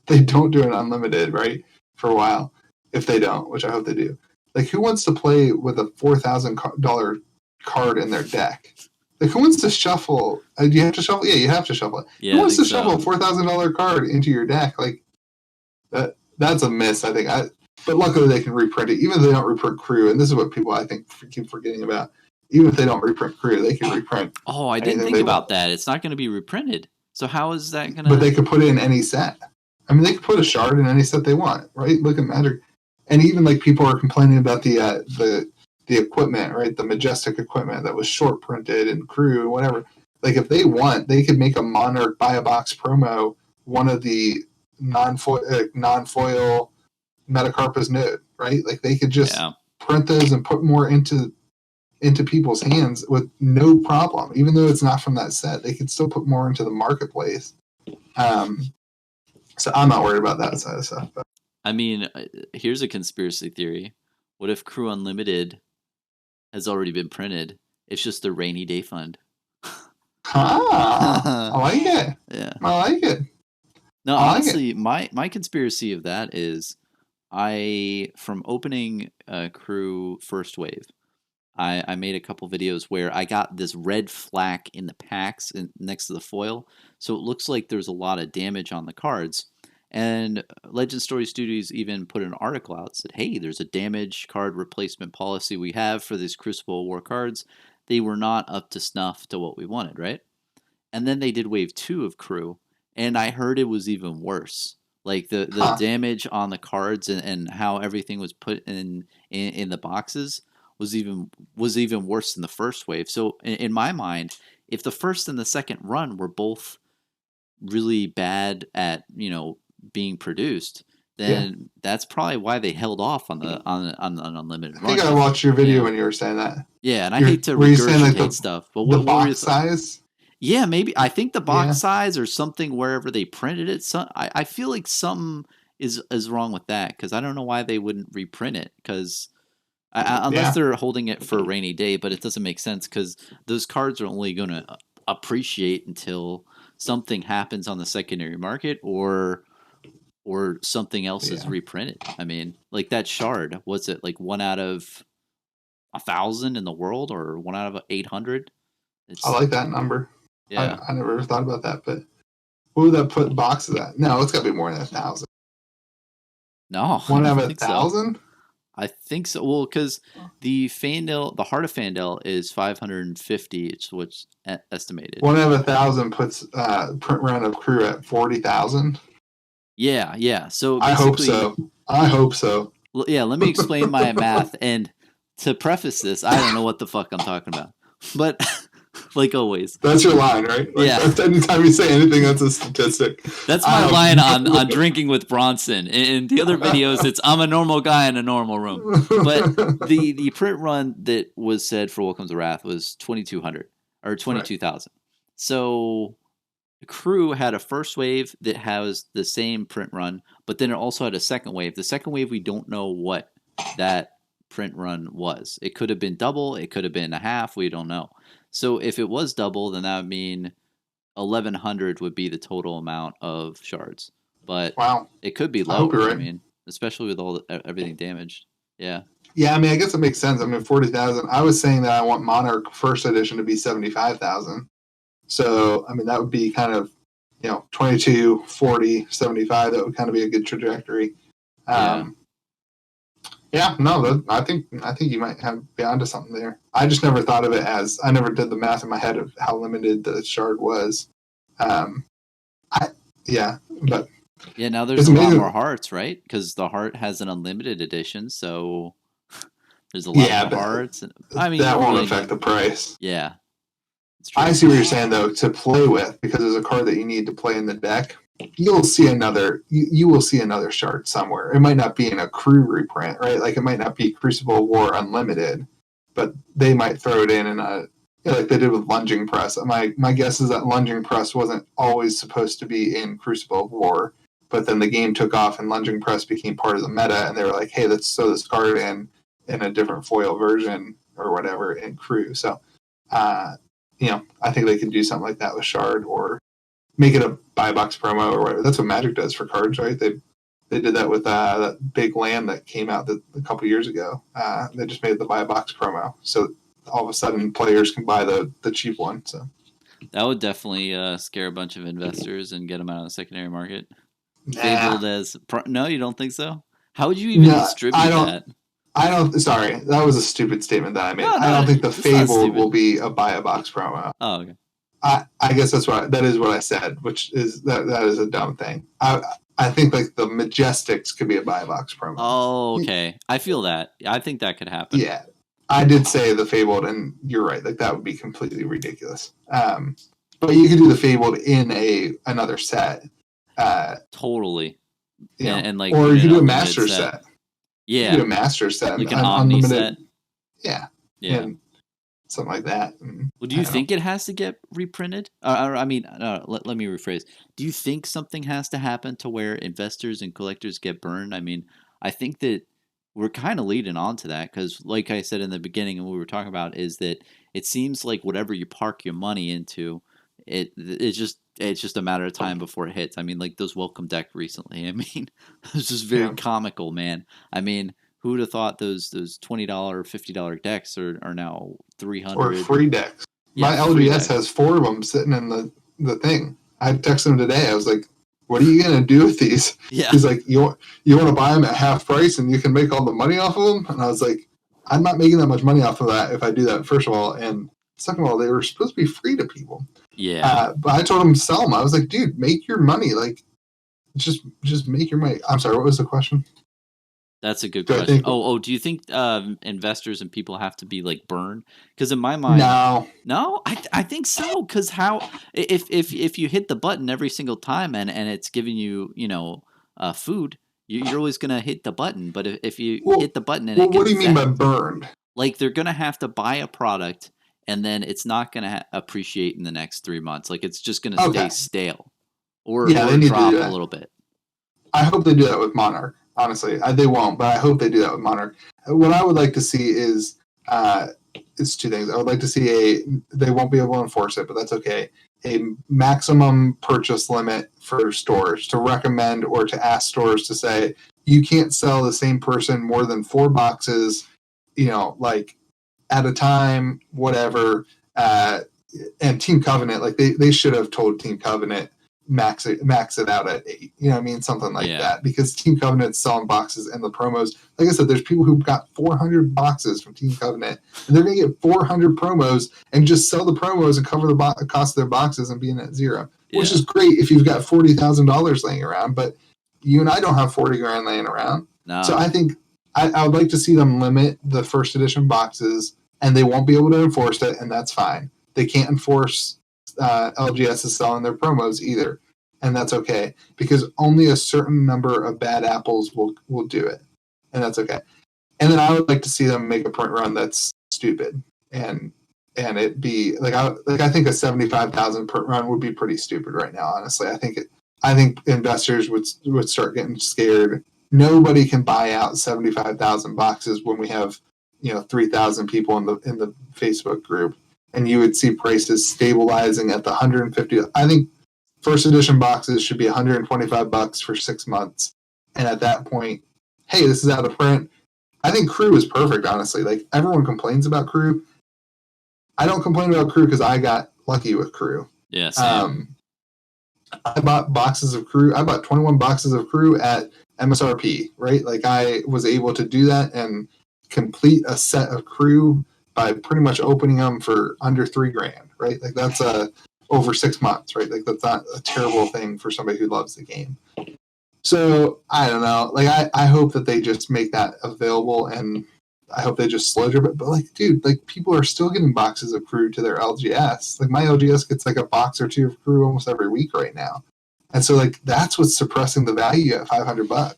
they don't do an unlimited, right, for a while, if they don't, which I hope they do. Like, who wants to play with a $4,000 card in their deck? Like, who wants to shuffle? Do you have to shuffle? Yeah, you have to shuffle it. Yeah, who wants to shuffle a $4,000 card into your deck? Like, that's a miss, I think. But luckily they can reprint it, even if they don't reprint Crew. And this is what people, I think, keep forgetting about. Even if they don't reprint Crew, they can reprint. Oh, I didn't think about that. It's not going to be reprinted. So how is that going to... But they could put it in any set. I mean, they could put a shard in any set they want, right? Look at Magic. And even, like, people are complaining about the equipment, right? The Majestic equipment that was short printed and Crew and whatever. Like, if they want, they could make a Monarch buy a box promo, one of the non-foil Metacarpus Node, right? Like, they could just print those and put more into people's hands with no problem. Even though it's not from that set, they could still put more into the marketplace. So I'm not worried about that side of stuff. But. I mean, here's a conspiracy theory. What if Crew Unlimited has already been printed? It's just a rainy day fund. I like it. Yeah. I like it. No, honestly, my conspiracy of that is from opening Crew First Wave, I made a couple videos where I got this red flak in the packs next to the foil, so it looks like there's a lot of damage on the cards. And Legend Story Studios even put an article out, said, hey, there's a damage card replacement policy we have for these Crucible War cards. They were not up to snuff to what we wanted, right? And then they did Wave 2 of Crew, and I heard it was even worse. Like the damage on the cards and how everything was put in the boxes was even worse than the first wave. So in my mind, if the first and the second run were both really bad at being produced, then that's probably why they held off on the unlimited run. I think I watched your video when you were saying that. Yeah, and I hate to regurgitate stuff, but the box size. Yeah, maybe I think the box size or something wherever they printed it. I feel like something is wrong with that because I don't know why they wouldn't reprint it because unless they're holding it for a rainy day, but it doesn't make sense because those cards are only going to appreciate until something happens on the secondary market or something else is reprinted. I mean, like that shard, what's it, like 1 out of 1,000 in the world or 1 out of 800? I like that number. Yeah, I never thought about that, but what would that put boxes at? No, it's got to be more than 1,000. No, 1 out of 1,000. I think so. Well, because the Heart of Fandel is 550. It's what's estimated. 1 out of 1,000 puts print run of Crew at 40,000. Yeah. So I hope so. Yeah, let me explain my math. And to preface this, I don't know what the fuck I'm talking about, but. Like always. That's your line, right? Like, yeah. Anytime you say anything, that's a statistic. That's my line on Drinking with Bronson. In the other videos, it's I'm a normal guy in a normal room. But the print run that was said for Welcome to Wrath was 2,200 or 22,000. Right. So Crew had a first wave that has the same print run, but then it also had a second wave. The second wave, we don't know what that print run was. It could have been double. It could have been a half. We don't know. So if it was double, then that would mean 1,100 would be the total amount of shards. But it could be lower. Right. I mean, especially with everything damaged. Yeah. Yeah, I mean, I guess it makes sense. I mean, 40,000. I was saying that I want Monarch First Edition to be 75,000. So, I mean, that would be kind of, 22, 40, 75. That would kind of be a good trajectory. Yeah, no, I think you might be onto something there. I just never thought of it as I never did the math in my head of how limited the shard was. But yeah, now there's a lot more hearts, right? Because the heart has an unlimited edition, so there's a lot more hearts. I mean, that won't affect the price. Yeah, I see what you're saying though. To play with, because there's a card that you need to play in the deck. You'll see another. You will see another shard somewhere. It might not be in a Crew reprint, right? Like it might not be Crucible War Unlimited, but they might throw it in a like they did with Lunging Press. My guess is that Lunging Press wasn't always supposed to be in Crucible of War, but then the game took off and Lunging Press became part of the meta, and they were like, hey, let's throw this card in a different foil version or whatever in Crew. So, you know, I think they could do something like that with Shard, or make it a buy box promo or whatever. That's what Magic does for cards, right? They did that with that big land that came out a couple years ago. They just made the buy box promo, so all of a sudden players can buy the cheap one. So that would definitely scare a bunch of investors and get them out of the secondary market. Nah. Fabled as no, you don't think so? How would you even distribute that? I don't. Sorry, that was a stupid statement that I made. I don't think the Fabled will be a buy a box promo. Oh, okay. I guess that is what I said, which is that is a dumb thing. I think like the Majestics could be a buy a box promo. Oh, okay. I feel that. I think that could happen. Yeah, I did say the Fabled, and you're right. Like that would be completely ridiculous. But you could do the Fabled in another set. Totally. You know, and like, or you could do a master set. Yeah, you could do a master set, like an Omni set. Yeah. And something like that. Well, do you think it has to get reprinted? I mean, let me rephrase. Do you think something has to happen to where investors and collectors get burned? I mean, I think that we're kind of leading on to that because, like I said in the beginning, and what we were talking about is that it seems like whatever you park your money into, it's just a matter of time before it hits. I mean, like those welcome deck recently. I mean, it was just very comical, man. I mean, who would have thought those $20, $50 decks are now $300 or free decks? Yeah, my LGS has 4 of them sitting in the thing. I texted him today. I was like, "What are you gonna do with these?" Yeah. He's like, "You want to buy them at half price and you can make all the money off of them?" And I was like, "I'm not making that much money off of that if I do that." First of all, and second of all, they were supposed to be free to people. Yeah. But I told him to sell them. I was like, "Dude, make your money. Like, just make your money." I'm sorry. What was the question? That's a good question. Do you think investors and people have to be like burned? Because in my mind, no, I think so. Because if you hit the button every single time and it's giving you food, you're always gonna hit the button. But if you hit the button and what do you mean by burned? Like they're gonna have to buy a product and then it's not gonna appreciate in the next 3 months. Like it's just gonna stay stale or drop a little bit. I hope they do that with Monarch. Honestly, they won't, but I hope they do that with Monarch. What I would like to see is it's 2 things. I would like to see they won't be able to enforce it, but that's okay. A maximum purchase limit for stores to recommend or to ask stores to say you can't sell the same person more than 4 boxes, like at a time, whatever. And Team Covenant, like they should have told Team Covenant max it out at 8. You know what I mean? Something like that. Because Team Covenant's selling boxes and the promos. Like I said, there's people who got 400 boxes from Team Covenant, and they're going to get 400 promos and just sell the promos and cover the cost of their boxes and being at 0, which is great if you've got $40,000 laying around. But you and I don't have 40 grand laying around. No. So I think I would like to see them limit the first edition boxes, and they won't be able to enforce it, and that's fine. They can't enforce LGS is selling their promos either, and that's okay because only a certain number of bad apples will do it, and that's okay. And then I would like to see them make a print run that's stupid and it be I think a 75,000 print run would be pretty stupid right now. Honestly, I think investors would start getting scared. Nobody can buy out 75,000 boxes when we have 3,000 people in the Facebook group. And you would see prices stabilizing at the 150. I think first edition boxes should be $125 for 6 months. And at that point, hey, this is out of print. I think Crew is perfect, honestly. Like everyone complains about Crew. I don't complain about Crew because I got lucky with Crew. Yeah, same. I bought boxes of Crew. I bought 21 boxes of Crew at MSRP, right? Like I was able to do that and complete a set of Crew by pretty much opening them for under $3,000, right? Like that's over 6 months, right? Like that's not a terrible thing for somebody who loves the game. So I don't know. Like I hope that they just make that available, and I hope they just slow drip it. But like, dude, like people are still getting boxes of Crew to their LGS. Like my LGS gets like a box or 2 of Crew almost every week right now, and so like that's what's suppressing the value at $500.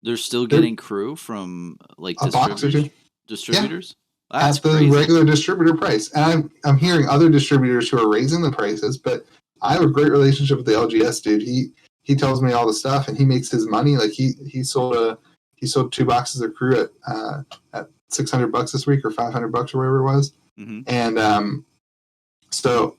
They're still getting Crew from like distributors. Distributors? That's at the crazy. regular distributor price. And I'm hearing other distributors who are raising the prices, but I have a great relationship with the LGS dude. He tells me all the stuff, and he makes his money. Like he sold 2 boxes of crew at $600 this week or $500 or whatever it was. Mm-hmm. And so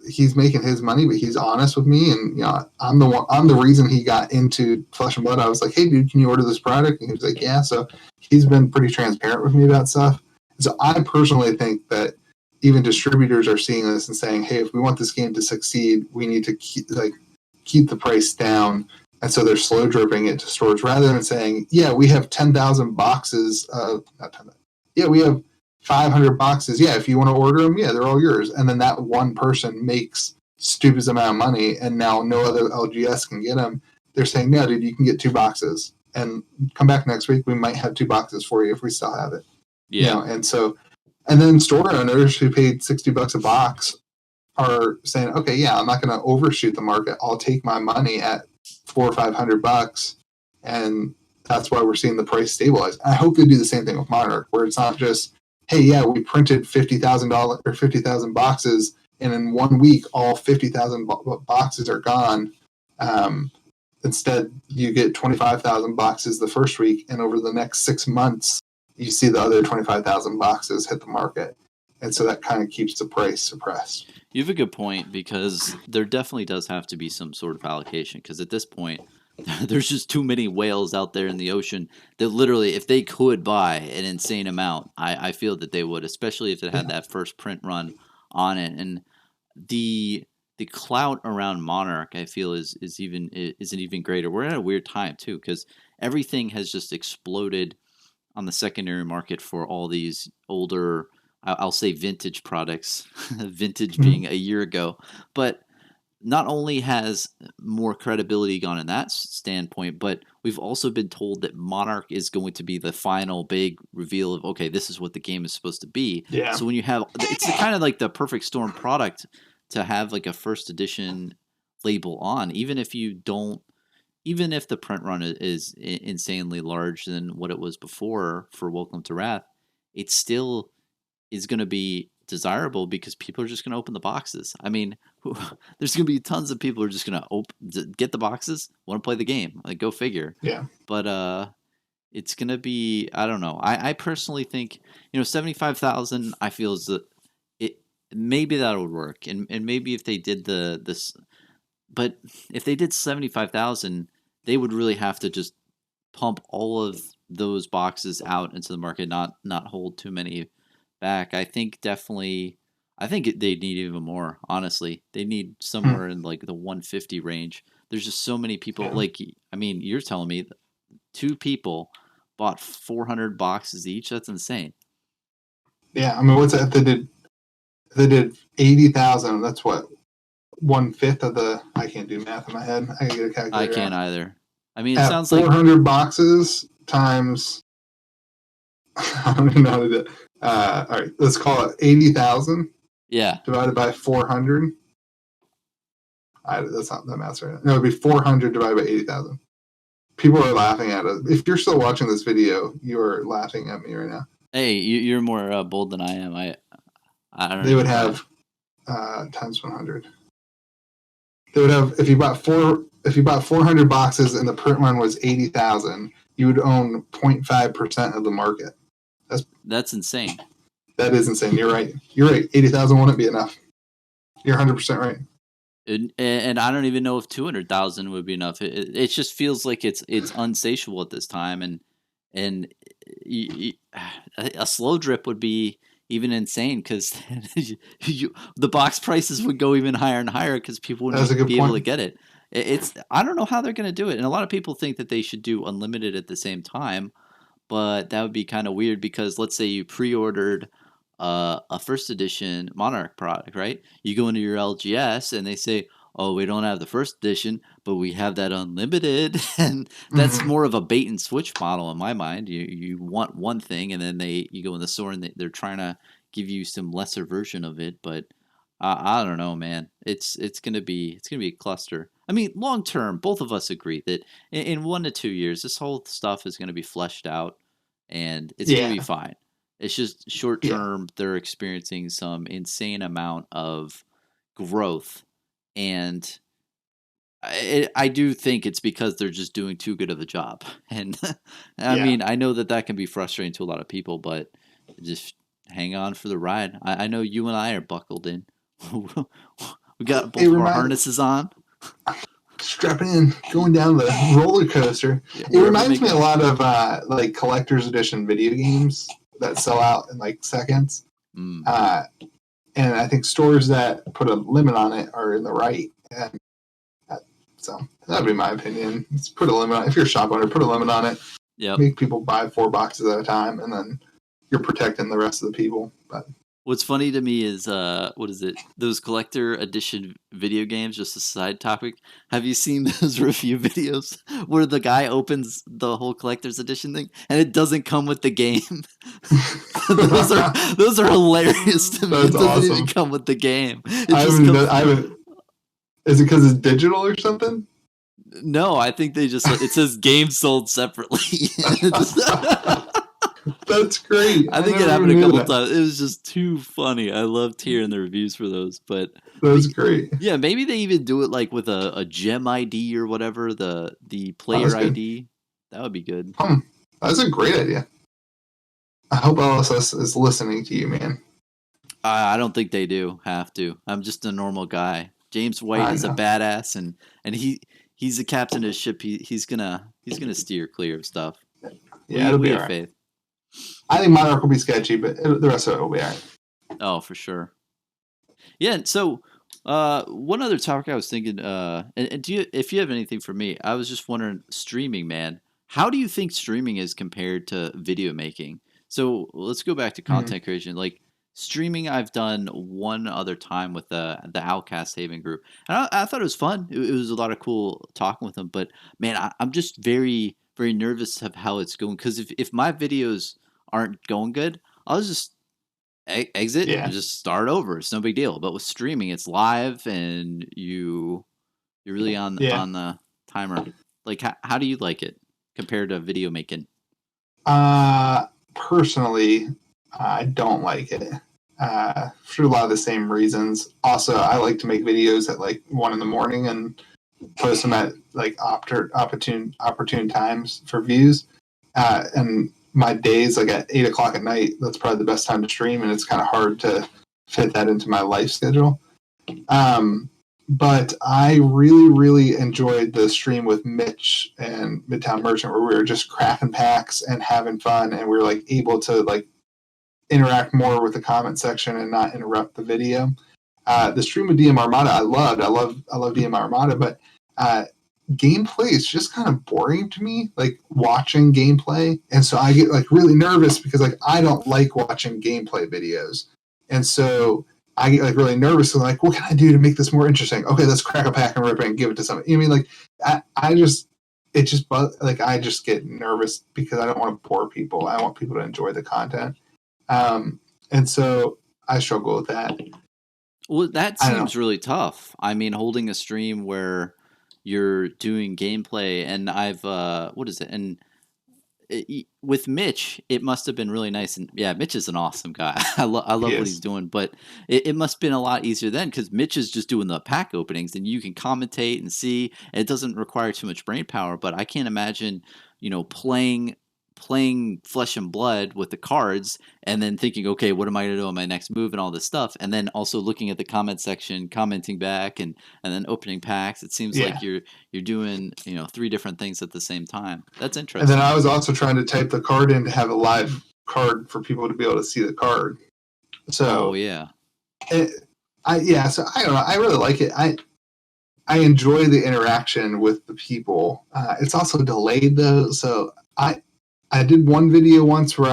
he's making his money, but he's honest with me, and I'm the reason he got into Flesh and Blood. I was like, hey dude, can you order this product? And he was like, yeah. So he's been pretty transparent with me about stuff. So I personally think that even distributors are seeing this and saying, hey, if we want this game to succeed, we need to keep the price down. And so they're slow dripping it to stores rather than saying, yeah, we have 10,000 boxes. Not 10,000. Yeah, we have 500 boxes. Yeah, if you want to order them, yeah, they're all yours. And then that one person makes stupid amount of money, and now no other LGS can get them. They're saying, no, dude, you can get 2 boxes, and come back next week. We might have 2 boxes for you if we still have it. Yeah. And then store owners who paid $60 a box are saying, okay, yeah, I'm not going to overshoot the market. I'll take my money at $400 or $500, and that's why we're seeing the price stabilize. I hope they do the same thing with Monarch, where it's not just, hey, yeah, we printed $50,000 or 50,000 boxes, and in 1 week, all 50,000 boxes are gone. Instead, you get 25,000 boxes the first week, and over the next 6 months, you see the other 25,000 boxes hit the market. And so that kind of keeps the price suppressed. You have a good point, because there definitely does have to be some sort of allocation, because at this point, there's just too many whales out there in the ocean that literally, if they could buy an insane amount, I feel that they would, especially if it had that first print run on it. And the clout around Monarch, I feel, is an even greater. We're at a weird time too, because everything has just exploded on the secondary market for all these older, I'll say vintage products, vintage being a year ago. But not only has more credibility gone in that standpoint, but we've also been told that Monarch is going to be the final big reveal of, okay, this is what the game is supposed to be. Yeah. So when you have, it's kind of like the perfect storm product to have like a first edition label on, even if the print run is insanely large than what it was before for Welcome to Wrath, it still is going to be desirable because people are just going to open the boxes. I mean, there's going to be tons of people who are just going to get the boxes, want to play the game. Like, go figure. Yeah. But it's going to be, I don't know. I personally think, 75,000, I feel is maybe that would work. And maybe if they did but if they did 75,000, they would really have to just pump all of those boxes out into the market, not hold too many back. I think they need even more. Honestly, they need somewhere in like the 150 range. There's just so many people. Like, I mean, you're telling me 2 people bought 400 boxes each. That's insane. Yeah, I mean, what's that? They did 80,000. That's what, 1/5 of the. I can't do math in my head. I can get a calculator. I can't either. I mean, it sounds 400 boxes times. I don't even know how to do it. All right, let's call it 80,000. Yeah. Divided by 400. That's not that math's right. No, it'd be 400 divided by 80,000. People are laughing at us. If you're still watching this video, you are laughing at me right now. Hey, you're more bold than I am. I don't know. They would have times 100. They would have, if you bought 400 boxes and the print run was 80,000, you would own 0.5% of the market. That's insane. That is insane. You're right. 80,000 wouldn't be enough. You're 100% right. And I don't even know if 200,000 would be enough. It just feels like it's unsatiable at this time, and a slow drip would be even insane, because the box prices would go even higher and higher because people wouldn't be able to get it. I don't know how they're going to do it, and a lot of people think that they should do unlimited at the same time, but that would be kind of weird, because let's say you pre-ordered a first edition Monarch product, right? You go into your LGS and they say, oh, we don't have the first edition, but we have that unlimited. And that's more of a bait and switch model in my mind. You want one thing, and then you go in the store and they're trying to give you some lesser version of it. But I don't know, man. It's gonna be a cluster. I mean, long term, both of us agree that in 1 to 2 years, this whole stuff is gonna be fleshed out, and it's gonna be fine. It's just short Yeah. term, they're experiencing some insane amount of growth. And I do think it's because they're just doing too good of a job. And I Yeah. mean, I know that that can be frustrating to a lot of people, but just hang on for the ride. I know you and I are buckled in. We got It both of our reminds harnesses on. strapping in, going down the roller coaster. Yeah, It wherever reminds make me a it. lot of like collector's edition video games that sell out in like seconds. Mm. Uh, and I think stores that put a limit on it are in the right. And so that'd be my opinion. Let's put a limit on it. If you're a shop owner, put a limit on it. Yep. Make people buy 4 boxes at a time, and then you're protecting the rest of the people. But What's funny to me is what is it? Those collector edition video games, just a side topic. Have you seen those review videos where the guy opens the whole collector's edition thing and it doesn't come with the game? those are hilarious to me. It that's doesn't even awesome. come with the game. It I just haven't. comes. I haven't. Is it because it's digital or something? No, I think they just it says game sold separately. That's great. I think it never happened a even knew couple that. times. It was just too funny. I loved hearing the reviews for those, but That's great. yeah, maybe they even do it like with a gem ID or whatever, the Oh, player that's good. ID. That would be good. That's a great idea. I hope LSS is listening to you, man. I don't think they do have to. I'm just a normal guy. James White I is a know. badass, and he's the captain of his ship. He's gonna steer clear of stuff. Yeah, it'll We be have all right. faith. I think Monarch will be sketchy, but the rest of it will be all right. Oh, for sure. Yeah. So, one other topic I was thinking, and do you, if you have anything for me, I was just wondering, streaming, man. How do you think streaming is compared to video making? So let's go back to Mhm. content creation. Like streaming, I've done one other time with the Outcast Haven group, and I thought it was fun. It was a lot of cool talking with them. But man, I'm just very nervous of how it's going because if my videos aren't going good, I'll just exit and Yeah, just start over. It's no big deal. But with streaming, it's live and you're really yeah. on the timer. Like how do you like it compared to video making? Personally, I don't like it for a lot of the same reasons. Also, I like to make videos at like 1 a.m. and post them at like opportune times for views. And my days like at 8 o'clock at night, that's probably the best time to stream, and it's kind of hard to fit that into my life schedule. But I really enjoyed the stream with Mitch and Midtown Merchant where we were just cracking packs and having fun, and we were like able to like interact more with the comment section and not interrupt the video. The stream with DM Armada I loved. I love DM Armada, but gameplay is just kind of boring to me, like watching gameplay. And so I get like really nervous because like I don't like watching gameplay videos. And so I get like really nervous and like, what can I do to make this more interesting? Okay, let's crack a pack and rip it and give it to somebody. You know what I mean? Like I just like I just get nervous because I don't want to bore people. I want people to enjoy the content. And so I struggle with that. Well, that I don't know. seems really tough. I mean, holding a stream where you're doing gameplay, and I've what is it? And with Mitch, it must have been really nice. And yeah, Mitch is an awesome guy. I love what he's Yes. doing, but it must have been a lot easier then because Mitch is just doing the pack openings and you can commentate and see. It doesn't require too much brain power, but I can't imagine, playing Flesh and Blood with the cards and then thinking, okay, what am I going to do on my next move and all this stuff, and then also looking at the comment section, commenting back, and then opening packs. It seems Yeah. like you're doing 3 different things at the same time. That's And then interesting. I was also trying to type the card in to have a live card for people to be able to see the card. Oh So, yeah. so I don't know. I really like it. I enjoy the interaction with the people. It's also delayed though, so I did one video once where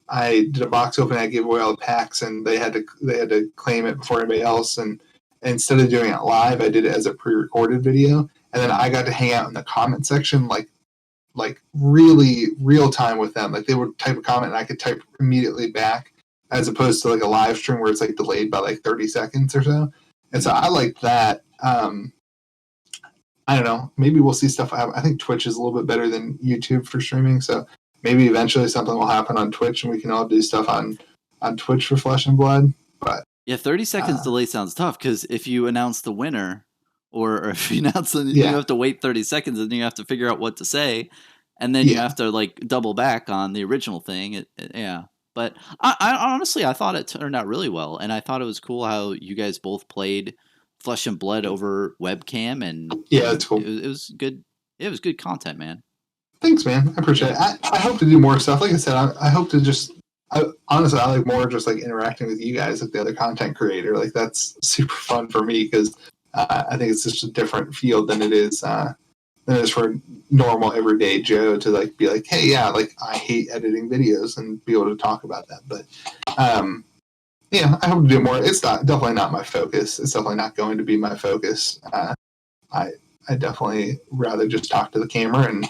I did a box open. I gave away all the packs, and they had to claim it before anybody else. And instead of doing it live, I did it as a pre-recorded video, and then I got to hang out in the comment section like really real time with them. Like they would type a comment, and I could type immediately back, as opposed to like a live stream where it's like delayed by like 30 seconds or so. And so I like that. I don't know. Maybe we'll see stuff. I think Twitch is a little bit better than YouTube for streaming, so maybe eventually something will happen on Twitch and we can all do stuff on Twitch for Flesh and Blood. But yeah, 30 seconds delay sounds tough because if you announce the winner or if you announce the, you have to wait 30 seconds and then you have to figure out what to say. And then you have to like double back on the original thing. Yeah. But I honestly, I thought it turned out really well. And I thought it was cool how you guys both played Flesh and Blood over webcam. And yeah, that's cool. It was good. It was good content, man. Thanks, man. I appreciate it. I hope to do more stuff. Like I said, I hope to just, honestly, I like more just like interacting with you guys, like the other content creator. Like that's super fun for me because I think it's just a different field than it is for normal everyday Joe to like be like, hey, yeah, like I hate editing videos and be able to talk about that. But yeah, I hope to do more. It's definitely not my focus. It's definitely not going to be my focus. I definitely rather just talk to the camera and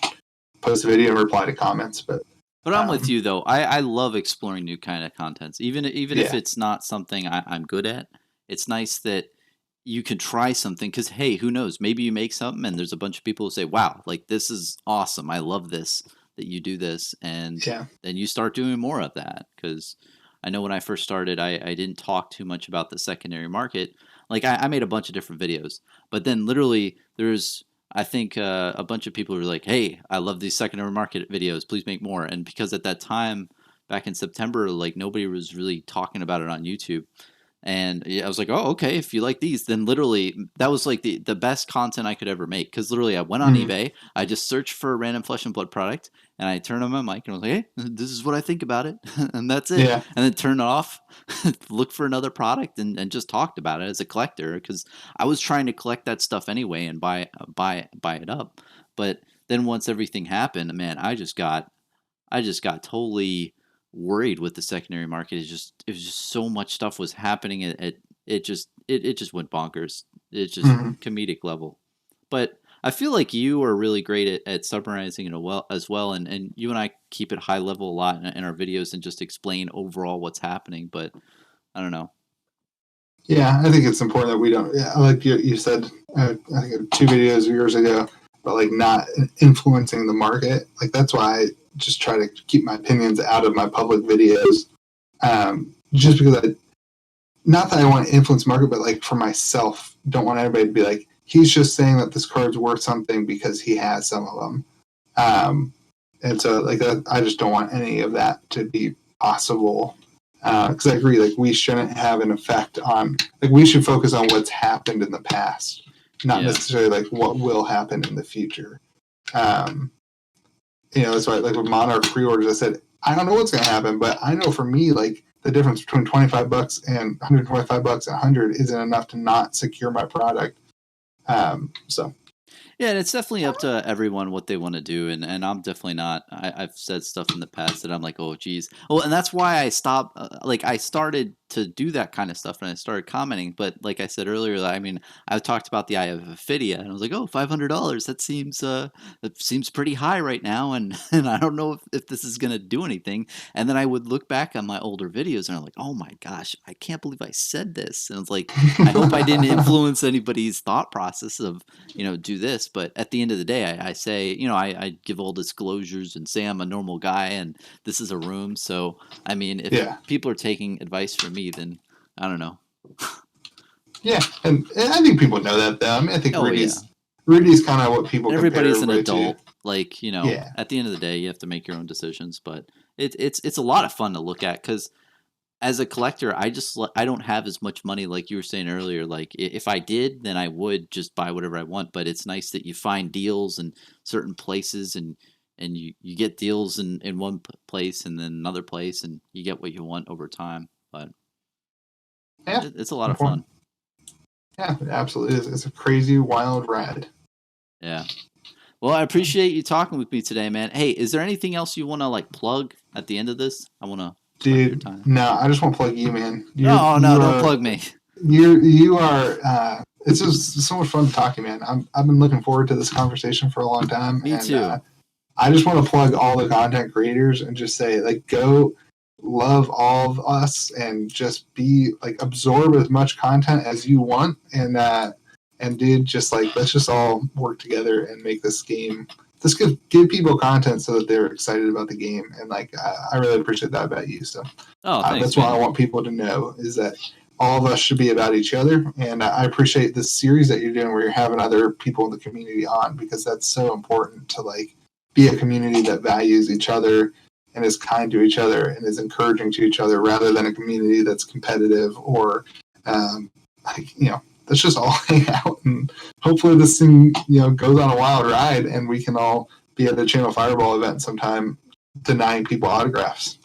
post a video and reply to comments. But I'm with you though. I love exploring new kind of contents, even if it's not something I'm good at. It's nice that you can try something because, hey, who knows? Maybe you make something and there's a bunch of people who say, wow, like this is awesome. I love this, that you do this. And then you start doing more of that. Because I know when I first started, I didn't talk too much about the secondary market. Like I made a bunch of different videos. But then literally there's, I think a bunch of people who were like, hey, I love these secondary market videos. Please make more. And because at that time, back in September, like nobody was really talking about it on YouTube. And I was like, oh, okay, if you like these, then literally that was like the best content I could ever make. Because literally I went on eBay, I just searched for a random Flesh and Blood product, and I turned on my mic and I was like, hey, this is what I think about it. And that's it. Yeah. And then turn it off, look for another product, and just talked about it as a collector. Because I was trying to collect that stuff anyway and buy it up. But then once everything happened, man, I just got totally worried with the secondary market. It was just so much stuff was happening. It just went bonkers. It's just comedic level. But I feel like you are really great at summarizing it as well. And you and I keep it high level a lot in our videos and just explain overall what's happening. But I don't know. Yeah, I think it's important that we don't. Yeah, like you said, I think 2 videos years ago, but like not influencing the market. Like that's why I just try to keep my opinions out of my public videos. Just because not that I want to influence market, but like for myself, don't want everybody to be like, he's just saying that this card's worth something because he has some of them. And so like I just don't want any of that to be possible. Because I agree, like we shouldn't have an effect on, like we should focus on what's happened in the past, not necessarily like what will happen in the future. That's why, like with Monarch pre-orders, I said, I don't know what's going to happen, but I know for me, like the difference between $25 and $125 and $100 isn't enough to not secure my product. So. Yeah, and it's definitely up to everyone what they want to do, and I'm definitely not. I've said stuff in the past that I'm like, oh, geez. Well, and that's why I stopped. I started to do that kind of stuff, and I started commenting. But like I said earlier, I mean, I talked about the Eye of Ophidia, and I was like, oh, $500. That seems pretty high right now, and I don't know if this is gonna do anything. And then I would look back on my older videos, and I'm like, oh my gosh, I can't believe I said this. And it's like, I hope I didn't influence anybody's thought process of do this. But at the end of the day, I say, I give all disclosures and say I'm a normal guy and this is a room. So, I mean, if people are taking advice from me, then I don't know. Yeah, and I think people know that, though. I mean, I think Rudy's kind of what people everybody's an adult. To. Like, at the end of the day, you have to make your own decisions. But it's a lot of fun to look at because as a collector, I don't have as much money like you were saying earlier. Like if I did, then I would just buy whatever I want. But it's nice that you find deals in certain places and you get deals in one place and then another place and you get what you want over time. But it's a lot of fun. Yeah, it absolutely is. It's a crazy, wild ride. Yeah. Well, I appreciate you talking with me today, man. Hey, is there anything else you want to like plug at the end of this? I want to. Dude, no, I just want to plug you, man. No, don't plug me. You are. It's just so much fun to talk to you, man. I've been looking forward to this conversation for a long time. Me too. I just want to plug all the content creators and just say, like, go love all of us and just be like absorb as much content as you want and dude, just like let's just all work together and make this game just give people content so that they're excited about the game. And like, I really appreciate that about you. So Thanks, that's what I want people to know, is that all of us should be about each other. And I appreciate this series that you're doing where you're having other people in the community on, because that's so important to like be a community that values each other and is kind to each other and is encouraging to each other, rather than a community that's competitive or like, you know, let's just all hang out, and hopefully this thing, you know, goes on a wild ride and we can all be at the Channel Fireball event sometime denying people autographs.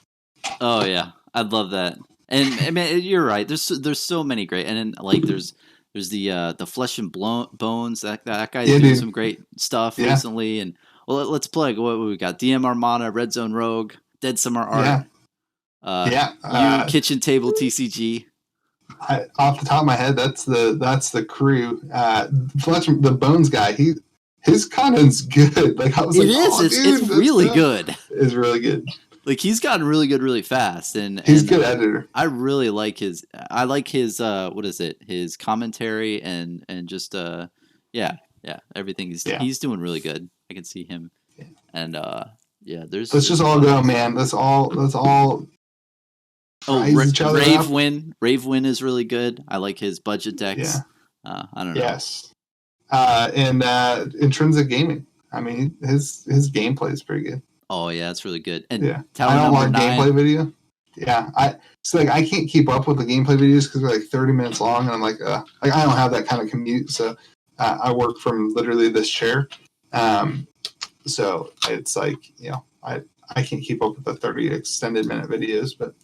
Oh yeah, I'd love that. And I mean, you're right. There's so many great, and then like there's the Flesh and Bones. That guy's doing some great stuff recently. And well, let's plug what we got: DM Armada, Red Zone Rogue, Dead Summer Art, Kitchen Table TCG. Off the top of my head, that's the crew. Flesh, the Bones guy, his content's good. Like I was like, it's really good. It's really good. Like he's gotten really good really fast, and he's a good editor. I really like his. I like his what is it? His commentary and just everything. He's doing really good. I can see him, and let's just all go, man. Let's all. Rave Win is really good. I like his budget decks. I don't know. Yes, and Intrinsic Gaming. I mean, his gameplay is pretty good. Oh yeah, it's really good. And I don't like gameplay video. Yeah, I can't keep up with the gameplay videos because they're like 30 minutes long, and I'm like I don't have that kind of commute, so I work from literally this chair. So it's like, you know, I can't keep up with the 30 extended minute videos, but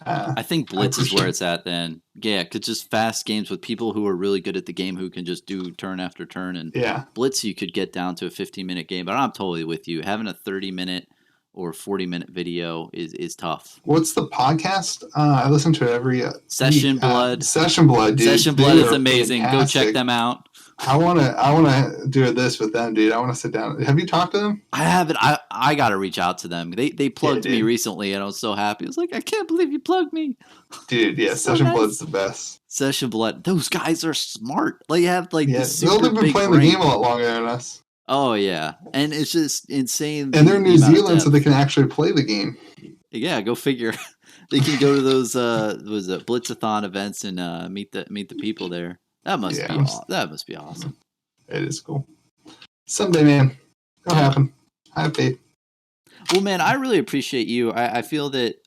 I think Blitz is where it's at then. Yeah, because just fast games with people who are really good at the game who can just do turn after turn. And Blitz, you could get down to a 15-minute game, but I'm totally with you. Having a 30-minute or 40-minute video is tough. What's the podcast? I listen to it every Session Blood. Session Blood, dude. Session Blood is amazing. Fantastic. Go check them out. I wanna do this with them, dude. I want to sit down. Have you talked to them? I haven't. I gotta reach out to them. They plugged me recently, and I was so happy. I was like, I can't believe you plugged me, dude. Yeah, so Session Blood's the best. Session Blood. Those guys are smart. Like, you have like this super they've been playing the game a lot longer than us. Oh yeah, and it's just insane. And they're in New Zealand, so they can actually play the game. Yeah, go figure. They can go to those Blitzathon events and meet the people there. That must be awesome. It is cool. Someday, man, it'll happen. I have faith. Well, man, I really appreciate you. I feel that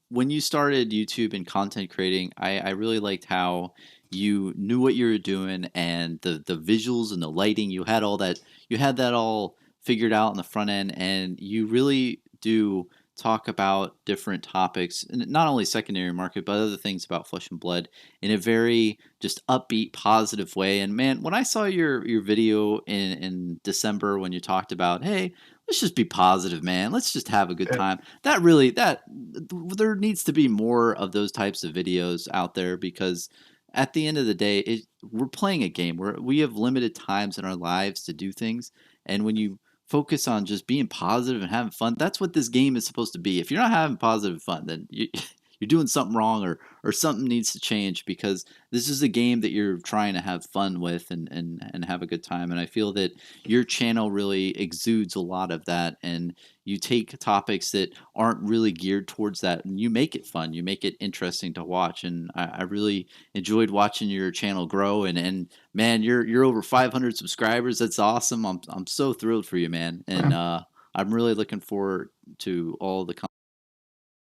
when you started YouTube and content creating, I really liked how you knew what you were doing, and the visuals and the lighting. You had that all figured out in the front end, and you really do talk about different topics, and not only secondary market, but other things about Flesh and Blood in a very just upbeat, positive way. And man, when I saw your video in December, when you talked about, hey, let's just be positive, man, let's just have a good time. That there needs to be more of those types of videos out there, because at the end of the day, we're playing a game where we have limited times in our lives to do things. And when you focus on just being positive and having fun, that's what this game is supposed to be. If you're not having positive fun, then you're doing something wrong, or something needs to change, because this is a game that you're trying to have fun with and have a good time. And I feel that your channel really exudes a lot of that, and you take topics that aren't really geared towards that, and you make it fun, you make it interesting to watch. And I really enjoyed watching your channel grow, and man, you're over 500 subscribers. That's awesome. I'm so thrilled for you, man. And I'm really looking forward to all the